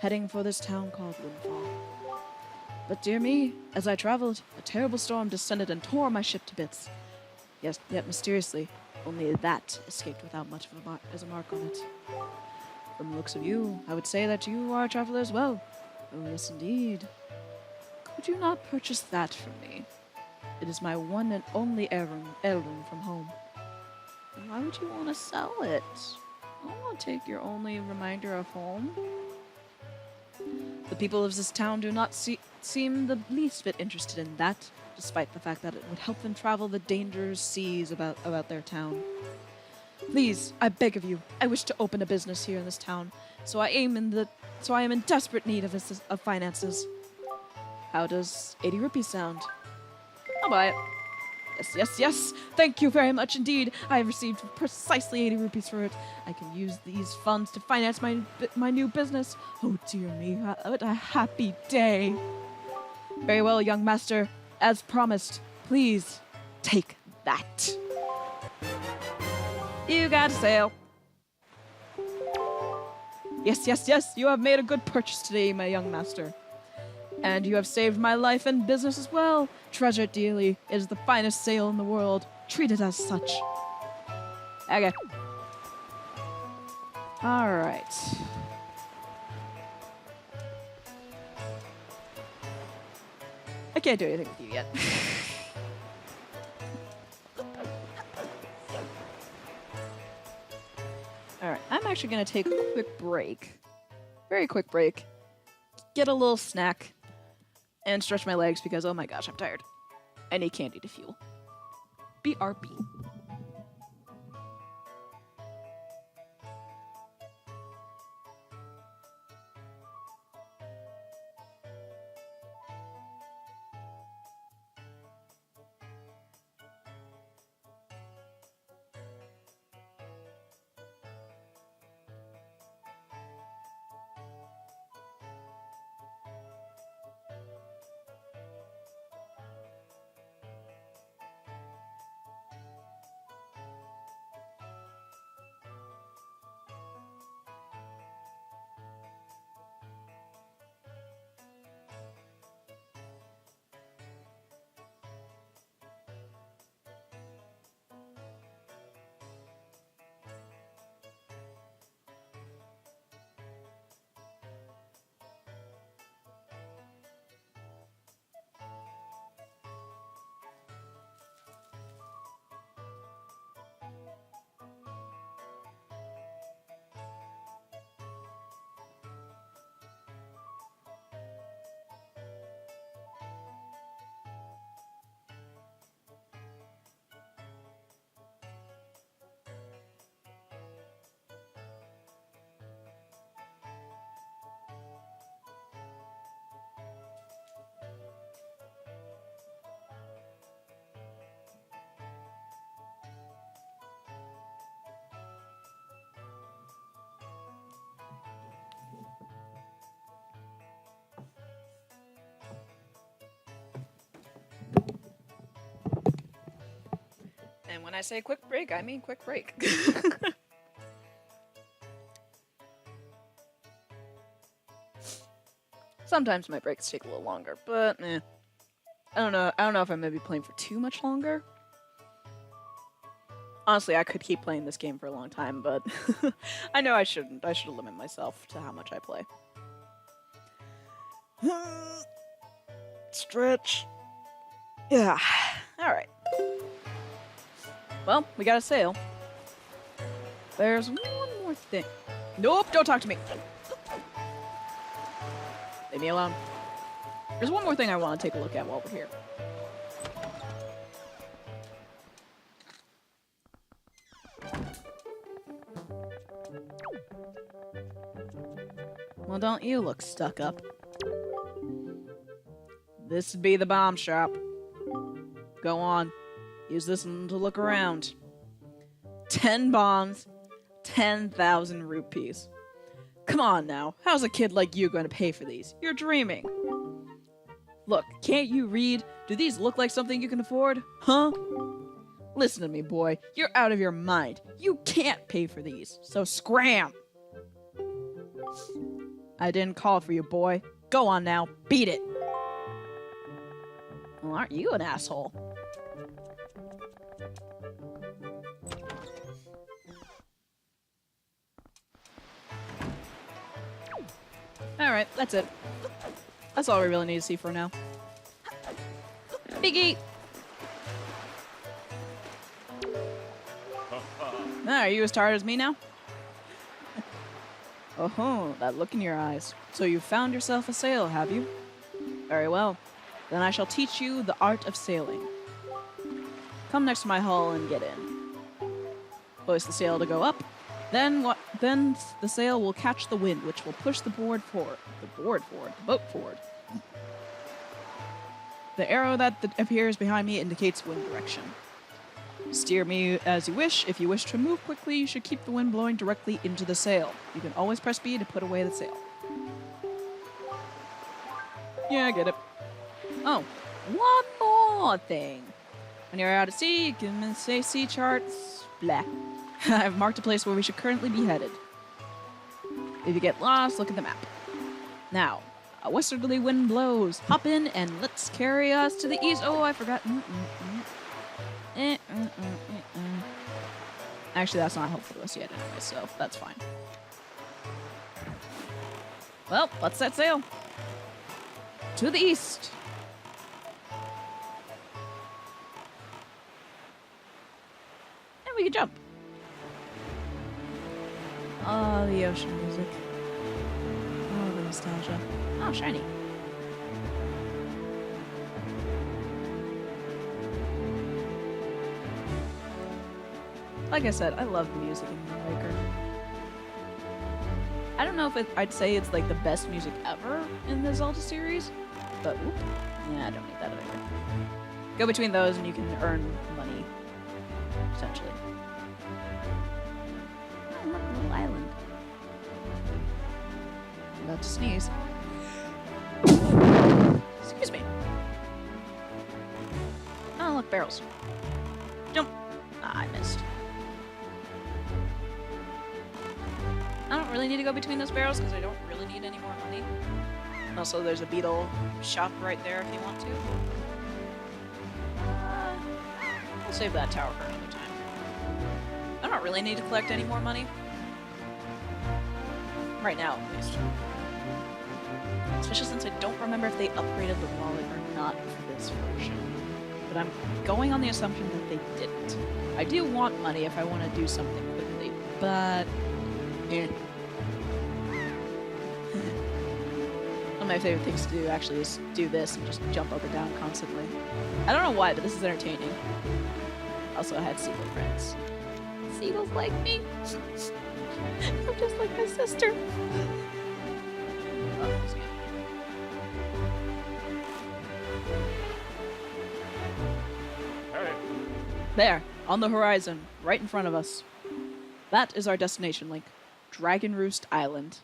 heading for this town called Windfall. But dear me, as I traveled, a terrible storm descended and tore my ship to bits. Yet mysteriously, only that escaped without much of a mark on it. From the looks of you, I would say that you are a traveler as well. Oh, yes, indeed. Could you not purchase that from me? It is my one and only heirloom from home. Why would you want to sell it? I won't take your only reminder of home. The people of this town do not seem the least bit interested in that, despite the fact that it would help them travel the dangerous seas about their town. Please, I beg of you, I wish to open a business here in this town, so I am in desperate need of finances. How does 80 rupees sound? I'll buy it. Yes, yes, yes! Thank you very much indeed! I have received precisely 80 rupees for it. I can use these funds to finance my new business. Oh dear me, what a happy day! Very well, young master. As promised, please take that. You got a sale. Yes, yes, yes, you have made a good purchase today, my young master. And you have saved my life and business as well. Treasure it dearly. It is the finest sale in the world. Treat it as such. Okay. Alright. I can't do anything with you yet. Alright, I'm actually going to take a quick break. Very quick break. Get a little snack. And stretch my legs because, oh my gosh, I'm tired. I need candy to fuel. BRB. And when I say quick break, I mean quick break. Sometimes my breaks take a little longer, but I don't know. I don't know if I'm gonna be playing for too much longer. Honestly, I could keep playing this game for a long time, but I know I shouldn't. I should limit myself to how much I play. Stretch. Yeah. Alright. Well, we got a sale. There's one more thing. Nope, don't talk to me. Leave me alone. There's one more thing I want to take a look at while we're here. Well, don't you look stuck up. This would be the bomb shop. Go on. Use this one to look around. 10 bombs, 10,000 rupees. Come on now, how's a kid like you going to pay for these? You're dreaming. Look, can't you read? Do these look like something you can afford? Huh? Listen to me, boy. You're out of your mind. You can't pay for these, so scram! I didn't call for you, boy. Go on now, beat it! Well, aren't you an asshole? Alright, that's it. That's all we really need to see for now. Biggie! Are you as tired as me now? Oh, that look in your eyes. So you've found yourself a sail, have you? Very well. Then I shall teach you the art of sailing. Come next to my hull and get in. Hoist the sail to go up. Then the sail will catch the wind, which will push the boat forward. The arrow that appears behind me indicates wind direction. Steer me as you wish. If you wish to move quickly, you should keep the wind blowing directly into the sail. You can always press B to put away the sail. Yeah, I get it. Oh, one more thing. When you're out at sea, you can say sea charts, blah. I've marked a place where we should currently be headed. If you get lost, look at the map. Now, a westerly wind blows. Hop in and let's carry us to the east. Oh, I forgot. Actually, that's not helpful to us yet anyway, so that's fine. Well, let's set sail. To the east. And we can jump. Oh, the ocean music. Oh, the nostalgia. Oh, shiny. Like I said, I love the music in Wind Waker. I don't know if I'd say it's like the best music ever in the Zelda series, but whoop, yeah, I don't need that either. Go between those and you can earn money, essentially. Oh, look, a little island. I'm about to sneeze. Excuse me. Oh, look, barrels. Jump. Ah, I missed. I don't really need to go between those barrels because I don't really need any more money. Also, there's a beetle shop right there if you want to. I'll save that tower for another time. I don't really need to collect any more money. Right now, at least. Especially since I don't remember if they upgraded the wallet or not for this version. But I'm going on the assumption that they didn't. I do want money if I want to do something quickly, but... eh. One of my favorite things to do actually is do this and just jump up and down constantly. I don't know why, but this is entertaining. Also, I had seagull friends. Seagulls like me. I'm just like my sister. Oh, excuse me. Hey. There, on the horizon, right in front of us. That is our destination, Link. Dragon Roost Island.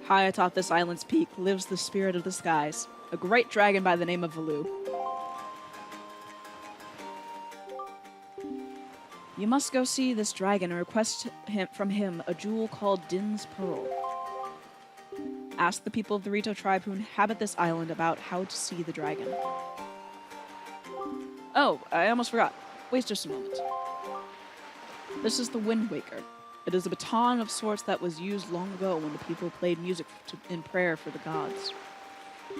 High atop this island's peak lives the spirit of the skies, a great dragon by the name of Valoo. You must go see this dragon and request from him a jewel called Din's Pearl. Ask the people of the Rito tribe who inhabit this island about how to see the dragon. Oh, I almost forgot. Wait just a moment. This is the Wind Waker. It is a baton of sorts that was used long ago when the people played music in prayer for the gods.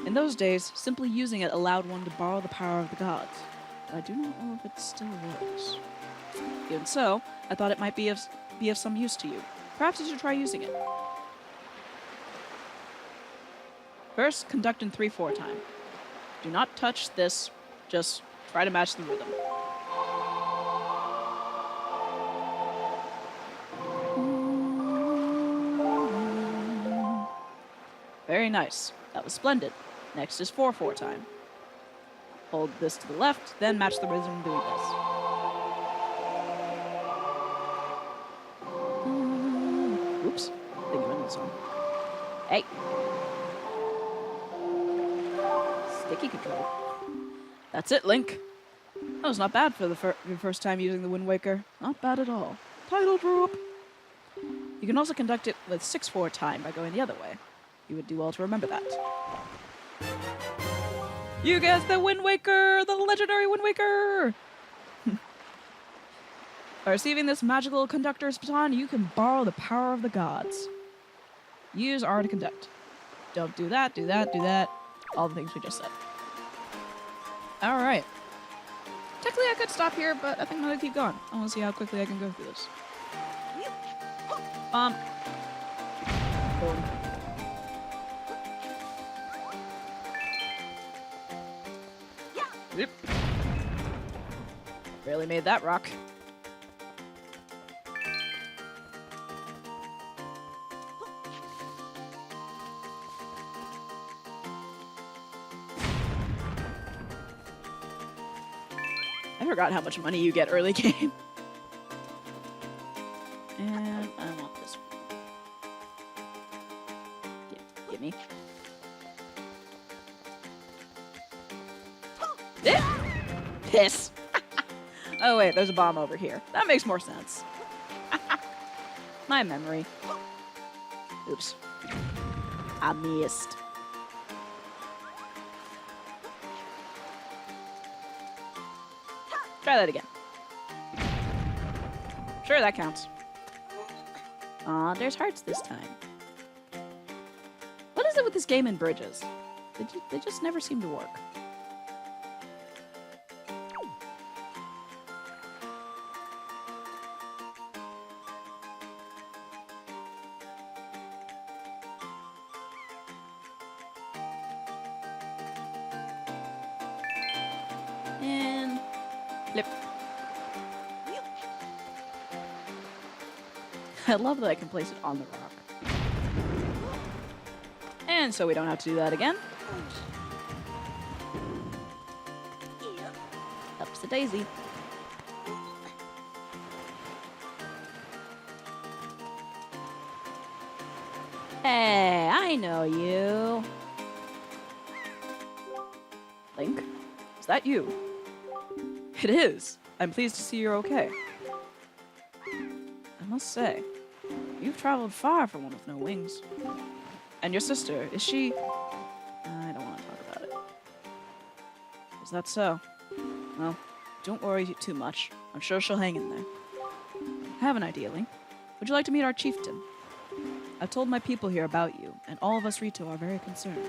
In those days, simply using it allowed one to borrow the power of the gods. But I do not know if it still works. Even so, I thought it might be of some use to you. Perhaps you should try using it. First, conduct in 3/4 time. Do not touch this, just try to match the rhythm. Very nice. That was splendid. Next is 4/4 time. Hold this to the left, then match the rhythm doing this. Oops. I think I'm in this one. Hey. Sticky control. That's it, Link. That was not bad for your first time using the Wind Waker. Not bad at all. Title drop. You can also conduct it with 6/4 time by going the other way. You would do well to remember that. You guessed the Wind Waker! The legendary Wind Waker! By receiving this magical conductor's baton, you can borrow the power of the gods. Use R to conduct. Don't do that, do that, do that. All the things we just said. Alright. Technically, I could stop here, but I think I'm gonna keep going. I want to see how quickly I can go through this. Boom. Yep. Barely made that rock. I forgot how much money you get early game. And I want this one. Give me. Piss. Oh wait, there's a bomb over here. That makes more sense. My memory. Oops. I missed. Try that again. Sure, that counts. Aw, there's hearts this time. What is it with this game and bridges? They just never seem to work. And flip. I love that I can place it on the rock. And so we don't have to do that again. Ups a daisy. Hey, I know you. Link? Is that you? It is. I'm pleased to see you're okay. I must say, you've traveled far for one with no wings. And your sister, is she... I don't want to talk about it. Is that so? Well, don't worry too much. I'm sure she'll hang in there. I have an idea, Link. Would you like to meet our chieftain? I've told my people here about you, and all of us Rito are very concerned.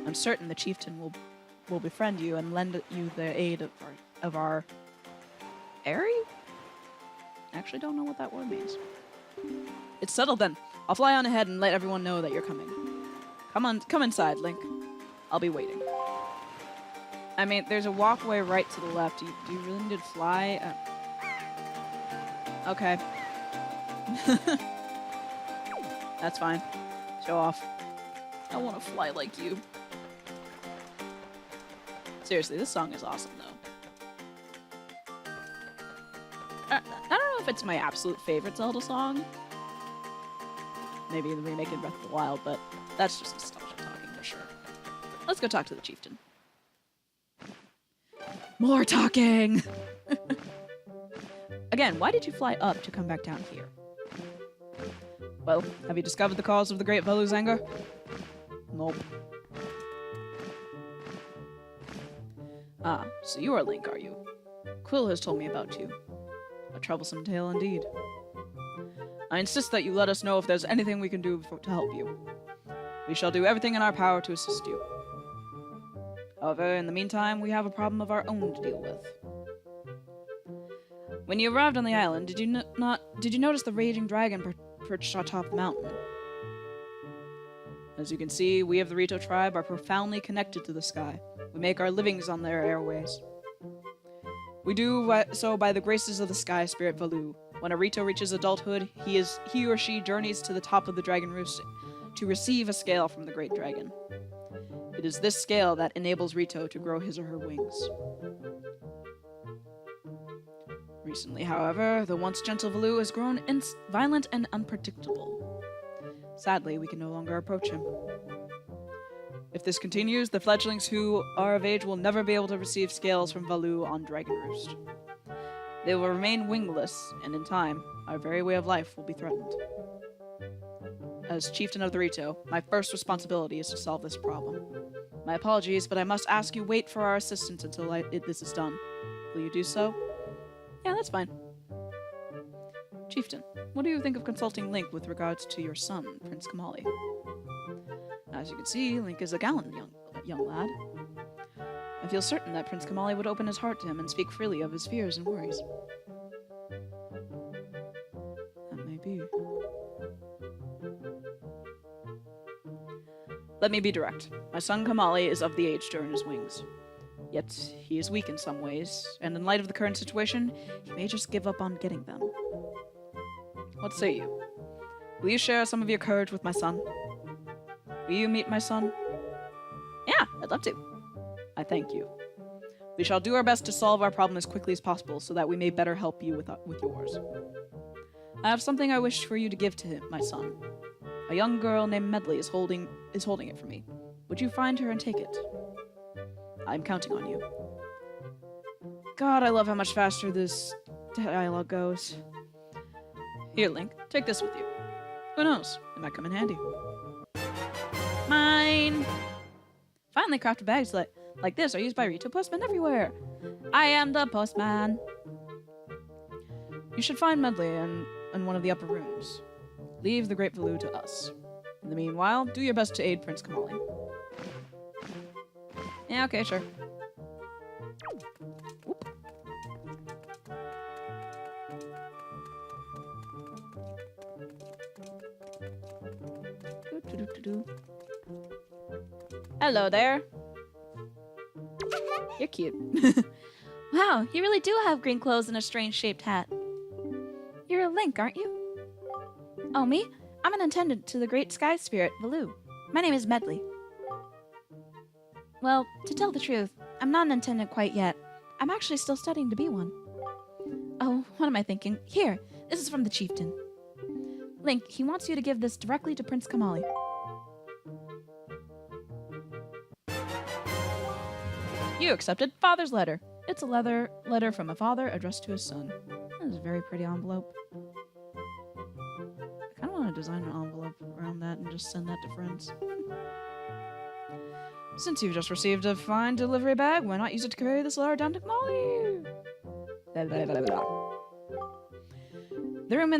I'm certain the chieftain will befriend you and lend you the aid of our Airy? Actually don't know what that word means. It's settled then. I'll fly on ahead and let everyone know that you're coming. Come inside, Link. I'll be waiting. I mean, there's a walkway right to the left. Do you really need to fly? Okay. That's fine. Show off. I want to fly like you. Seriously, this song is awesome, though. I don't know if it's my absolute favorite Zelda song. Maybe the remake in Breath of the Wild, but that's just nostalgia talking for sure. Let's go talk to the chieftain. More talking! Again, why did you fly up to come back down here? Well, have you discovered the cause of the Great Valu's anger? Nope. Ah, so you are Link, are you? Quill has told me about you. A troublesome tale indeed. I insist that you let us know if there's anything we can do to help you. We shall do everything in our power to assist you. However, in the meantime, we have a problem of our own to deal with. When you arrived on the island, did you notice the raging dragon perched atop the mountain? As you can see, we of the Rito tribe are profoundly connected to the sky. We make our livings on their airways. We do so by the graces of the sky spirit Valu. When a Rito reaches adulthood, he or she journeys to the top of the dragon roost to receive a scale from the great dragon. It is this scale that enables Rito to grow his or her wings. Recently, however, the once gentle Valu has grown violent and unpredictable. Sadly, we can no longer approach him. If this continues, the fledglings who are of age will never be able to receive scales from Valu on Dragon Roost. They will remain wingless, and in time, our very way of life will be threatened. As Chieftain of the Rito, my first responsibility is to solve this problem. My apologies, but I must ask you wait for our assistance until this is done. Will you do so? Yeah, that's fine. Chieftain, what do you think of consulting Link with regards to your son, Prince Kamali? As you can see, Link is a gallant young lad. I feel certain that Prince Kamali would open his heart to him and speak freely of his fears and worries. That may be. Let me be direct. My son Kamali is of the age to earn his wings. Yet, he is weak in some ways, and in light of the current situation, he may just give up on getting them. What say you? Will you share some of your courage with my son? Will you meet my son? Yeah, I'd love to. I thank you. We shall do our best to solve our problem as quickly as possible so that we may better help you with yours. I have something I wish for you to give to him, my son. A young girl named Medley is holding it for me. Would you find her and take it? I'm counting on you. God, I love how much faster this dialogue goes. Here, Link, take this with you. Who knows? It might come in handy. Mine! Finally, crafted bags like this are used by retail postmen everywhere. I am the postman. You should find Medley in one of the upper rooms. Leave the Great Valoo to us. In the meanwhile, do your best to aid Prince Kamali. Yeah, okay, sure. Whoop. Hello there. You're cute. Wow, you really do have green clothes and a strange-shaped hat. You're a Link, aren't you? Oh, me? I'm an attendant to the Great Sky Spirit, Valoo. My name is Medley. Well, to tell the truth, I'm not an attendant quite yet. I'm actually still studying to be one. Oh, what am I thinking? Here, this is from the chieftain. Link, he wants you to give this directly to Prince Kamali. You accepted Father's letter. It's a letter from a father addressed to his son. That is a very pretty envelope. I kind of want to design an envelope around that and just send that to friends. Since you've just received a fine delivery bag, why not use it to carry this letter down to Kamali? Blah, blah, blah, blah. The room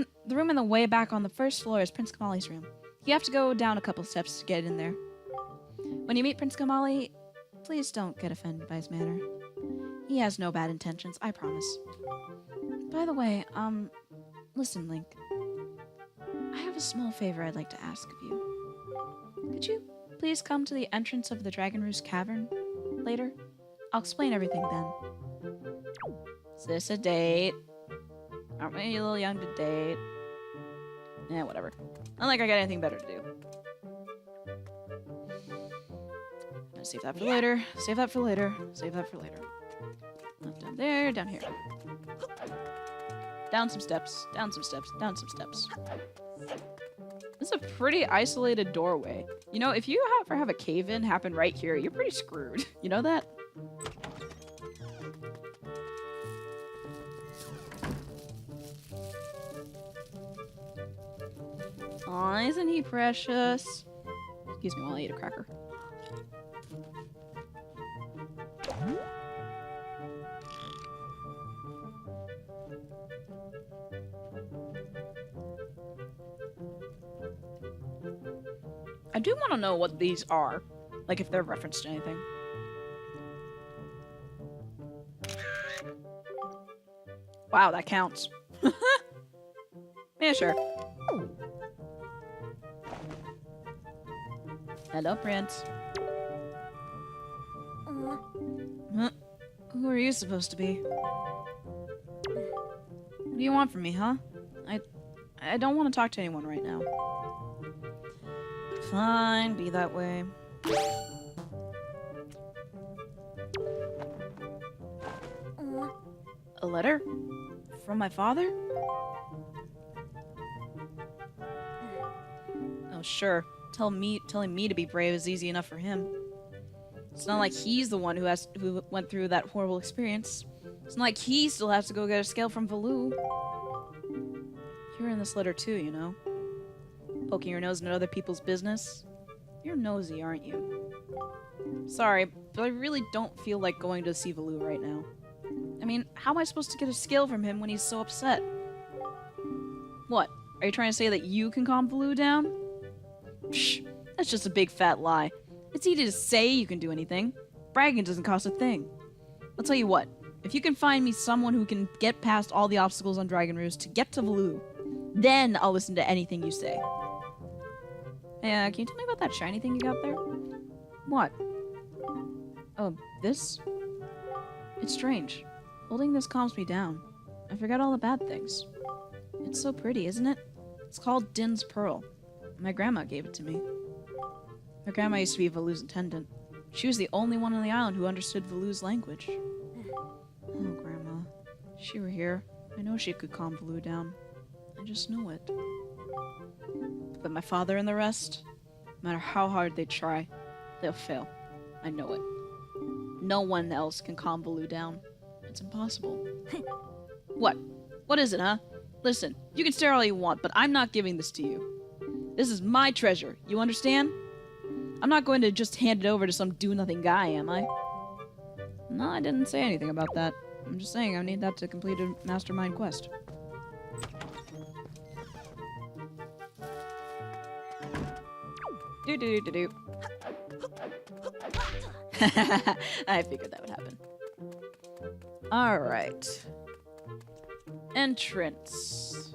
in the way back on the first floor is Prince Kamali's room. You have to go down a couple steps to get in there. When you meet Prince Kamali, please don't get offended by his manner. He has no bad intentions, I promise. By the way, listen, Link. I have a small favor I'd like to ask of you. Could you please come to the entrance of the Dragon Roost Cavern later? I'll explain everything then. Is this a date? Aren't we a little young to date? Yeah, whatever. Not like I got anything better to do. Save that for later. Save that for later. Save that for later. Up, down there, down here. Down some steps. Down some steps. Down some steps. This is a pretty isolated doorway. You know, if you ever have a cave-in happen right here, you're pretty screwed. You know that? Aw, isn't he precious? Excuse me while I eat a cracker. I do want to know what these are. Like, if they're referenced to anything. Wow, that counts. Yeah, sure. Hello, Prince. Huh? Who are you supposed to be? What do you want from me, huh? I don't want to talk to anyone right now. Fine, be that way. A letter? From my father? Oh, sure. Telling me to be brave is easy enough for him. It's not like he's the one who went through that horrible experience. It's not like he still has to go get a scale from Valoo. You're in this letter too, you know. Poking your nose into other people's business. You're nosy, aren't you? Sorry, but I really don't feel like going to see Valoo right now. I mean, how am I supposed to get a scale from him when he's so upset? What? Are you trying to say that you can calm Valoo down? Psh, That's just a big fat lie. It's easy to say you can do anything. Bragging doesn't cost a thing. I'll tell you what. If you can find me someone who can get past all the obstacles on Dragon Roost to get to Valoo, then I'll listen to anything you say. Hey, can you tell me about that shiny thing you got there? What? Oh, this? It's strange. Holding this calms me down. I forget all the bad things. It's so pretty, isn't it? It's called Din's Pearl. My grandma gave it to me. My grandma used to be Valoo's attendant. She was the only one on the island who understood Valoo's language. Oh, Grandma. If she were here, I know she could calm Valoo down. I just know it. But my father and the rest, no matter how hard they try, they'll fail. I know it. No one else can calm Valoo down. It's impossible. What? What is it, huh? Listen, you can stare all you want, but I'm not giving this to you. This is my treasure, you understand? I'm not going to just hand it over to some do-nothing guy, am I? No, I didn't say anything about that. I'm just saying I need that to complete a mastermind quest. Do-do-do-do-do. I figured that would happen. Alright. Entrance.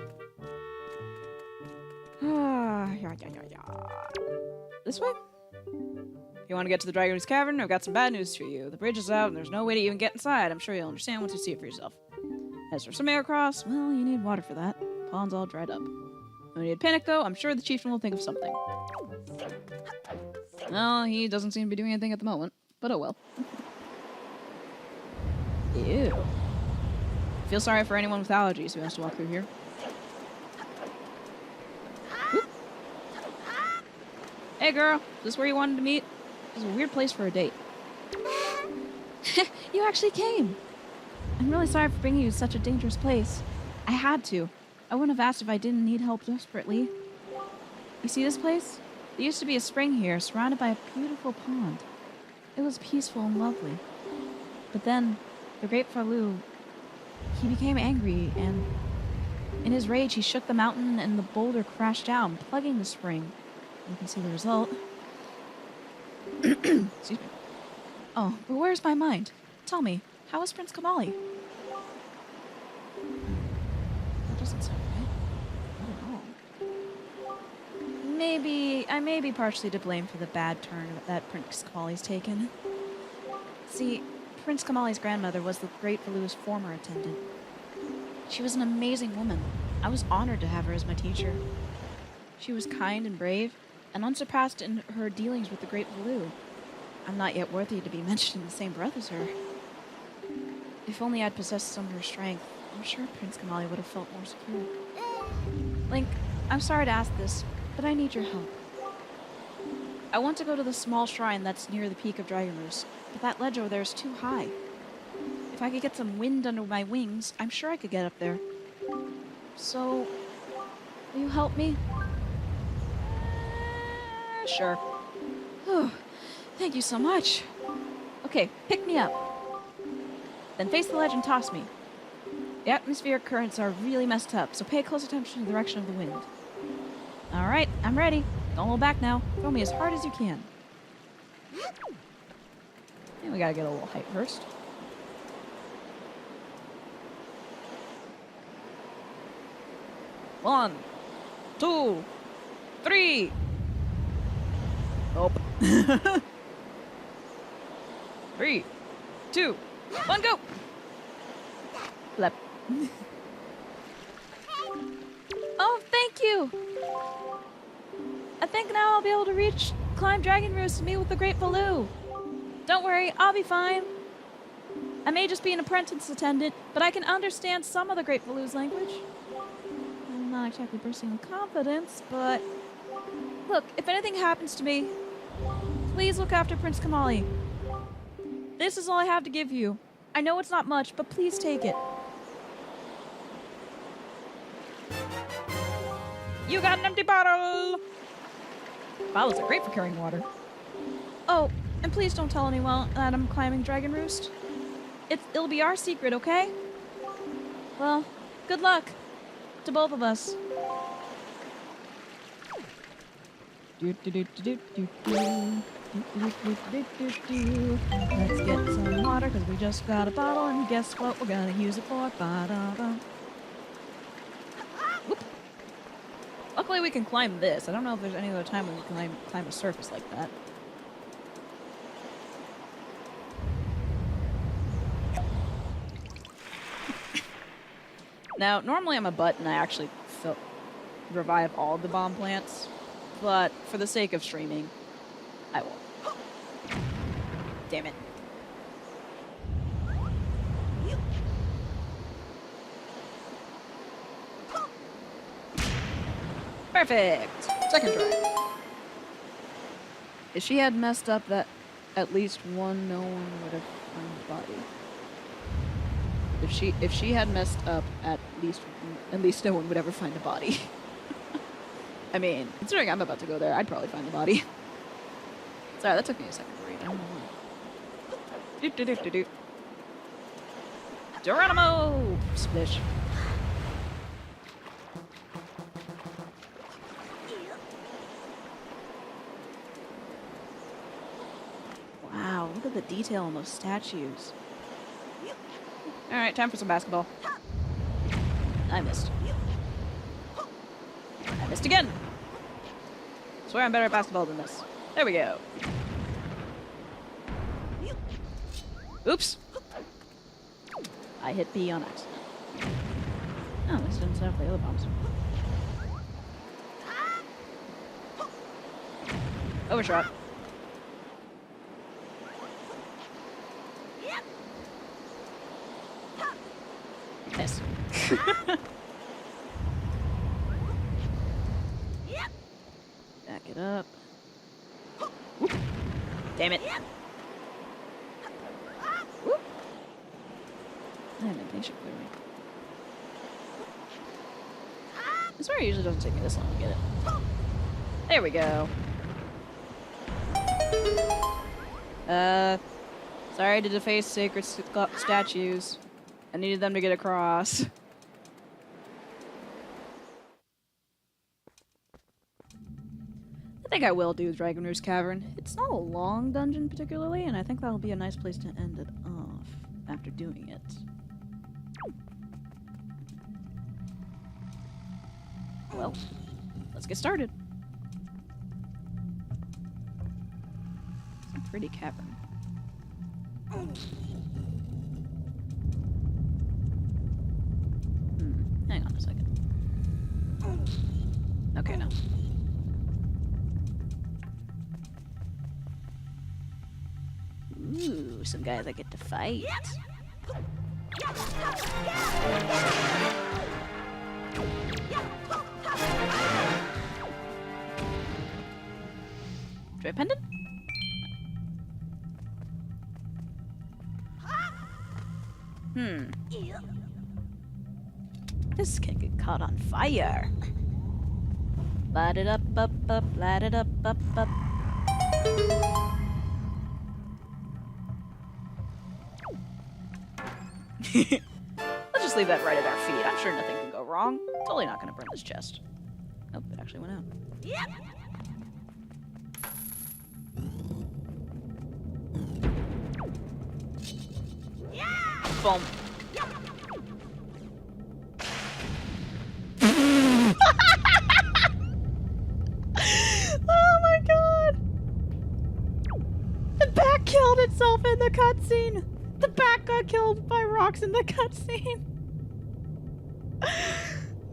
This way? If you want to get to the Dragon Roost Cavern, I've got some bad news for you. The bridge is out and there's no way to even get inside. I'm sure you'll understand once you see it for yourself. As for some air cross, well, you need water for that. The pond's all dried up. No need to panic, though. I'm sure the chieftain will think of something. No, he doesn't seem to be doing anything at the moment, but oh well. Ew. I feel sorry for anyone with allergies who has to walk through here. Whoop. Hey girl, is this where you wanted to meet? This is a weird place for a date. You actually came. I'm really sorry for bringing you to such a dangerous place. I had to. I wouldn't have asked if I didn't need help desperately. You see this place? There used to be a spring here, surrounded by a beautiful pond. It was peaceful and lovely. But then, the Great Valoo, he became angry, and in his rage, he shook the mountain and the boulder crashed down, plugging the spring. You can see the result. Excuse me. Oh, but where's my mind? Tell me, how is Prince Kamali? That doesn't sound right. Not at all. I may be partially to blame for the bad turn that Prince Kamali's taken. See, Prince Kamali's grandmother was the Great Valoo's former attendant. She was an amazing woman. I was honored to have her as my teacher. She was kind and brave, and unsurpassed in her dealings with the Great Valoo. I'm not yet worthy to be mentioned in the same breath as her. If only I'd possessed some of her strength, I'm sure Prince Kamali would have felt more secure. Link, I'm sorry to ask this, but I need your help. I want to go to the small shrine that's near the peak of Dragon Roost, but that ledge over there is too high. If I could get some wind under my wings, I'm sure I could get up there. So, will you help me? Sure. Oh, thank you so much. Okay, pick me up. Then face the ledge and toss me. The atmospheric currents are really messed up, so pay close attention to the direction of the wind. Alright, I'm ready. Don't hold back now. Throw me as hard as you can. And we gotta get a little height first. One, 2, 3. Nope. 3, 2, 1, go! Lep. Oh, thank you! I think now I'll be able to climb Dragon Roost and meet with the Great Valoo. Don't worry, I'll be fine. I may just be an apprentice attendant, but I can understand some of the Great Valoo's language. I'm not exactly bursting with confidence, but... Look, if anything happens to me, please look after Prince Kamali. This is all I have to give you. I know it's not much, but please take it. You got an empty bottle! Bottles are great for carrying water. Oh, and please don't tell anyone that I'm climbing Dragon Roost. It'll be our secret, okay? Well, good luck to both of us. Let's get some water because we just got a bottle, and guess what we're gonna use it for? Ba-da-ba. Whoop. Luckily, we can climb this. I don't know if there's any other time we can climb a surface like that. Now, normally I'm a butt and I actually revive all the bomb plants, but for the sake of streaming, I won't. Damn it. Perfect! Second try. If she had messed up that at least one, no one would have found the body. If she had messed up at least no one would ever find the body. I mean, considering I'm about to go there, I'd probably find the body. Sorry, that took me a second to read. I don't know why. Do. Geronimo! Splish. Wow, look at the detail on those statues. Alright, time for some basketball. I missed. I missed again! Swear I'm better at basketball than this. There we go. Oops! I hit B on accident. Oh, this didn't set off the other bombs. Overshot. Miss. Back it up. Whoop. Damn it. Whoop. I'm impatient, clearly. I swear it usually doesn't take me this long to get it. There we go. Sorry to deface sacred statues. I needed them to get across. I think I will do Dragon Roost Cavern. It's not a long dungeon particularly, and I think that'll be a nice place to end it off after doing it. Well, let's get started. It's a pretty cavern. Hang on a second. Okay, no. Ooh, some guys that get to fight. Joy pendant? This can get caught on fire. Light it up, light it up, up. Let's just leave that right at our feet. I'm sure nothing can go wrong. Totally not gonna burn this chest. Oh, it actually went out. Yep. Boom. Oh my god! The bat killed itself in the cutscene! The bat got killed by rocks in the cutscene!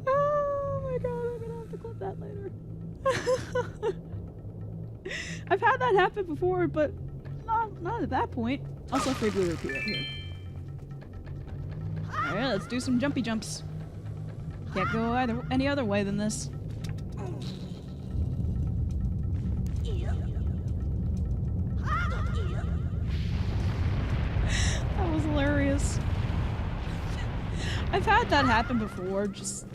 Oh my god, I'm gonna have to clip that later. I've had that happen before, but not at that point. Also, afraid we'll repeat it here. Alright, let's do some jumpy jumps. Can't go any other way than this. That was hilarious. I've had that happen before, just...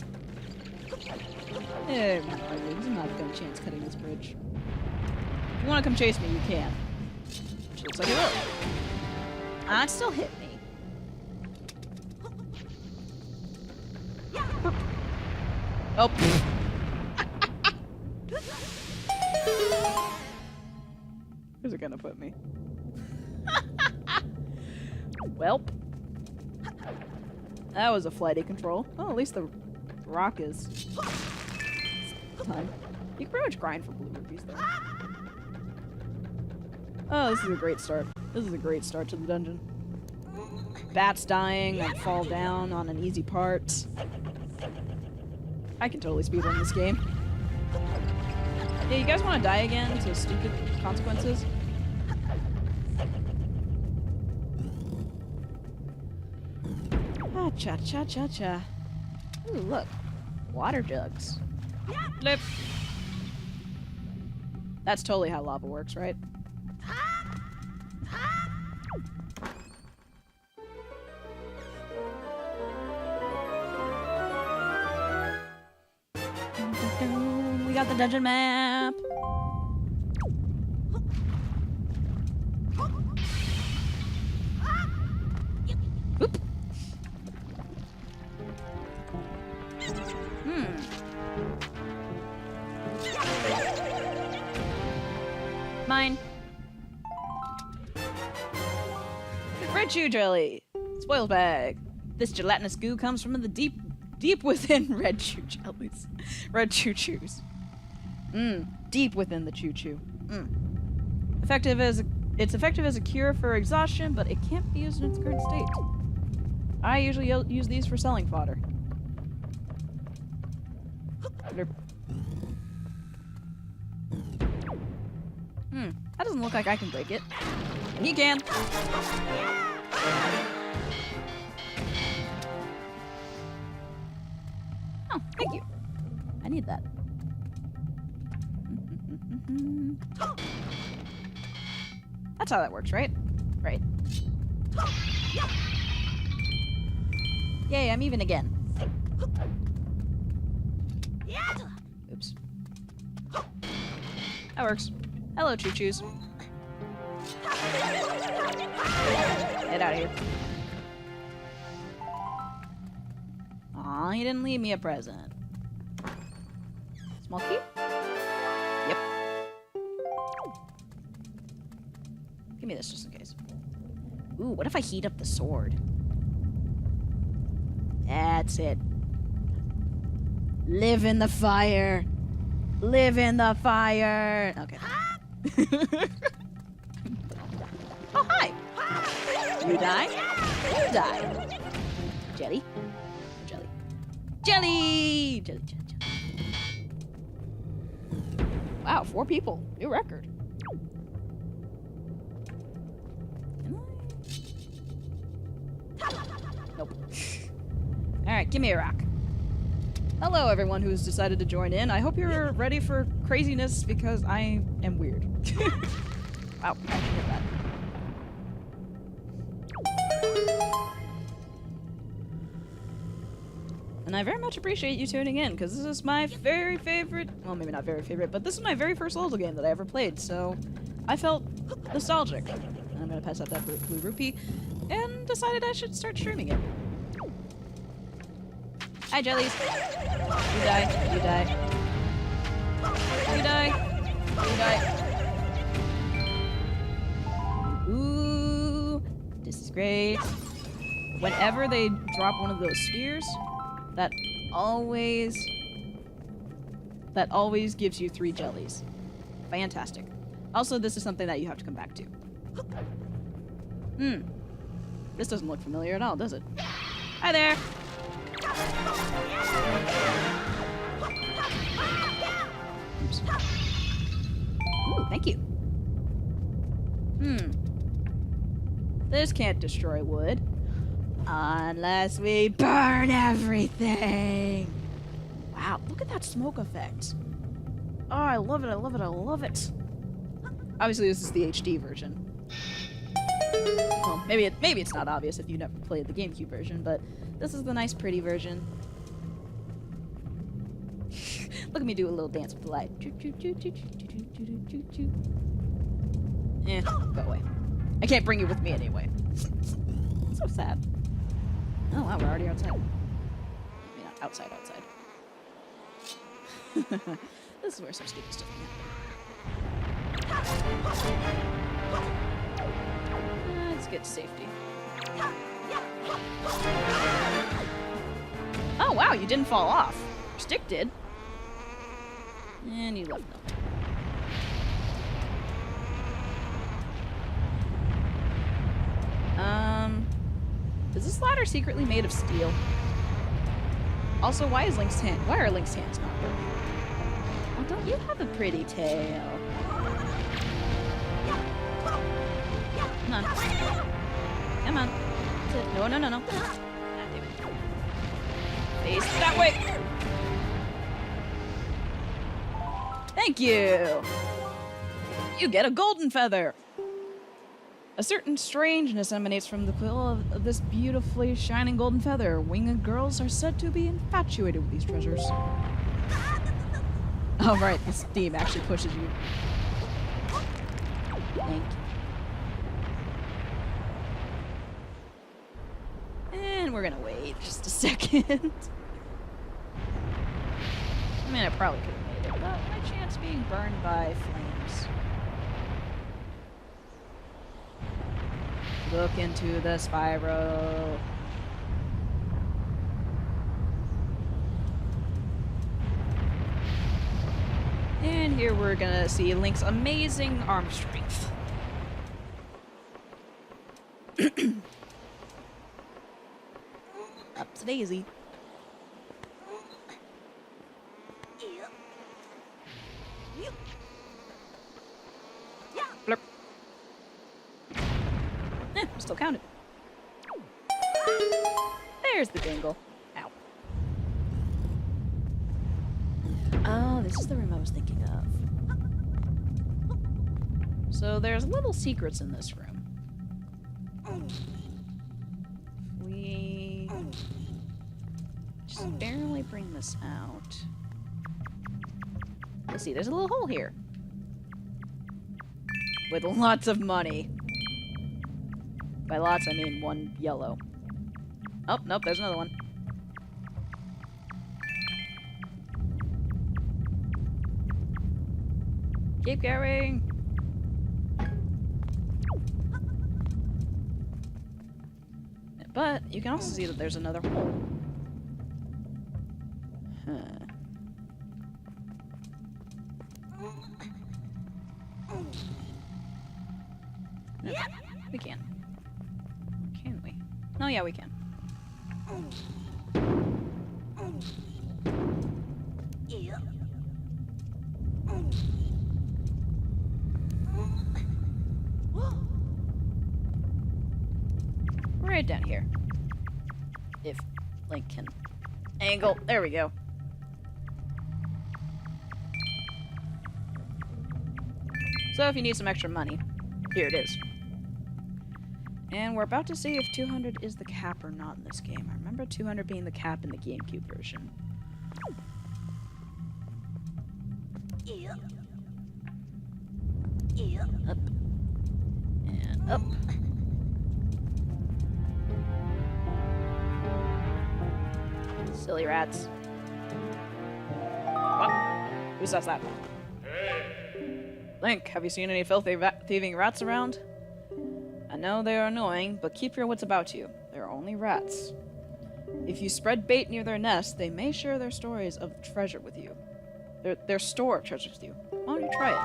There's not a chance cutting this bridge. If you want to come chase me, you can. Which looks like it will. Ah, it still hit me. Oh. Where's it gonna put me? Welp. That was a flighty control. Oh, at least the rock is done. You can pretty much grind for blue rupees, though. Oh, this is a great start. This is a great start to the dungeon. Bats dying, I fall down on an easy part. I can totally speedrun this game. Yeah, you guys want to die again to stupid consequences? Ah, cha cha cha cha. Ooh, look. Water jugs. Flip. That's totally how lava works, right? We got the dungeon map. Oop. Mine. Red chew jelly. Spoils bag. This gelatinous goo comes from the deep within red chew jellies. Red choo chews. Deep within the choo choo. It's effective as a cure for exhaustion, but it can't be used in its current state. I usually use these for selling fodder. That doesn't look like I can break it. And he can. Oh, thank you. I need that. That's how that works, right? Right. Yay, I'm even again. Oops. That works. Hello, choo-choos. Get out of here. Aw, he didn't leave me a present. Small key? Yep. Give me this just in case. Ooh, what if I heat up the sword? That's it. Live in the fire. Live in the fire. Okay. Oh, hi. You die. You die. Jelly. Jelly. Jelly! Jelly, jelly, jelly. Wow, 4 people. New record. Nope. Alright, give me a rock. Hello, everyone who's decided to join in. I hope you're ready for craziness because I am weird. Wow, I should hit that. And I very much appreciate you tuning in, because this is my very favorite, well, maybe not very favorite, but this is my very first Zelda game that I ever played, so I felt nostalgic. And I'm gonna pass out that blue rupee, and decided I should start streaming it. Hi, jellies. You die. You die. You die. You die. Ooh, this is great. Whenever they drop one of those spheres, that always gives you 3 jellies. Fantastic. Also, this is something that you have to come back to. This doesn't look familiar at all, does it? Hi there! Oops. Ooh, thank you. This can't destroy wood. Unless we burn everything! Wow, look at that smoke effect. Oh, I love it, I love it, I love it. Obviously, this is the HD version. Well, maybe it's not obvious if you've never played the GameCube version, but this is the nice, pretty version. Look at me do a little dance with the light. Go away. I can't bring you with me anyway. So sad. Oh wow, we're already outside. I mean, not outside. This is where some stupid stuff can happen. Let's get to safety. Oh wow, you didn't fall off. Your stick did. And you left nothing. Is this ladder secretly made of steel? Also, why are Link's hands not working? Oh, don't you have a pretty tail? Come on. Come on. That's it. No, no, no, no. Ah, damn it. Face that way! Thank you! You get a golden feather! A certain strangeness emanates from the quill of this beautifully shining golden feather. Winged girls are said to be infatuated with these treasures. Oh right, this theme actually pushes you. Thank you. And we're gonna wait just a second. I mean, I probably could have made it, but my chance of being burned by flames. Look into the spiral. And here we're gonna see Link's amazing arm strength. Up to Daisy. Blurp. Still counted. There's the dingle. Ow. Oh, this is the room I was thinking of. So there's little secrets in this room. We just barely bring this out. Let's see, there's a little hole here. With lots of money. By lots, I mean one yellow. Oh, nope, there's another one. Keep going! But you can also see that there's another hole. Huh. No, we can. Can we? Oh yeah, we can. Right down here. If Link can angle. There we go. So if you need some extra money, here it is. And we're about to see if 200 is the cap or not in this game. I remember 200 being the cap in the GameCube version. Up. And up. Silly rats. What? Who says that? Link, have you seen any filthy thieving rats around? I know they are annoying, but keep your wits about you. They're only rats. If you spread bait near their nest, they may share their stories of treasure with you. Their store of treasures with you. Why don't you try it?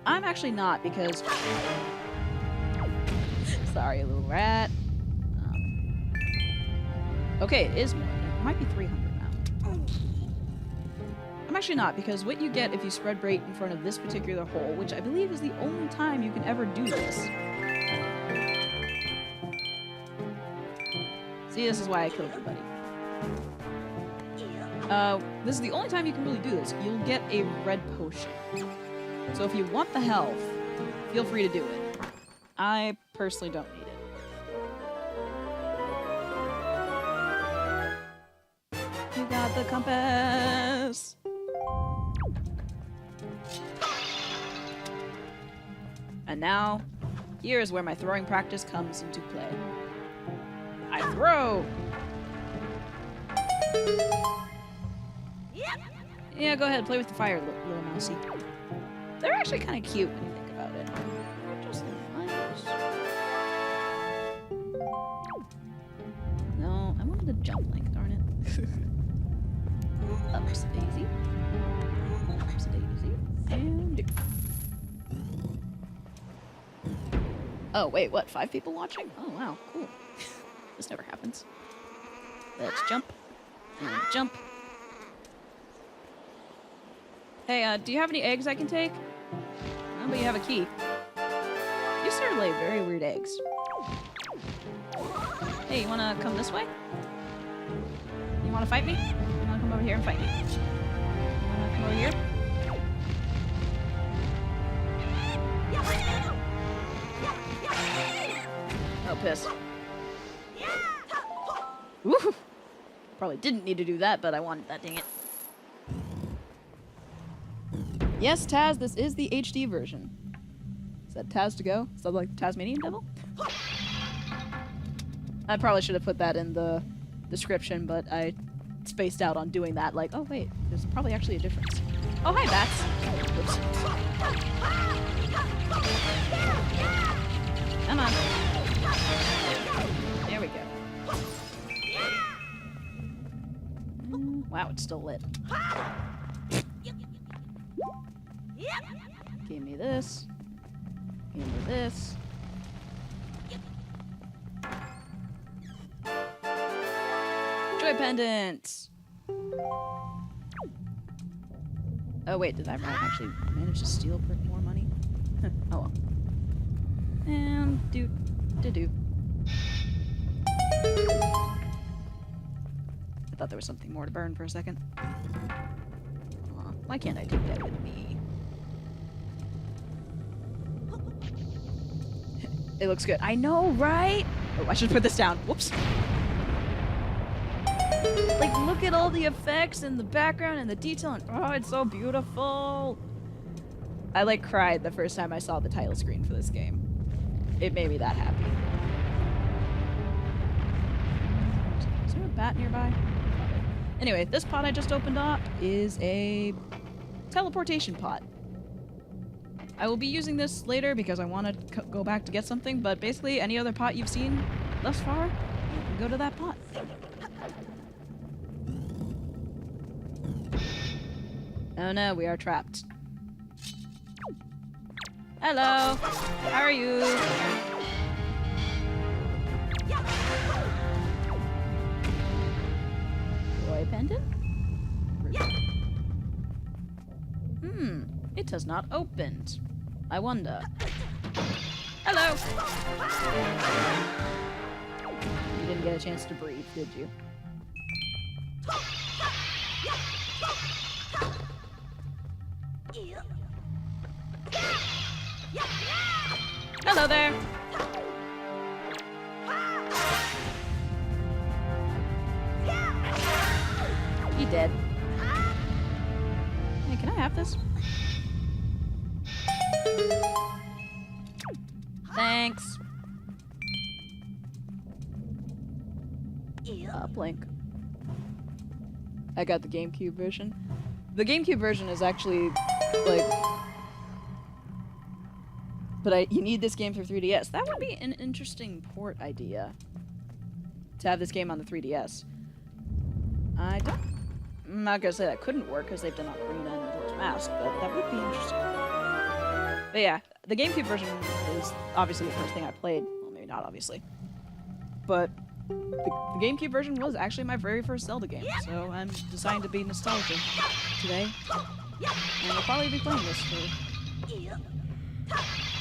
I'm actually not, because... Sorry, little rat. Okay, it is more. It might be 300 now. I'm actually not, because what you get if you spread bait in front of this particular hole, which I believe is the only time you can ever do this. See, this is why I killed everybody. This is the only time you can really do this. You'll get a red potion. So if you want the health, feel free to do it. I personally don't need it. You got the compass! And now, here's where my throwing practice comes into play. I throw! Yeah, go ahead, play with the fire, little mousey. They're actually kind of cute when you think wanted to jump Link, darn it. Ups daisy. Ups daisy. And do. Oh, wait, what? 5 people watching? Oh, wow, cool. This never happens. Let's jump. And jump. Hey, do you have any eggs I can take? Oh, but you have a key. You sort of lay very weird eggs. Hey, you wanna come this way? You wanna fight me? You wanna come over here and fight me? You wanna come over here? Oh, piss. Woo! Probably didn't need to do that, but I wanted that, dang it. Yes, Taz, this is the HD version. Is that Taz to go? Is that like Tasmanian Devil? I probably should have put that in the description, but I spaced out on doing that. Like, oh wait, there's probably actually a difference. Oh, hi, bats. Oops. Come on. There we go. Wow, it's still lit. Give me this. Give me this. Joy pendant! Oh wait, did I actually manage to steal more money? Oh well. And do. I thought there was something more to burn for a second. Aw, why can't I take that with me? It looks good. I know, right? Oh, I should put this down. Whoops. Like, look at all the effects and the background and the detail and oh, it's so beautiful. I like cried the first time I saw the title screen for this game. It made me that happy. Is there a bat nearby? Anyway, this pot I just opened up is a teleportation pot. I will be using this later because I want to go back to get something, but basically any other pot you've seen thus far, you can go to that pot. Oh no, we are trapped. Hello! How are you? Joy pendant? It has not opened. I wonder. Hello! You didn't get a chance to breathe, did you? Hello there! He dead. Hey, can I have this? Thanks. Blink. I got the GameCube version. The GameCube version is actually, like... But you need this game for 3DS. That would be an interesting port idea. To have this game on the 3DS. I'm not gonna say that couldn't work because they've done Ocarina and Majora's Mask, but that would be interesting. But yeah, the GameCube version is obviously the first thing I played. Well, maybe not obviously. But the GameCube version was actually my very first Zelda game, so I'm deciding to be nostalgic today. And I'll probably be playing this for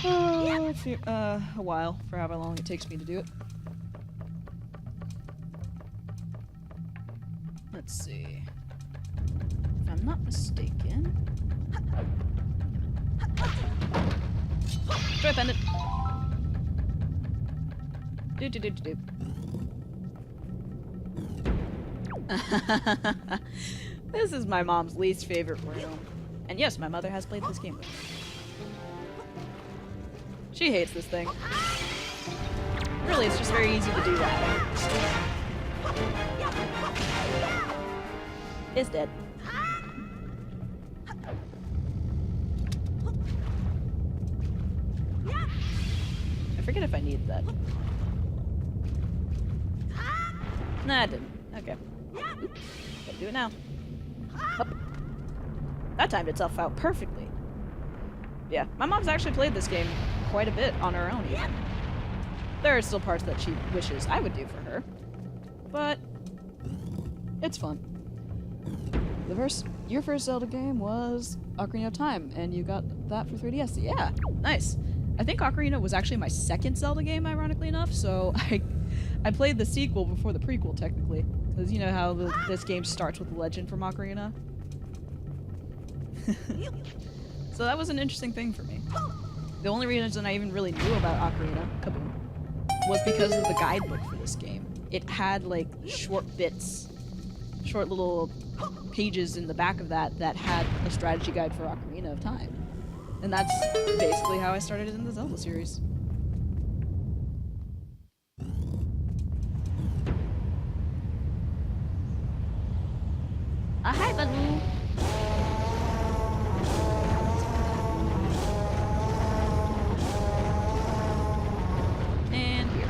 a while, for however long it takes me to do it. Let's see. If I'm not mistaken... Joy pendant! Do. This is my mom's least favorite room. And yes, my mother has played this game with me. She hates this thing. Really, it's just very easy to do that. It's dead. I forget if I need that. Nah, I didn't. Okay. Oop. Gotta do it now. Up. That timed itself out perfectly. Yeah, my mom's actually played this game quite a bit on her own even. There are still parts that she wishes I would do for her. But it's fun. Your first Zelda game was Ocarina of Time, and you got that for 3DS. Yeah, nice. I think Ocarina was actually my second Zelda game, ironically enough, so I played the sequel before the prequel, technically. Because you know how this game starts with the legend from Ocarina? So that was an interesting thing for me. The only reason I even really knew about Ocarina, kaboom, was because of the guidebook for this game. It had, like, short bits, short little pages in the back of that had a strategy guide for Ocarina of Time. And that's basically how I started in the Zelda series. Hi, Baloo. And here.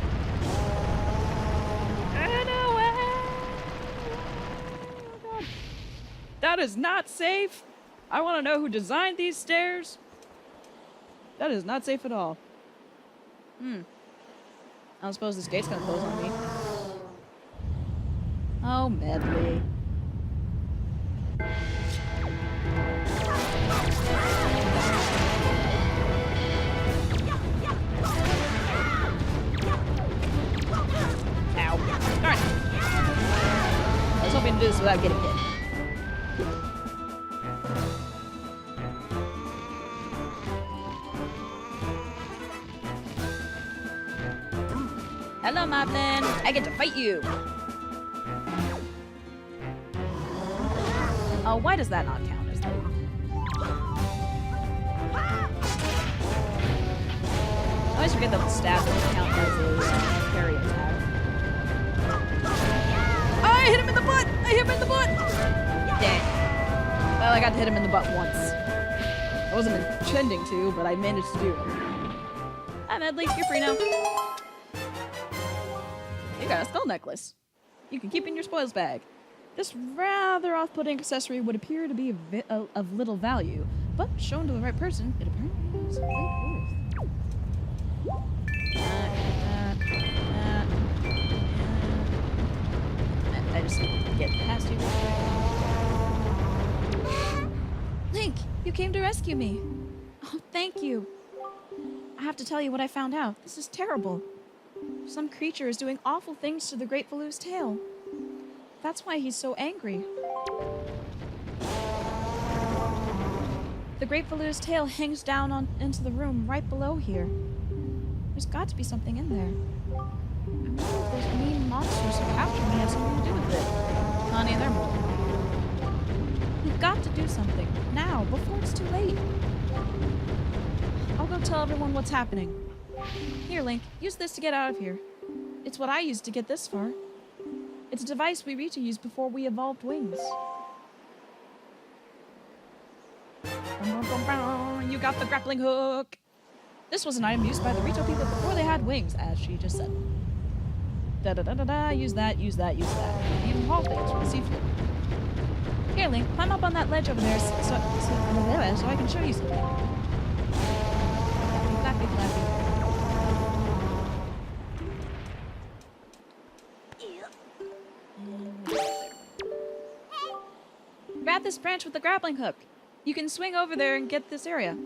And away! Oh god. That is not safe! I want to know who designed these stairs. That is not safe at all. I don't suppose this gate's gonna close on me. Oh, Medley. Ow. Darn it. I was hoping to do this without getting hit. Hello, Moblin. I get to fight you. Oh, why does that not count as loot? I always forget that the stab doesn't count as a parry attack. Oh, I hit him in the butt! I hit him in the butt! Dang. Well, I got to hit him in the butt once. I wasn't intending to, but I managed to do it. Hi, Medley. You're free now. You got a skull necklace. You can keep in your spoils bag. This rather off-putting accessory would appear to be of little value, but shown to the right person, it apparently is great worth. I just get past you real quick. Link, you came to rescue me. Oh, thank you. I have to tell you what I found out. This is terrible. Some creature is doing awful things to the Great Baloo's tail. That's why he's so angry. The Great Baloo's tail hangs down into the room right below here. There's got to be something in there. I wonder if those mean monsters who captured me have something to do with it. Honey, they're more. We've got to do something, now, before it's too late. I'll go tell everyone what's happening. Here, Link, use this to get out of here. It's what I used to get this far. It's a device we Rita used before we evolved wings. You got the grappling hook! This was an item used by the Rito people before they had wings, as she just said. Da-da-da-da-da, use that, use that, use that. Even haul things from the seafloor. Here, Link, climb up on that ledge over there so I can show you something. Flappy, flappy, flappy. Grab this branch with the grappling hook. You can swing over there and get this area.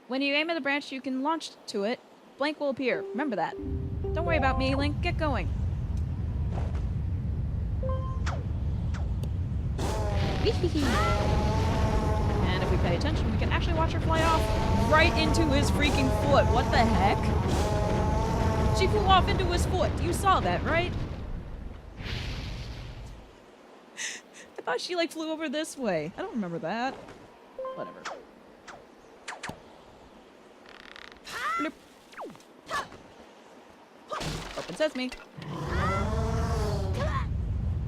When you aim at the branch, you can launch to it. Blank will appear. Remember that. Don't worry about me, Link. Get going. And if we pay attention, we can actually watch her fly off right into his freaking foot. What the heck? She flew off into his foot. You saw that, right? I thought she like flew over this way. I don't remember that. Whatever. Bloop. Open sesame.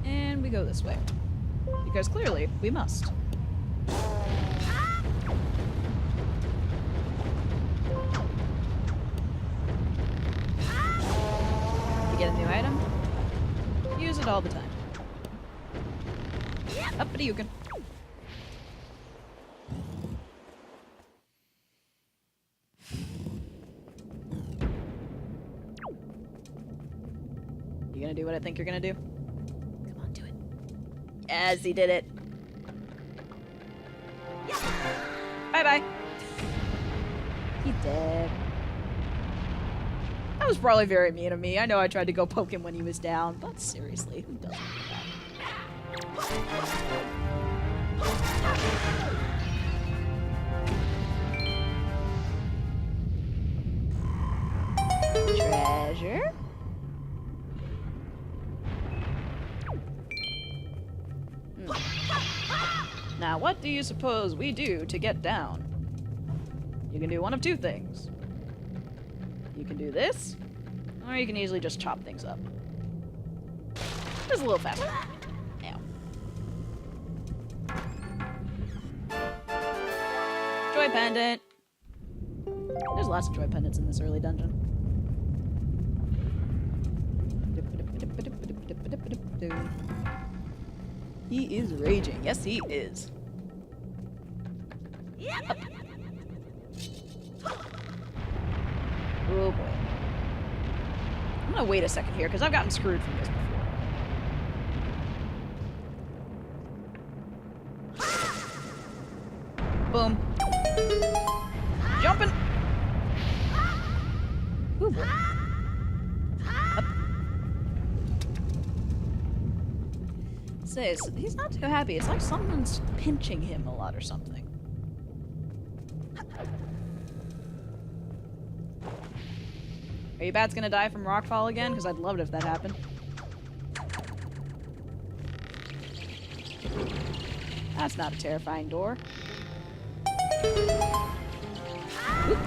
And we go this way. Because clearly, we must. You get a new item. Use it all the time. Uppity you can. You gonna do what I think you're gonna do? Come on, do it. Yes, he did it. Bye-bye. He did. That was probably very mean of me. I know I tried to go poke him when he was down, but seriously, who doesn't do that? Treasure? Now, what do you suppose we do to get down? You can do one of two things. You can do this, or you can easily just chop things up. Just a little faster. Ow. Joy pendant. There's lots of joy pendants in this early dungeon. He is raging. Yes, he is. Up. Oh boy. I'm gonna wait a second here because I've gotten screwed from this before. Boom. Jumping. Oh boy. Up. Says he's not too happy. It's like someone's pinching him a lot or something. Are you bats gonna die from rockfall again? Because I'd love it if that happened. That's not a terrifying door. Oop.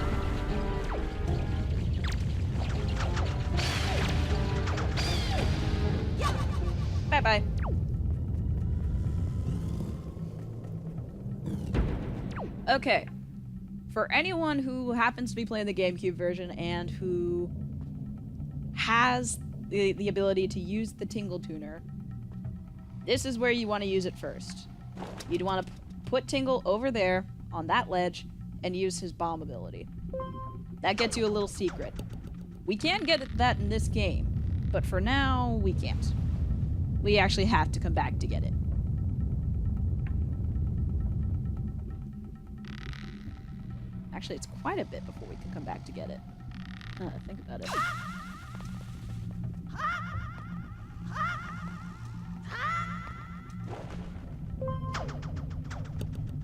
Bye-bye. Okay. For anyone who happens to be playing the GameCube version and who has the ability to use the Tingle Tuner, this is where you want to use it first. You'd want to put Tingle over there on that ledge and use his bomb ability. That gets you a little secret. We can get that in this game, but for now, we can't. We actually have to come back to get it. Actually, it's quite a bit before we can come back to get it. Think about it.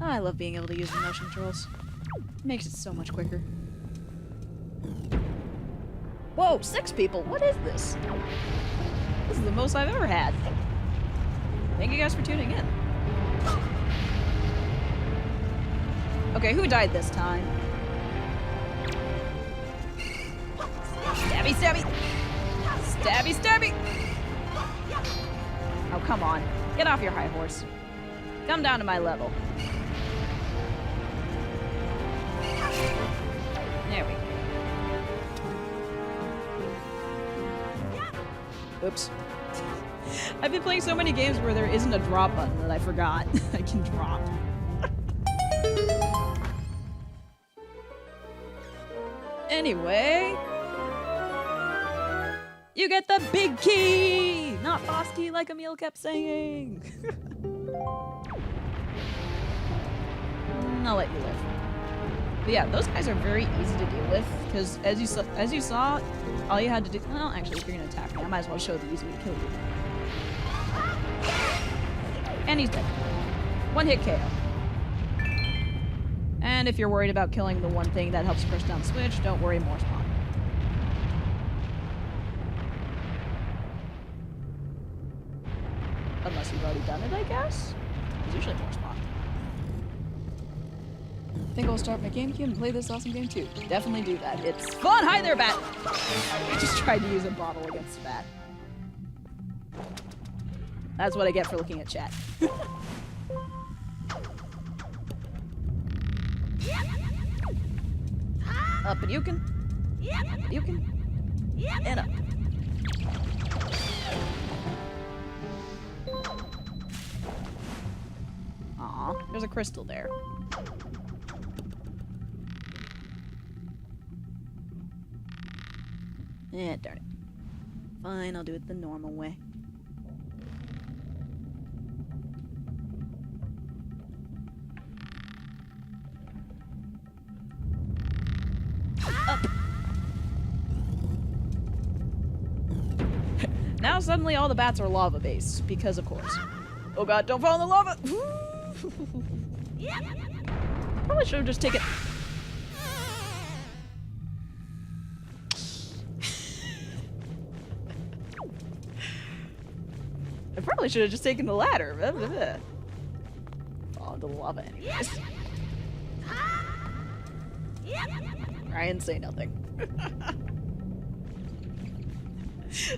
Oh, I love being able to use the motion controls. It makes it so much quicker. Whoa, 6 people! What is this? This is the most I've ever had. Thank you guys for tuning in. Okay, who died this time? Stabby, stabby! Stabby, stabby! Oh, come on. Get off your high horse. Come down to my level. There we go. Oops. I've been playing so many games where there isn't a drop button that I forgot I can drop. Anyway, you get the big key! Not boss key like Emil kept saying. I'll let you live. But yeah, those guys are very easy to deal with, because as you saw, all you had to do... Well, actually, if you're going to attack me, I might as well show the easy way to kill you. And he's dead. One hit KO. And if you're worried about killing the one thing that helps press down the switch, don't worry, more spawn. Unless you've already done it, I guess? There's usually more spawn. I think I'll start my GameCube and play this awesome game too. Definitely do that. It's fun! Hi there, bat! I just tried to use a bottle against a bat. That's what I get for looking at chat. Up and you can. Up and you can. And up. There's a crystal there. Eh, darn it. Fine, I'll do it the normal way. Up. Now suddenly all the bats are lava-based, because of course. Oh god, don't fall in the lava! Probably should have just taken... I probably should have just taken the ladder. Fall into the lava anyways. I didn't say nothing.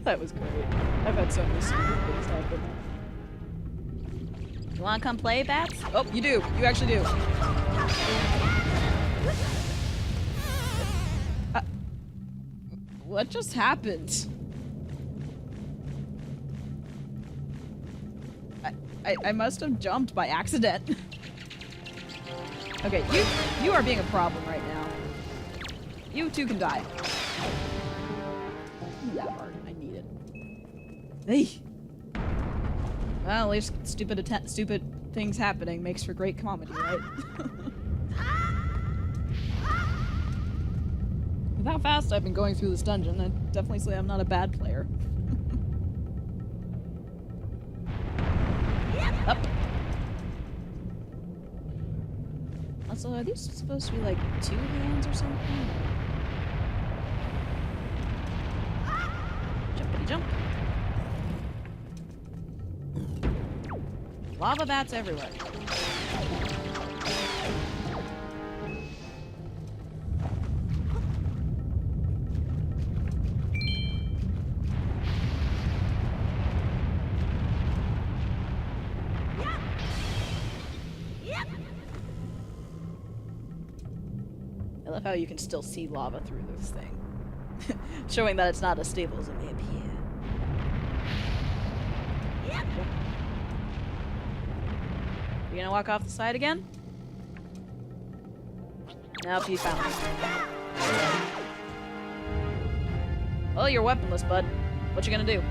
That was great. I've had so many stupid things happen. You wanna come play, Bats? Oh, you do. You actually do. What just happened? I must have jumped by accident. Okay, you are being a problem right now. You too can die. That part, I need it. Hey. Well, at least stupid things happening makes for great comedy, right? With how fast I've been going through this dungeon, I'd definitely say I'm not a bad player. Up. Also, are these supposed to be like 2 hands or something? Jumpity jump. Lava bats everywhere. I love how you can still see lava through this thing. Showing that it's not as stable as it may appear. You gonna walk off the side again? Nope, you found me. Well, you're weaponless, bud. What you gonna do?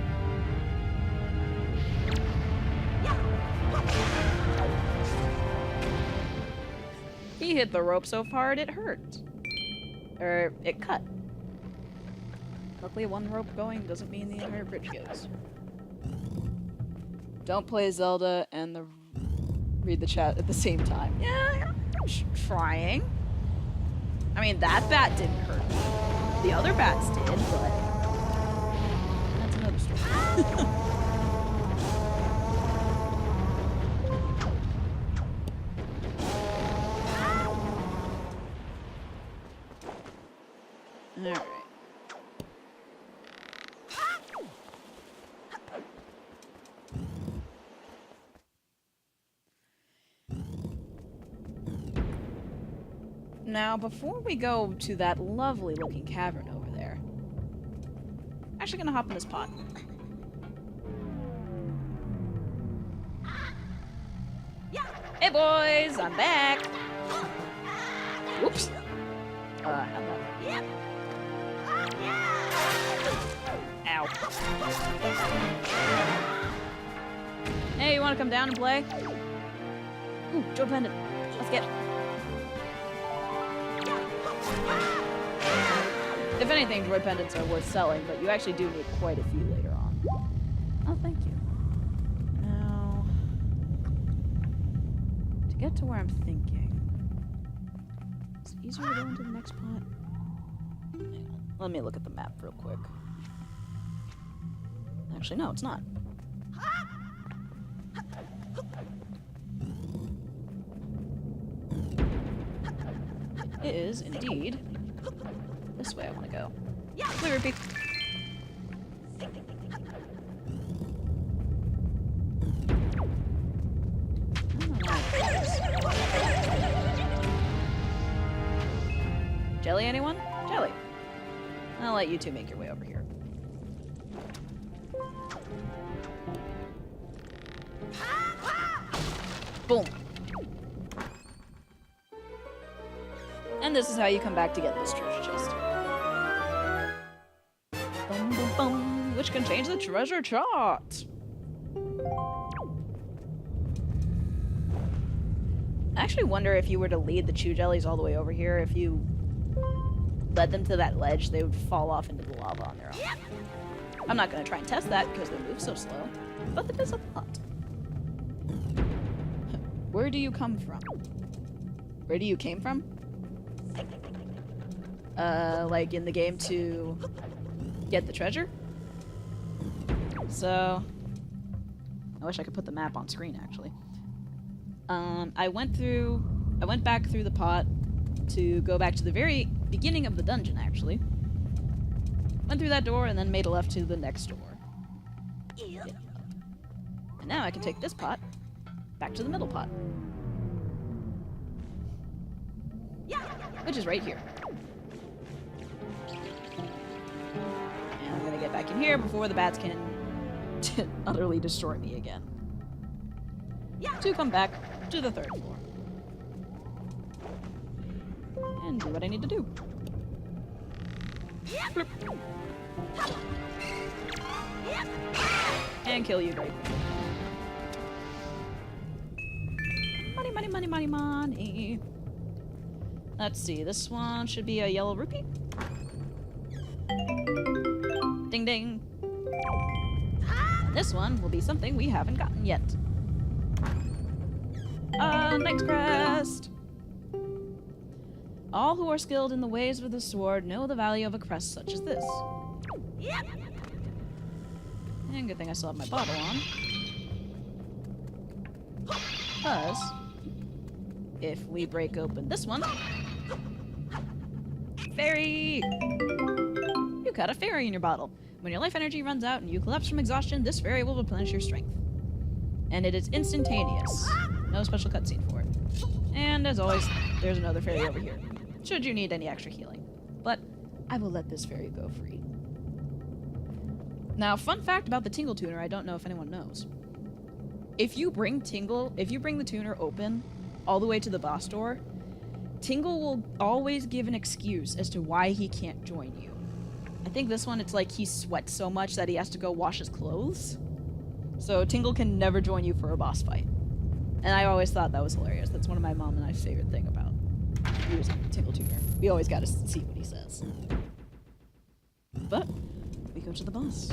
He hit the rope so hard it hurt. Or, it cut. Luckily, one rope going doesn't mean the entire bridge goes. Don't play Zelda and read the chat at the same time. Yeah, I'm trying. I mean, that bat didn't hurt me. The other bats did, but that's another story. Alright. Now, before we go to that lovely looking cavern over there, I'm actually gonna hop in this pot. Hey boys, I'm back! Whoops. How'd that... Ow. Hey, you wanna come down and play? Ooh, Joe Pendant. Let's get... If anything, droid pendants are worth selling, but you actually do need quite a few later on. Oh, thank you. Now... To get to where I'm thinking... Is it easier to go into the next pot? Hang on. Let me look at the map real quick. Actually, no, it's not. It is, indeed, this way I want to go. Clear, repeat. Jelly, anyone? Jelly. I'll let you two make your way over here. Boom. And this is how you come back to get this treasure chest. Bum, bum, bum, which contains the treasure chart. I actually wonder if you were to lead the chew jellies all the way over here, if you led them to that ledge, they would fall off into the lava on their own. I'm not going to try and test that because they move so slow, but it is a thought. Where do you come from? Where do you came from? Like in the game to get the treasure? So, I wish I could put the map on screen, actually. I went back through the pot to go back to the very beginning of the dungeon, actually. Went through that door and then made a left to the next door. Yeah. And now I can take this pot back to the middle pot. Which is right here. And I'm gonna get back in here before the bats can utterly destroy me again. To come back to the third floor. And do what I need to do. Bloop. And kill you, great. Money, money, money, money, money. Let's see, this one should be a yellow rupee. Ding ding. This one will be something we haven't gotten yet. Knight's crest. All who are skilled in the ways of the sword know the value of a crest such as this. And good thing I still have my bottle on. Because if we break open this one, fairy! You got a fairy in your bottle. When your life energy runs out and you collapse from exhaustion, this fairy will replenish your strength. And it is instantaneous. No special cutscene for it. And as always, there's another fairy over here, should you need any extra healing. But I will let this fairy go free. Now, fun fact about the Tingle Tuner, I don't know if anyone knows. If you bring the tuner open all the way to the boss door, Tingle will always give an excuse as to why he can't join you. I think this one, it's like he sweats so much that he has to go wash his clothes. So Tingle can never join you for a boss fight. And I always thought that was hilarious. That's one of my mom and I's favorite thing about using Tingle Tuner. We always gotta see what he says. But we go to the boss.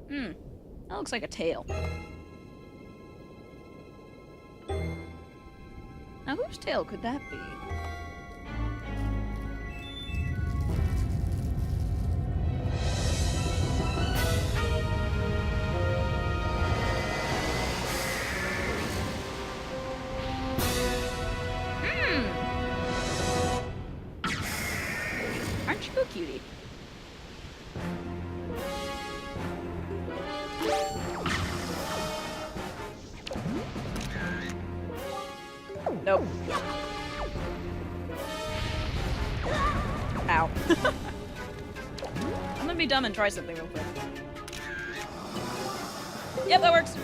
That looks like a tail. Now whose tail could that be? Aren't you a cutie? Nope. Ow. I'm gonna be dumb and try something real quick. Yep, that works.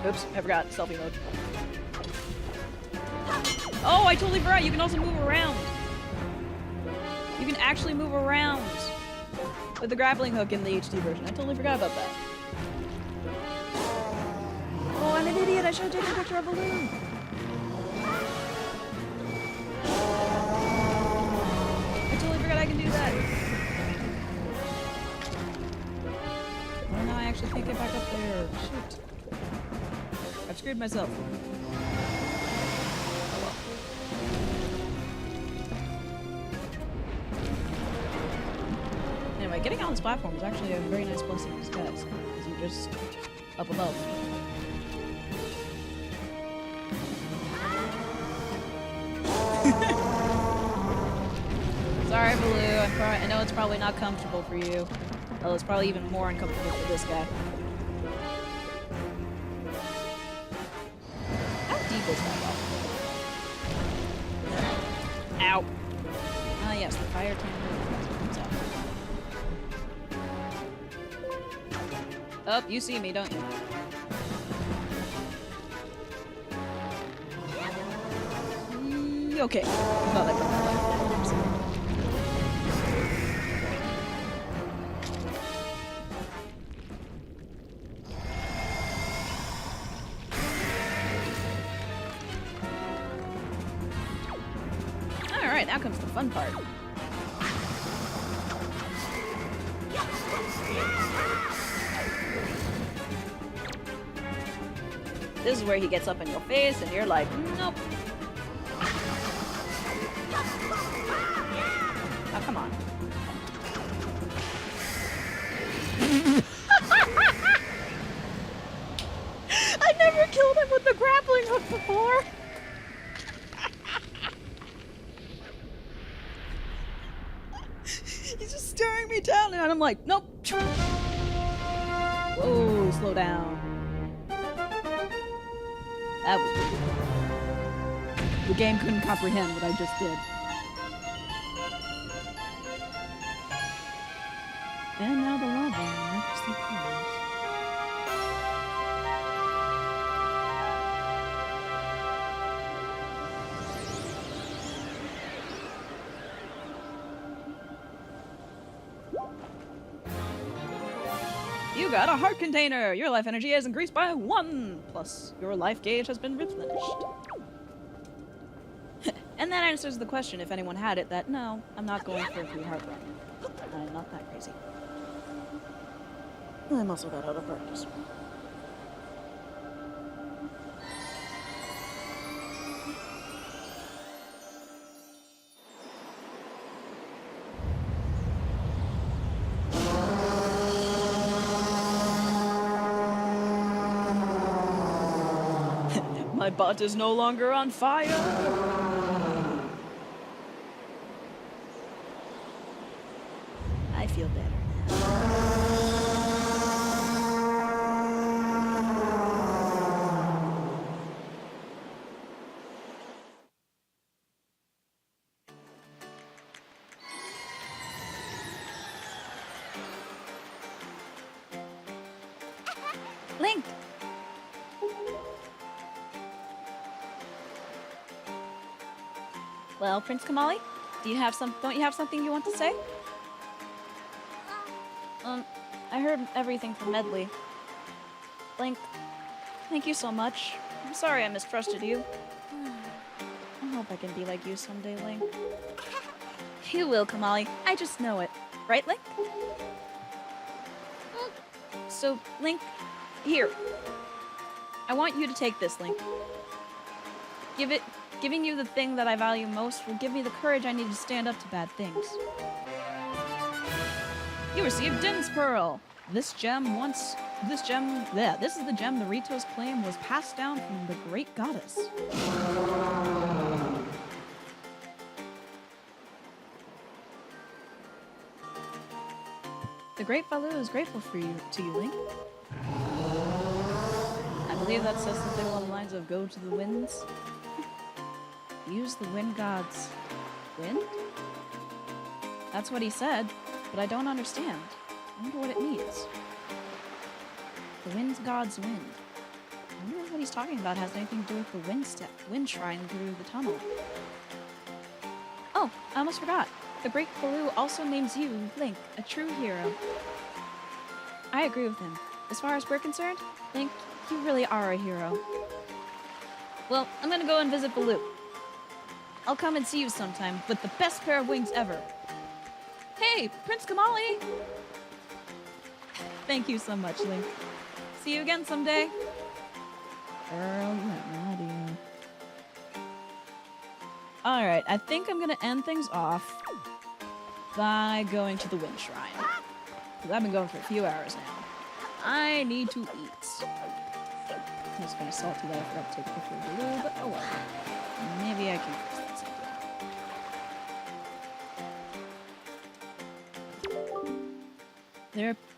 Oops, I forgot. Selfie mode. Oh, I totally forgot. You can also move around. You can actually move around with the grappling hook in the HD version. I totally forgot about that. Oh, I'm an idiot. I should have taken a picture of a balloon. I totally forgot I can do that. Oh, no, I actually can't get back up there. Shoot. I've screwed myself. Anyway, getting on this platform is actually a very nice blessing in disguise, because you're just up above. Sorry, Baloo. I know it's probably not comfortable for you. Well, it's probably even more uncomfortable for this guy. How deep is that well? Ow. Ah, yes, the fire tank. Oh, you see me, don't you? Okay. I thought I put that life down. Alright, now comes the fun part. This is where he gets up in your face and you're like, nope. Oh, come on. I never killed him with the grappling hook before. He's just staring me down and I'm like, nope. Whoa, slow down. That was weird. The game couldn't comprehend what I just did. And now the lava miraculously cools. You got a heart container! Your life energy has increased by 1! Plus, your life gauge has been replenished. And that answers the question, if anyone had it, that no, I'm not going for a free heart run. I'm not that crazy. I'm also that out of practice. My butt is no longer on fire! I feel better now. Link! Well, Prince Kamali, don't you have something you want to say? I heard everything from Medley. Link, thank you so much. I'm sorry I mistrusted you. I hope I can be like you someday, Link. You will, Kamali. I just know it. Right, Link? So, Link, here. I want you to take this, Link. Giving you the thing that I value most will give me the courage I need to stand up to bad things. You received Din's Pearl. This is the gem the Ritos claim was passed down from the great goddess. The great Falu is grateful to you, Link. I believe that says something along the lines of go to the winds. Use the wind gods. Wind? That's what he said, but I don't understand. I wonder what it means. The wind god's wind. I wonder what he's talking about has anything to do with the wind shrine through the tunnel. Oh, I almost forgot. The Great Baloo also names you, Link, a true hero. I agree with him. As far as we're concerned, Link, you really are a hero. Well, I'm gonna go and visit Baloo. I'll come and see you sometime with the best pair of wings ever. Hey, Prince Kamali! Thank you so much, Link. See you again someday. Girl, you have no idea. Alright, I think I'm gonna end things off by going to the Wind Shrine. Because I've been going for a few hours now. I need to eat. It's kind of salty that I forgot to take a picture of Baloo, but oh well. Maybe I can fix that someday.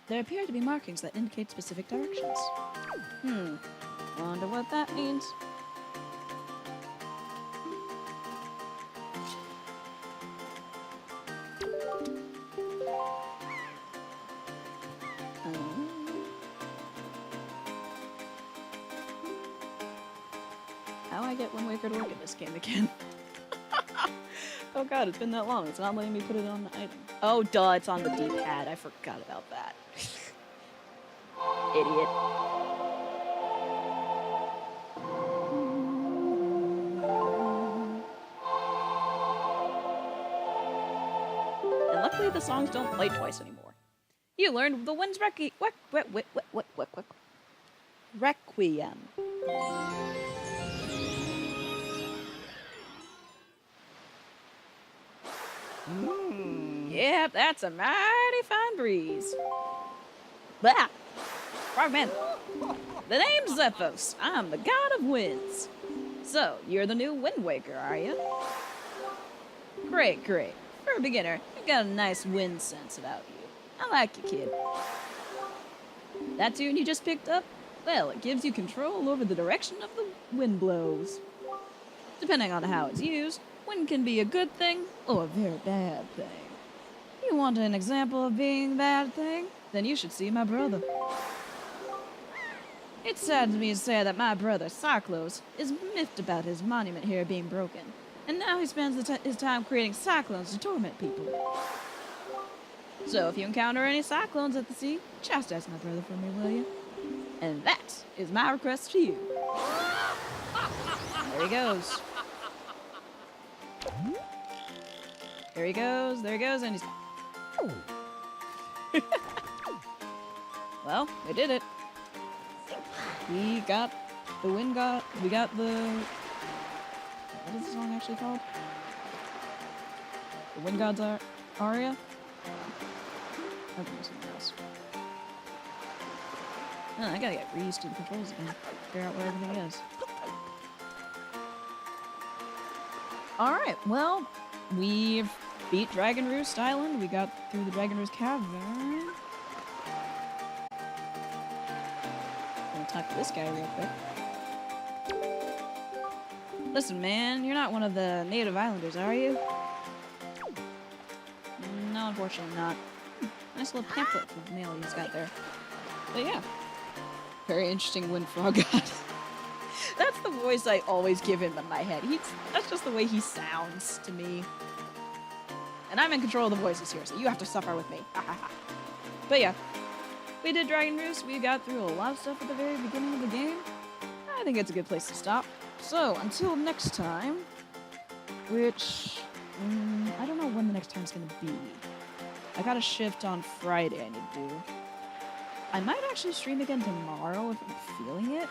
There appear to be markings that indicate specific directions. Wonder what that means. How I get Wind Waker to work in this game again? Oh god, it's been that long. It's not letting me put it on the item. Oh, duh, it's on the D-pad. I forgot about that. Idiot. And luckily the songs don't play twice anymore. You learned the wind's Requiem. Yep, that's a mighty fine breeze. Blah! Frogman. The name's Zephos. I'm the god of winds. So, you're the new Wind Waker, are you? Great, great. For a beginner, you've got a nice wind sense about you. I like you, kid. That tune you just picked up? Well, it gives you control over the direction of the wind blows. Depending on how it's used, wind can be a good thing or a very bad thing. You want an example of being a bad thing? Then you should see my brother. It saddens me to say that my brother, Cyclos, is miffed about his monument here being broken, and now he spends his time creating cyclones to torment people. So if you encounter any cyclones at the sea, chastise my brother for me, will you? And that is my request to you. There he goes. There he goes, and he's... Well, we did it. We got the wind god. We got the... What is the song actually called? The Wind God's aria? I think it's something else. Oh, I gotta get reused to the controls again. Figure out where everything is. Alright, well, we've beat Dragon Roost Island. We got through the Dragon Roost Cavern. Talk to this guy real quick. Listen, man, you're not one of the native islanders, are you? No, unfortunately not. Nice little pamphlet for the mail he's got there. But yeah, very interesting wind frog god. That's the voice I always give him in my head. That's just the way he sounds to me. And I'm in control of the voices here, so you have to suffer with me. But yeah. We did Dragon Roost. We got through a lot of stuff at the very beginning of the game. I think it's a good place to stop. So, until next time, which... I don't know when the next time's gonna be. I got a shift on Friday I need to do. I might actually stream again tomorrow if I'm feeling it.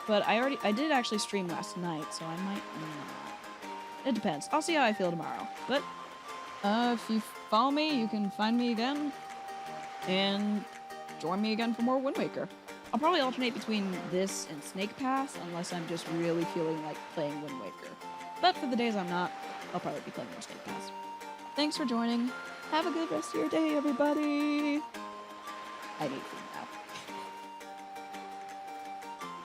But I did actually stream last night, so I might not. It depends. I'll see how I feel tomorrow. But, if you follow me, you can find me again. And join me again for more Wind Waker. I'll probably alternate between this and Snake Pass, unless I'm just really feeling like playing Wind Waker. But for the days I'm not, I'll probably be playing more Snake Pass. Thanks for joining. Have a good rest of your day, everybody. I need food.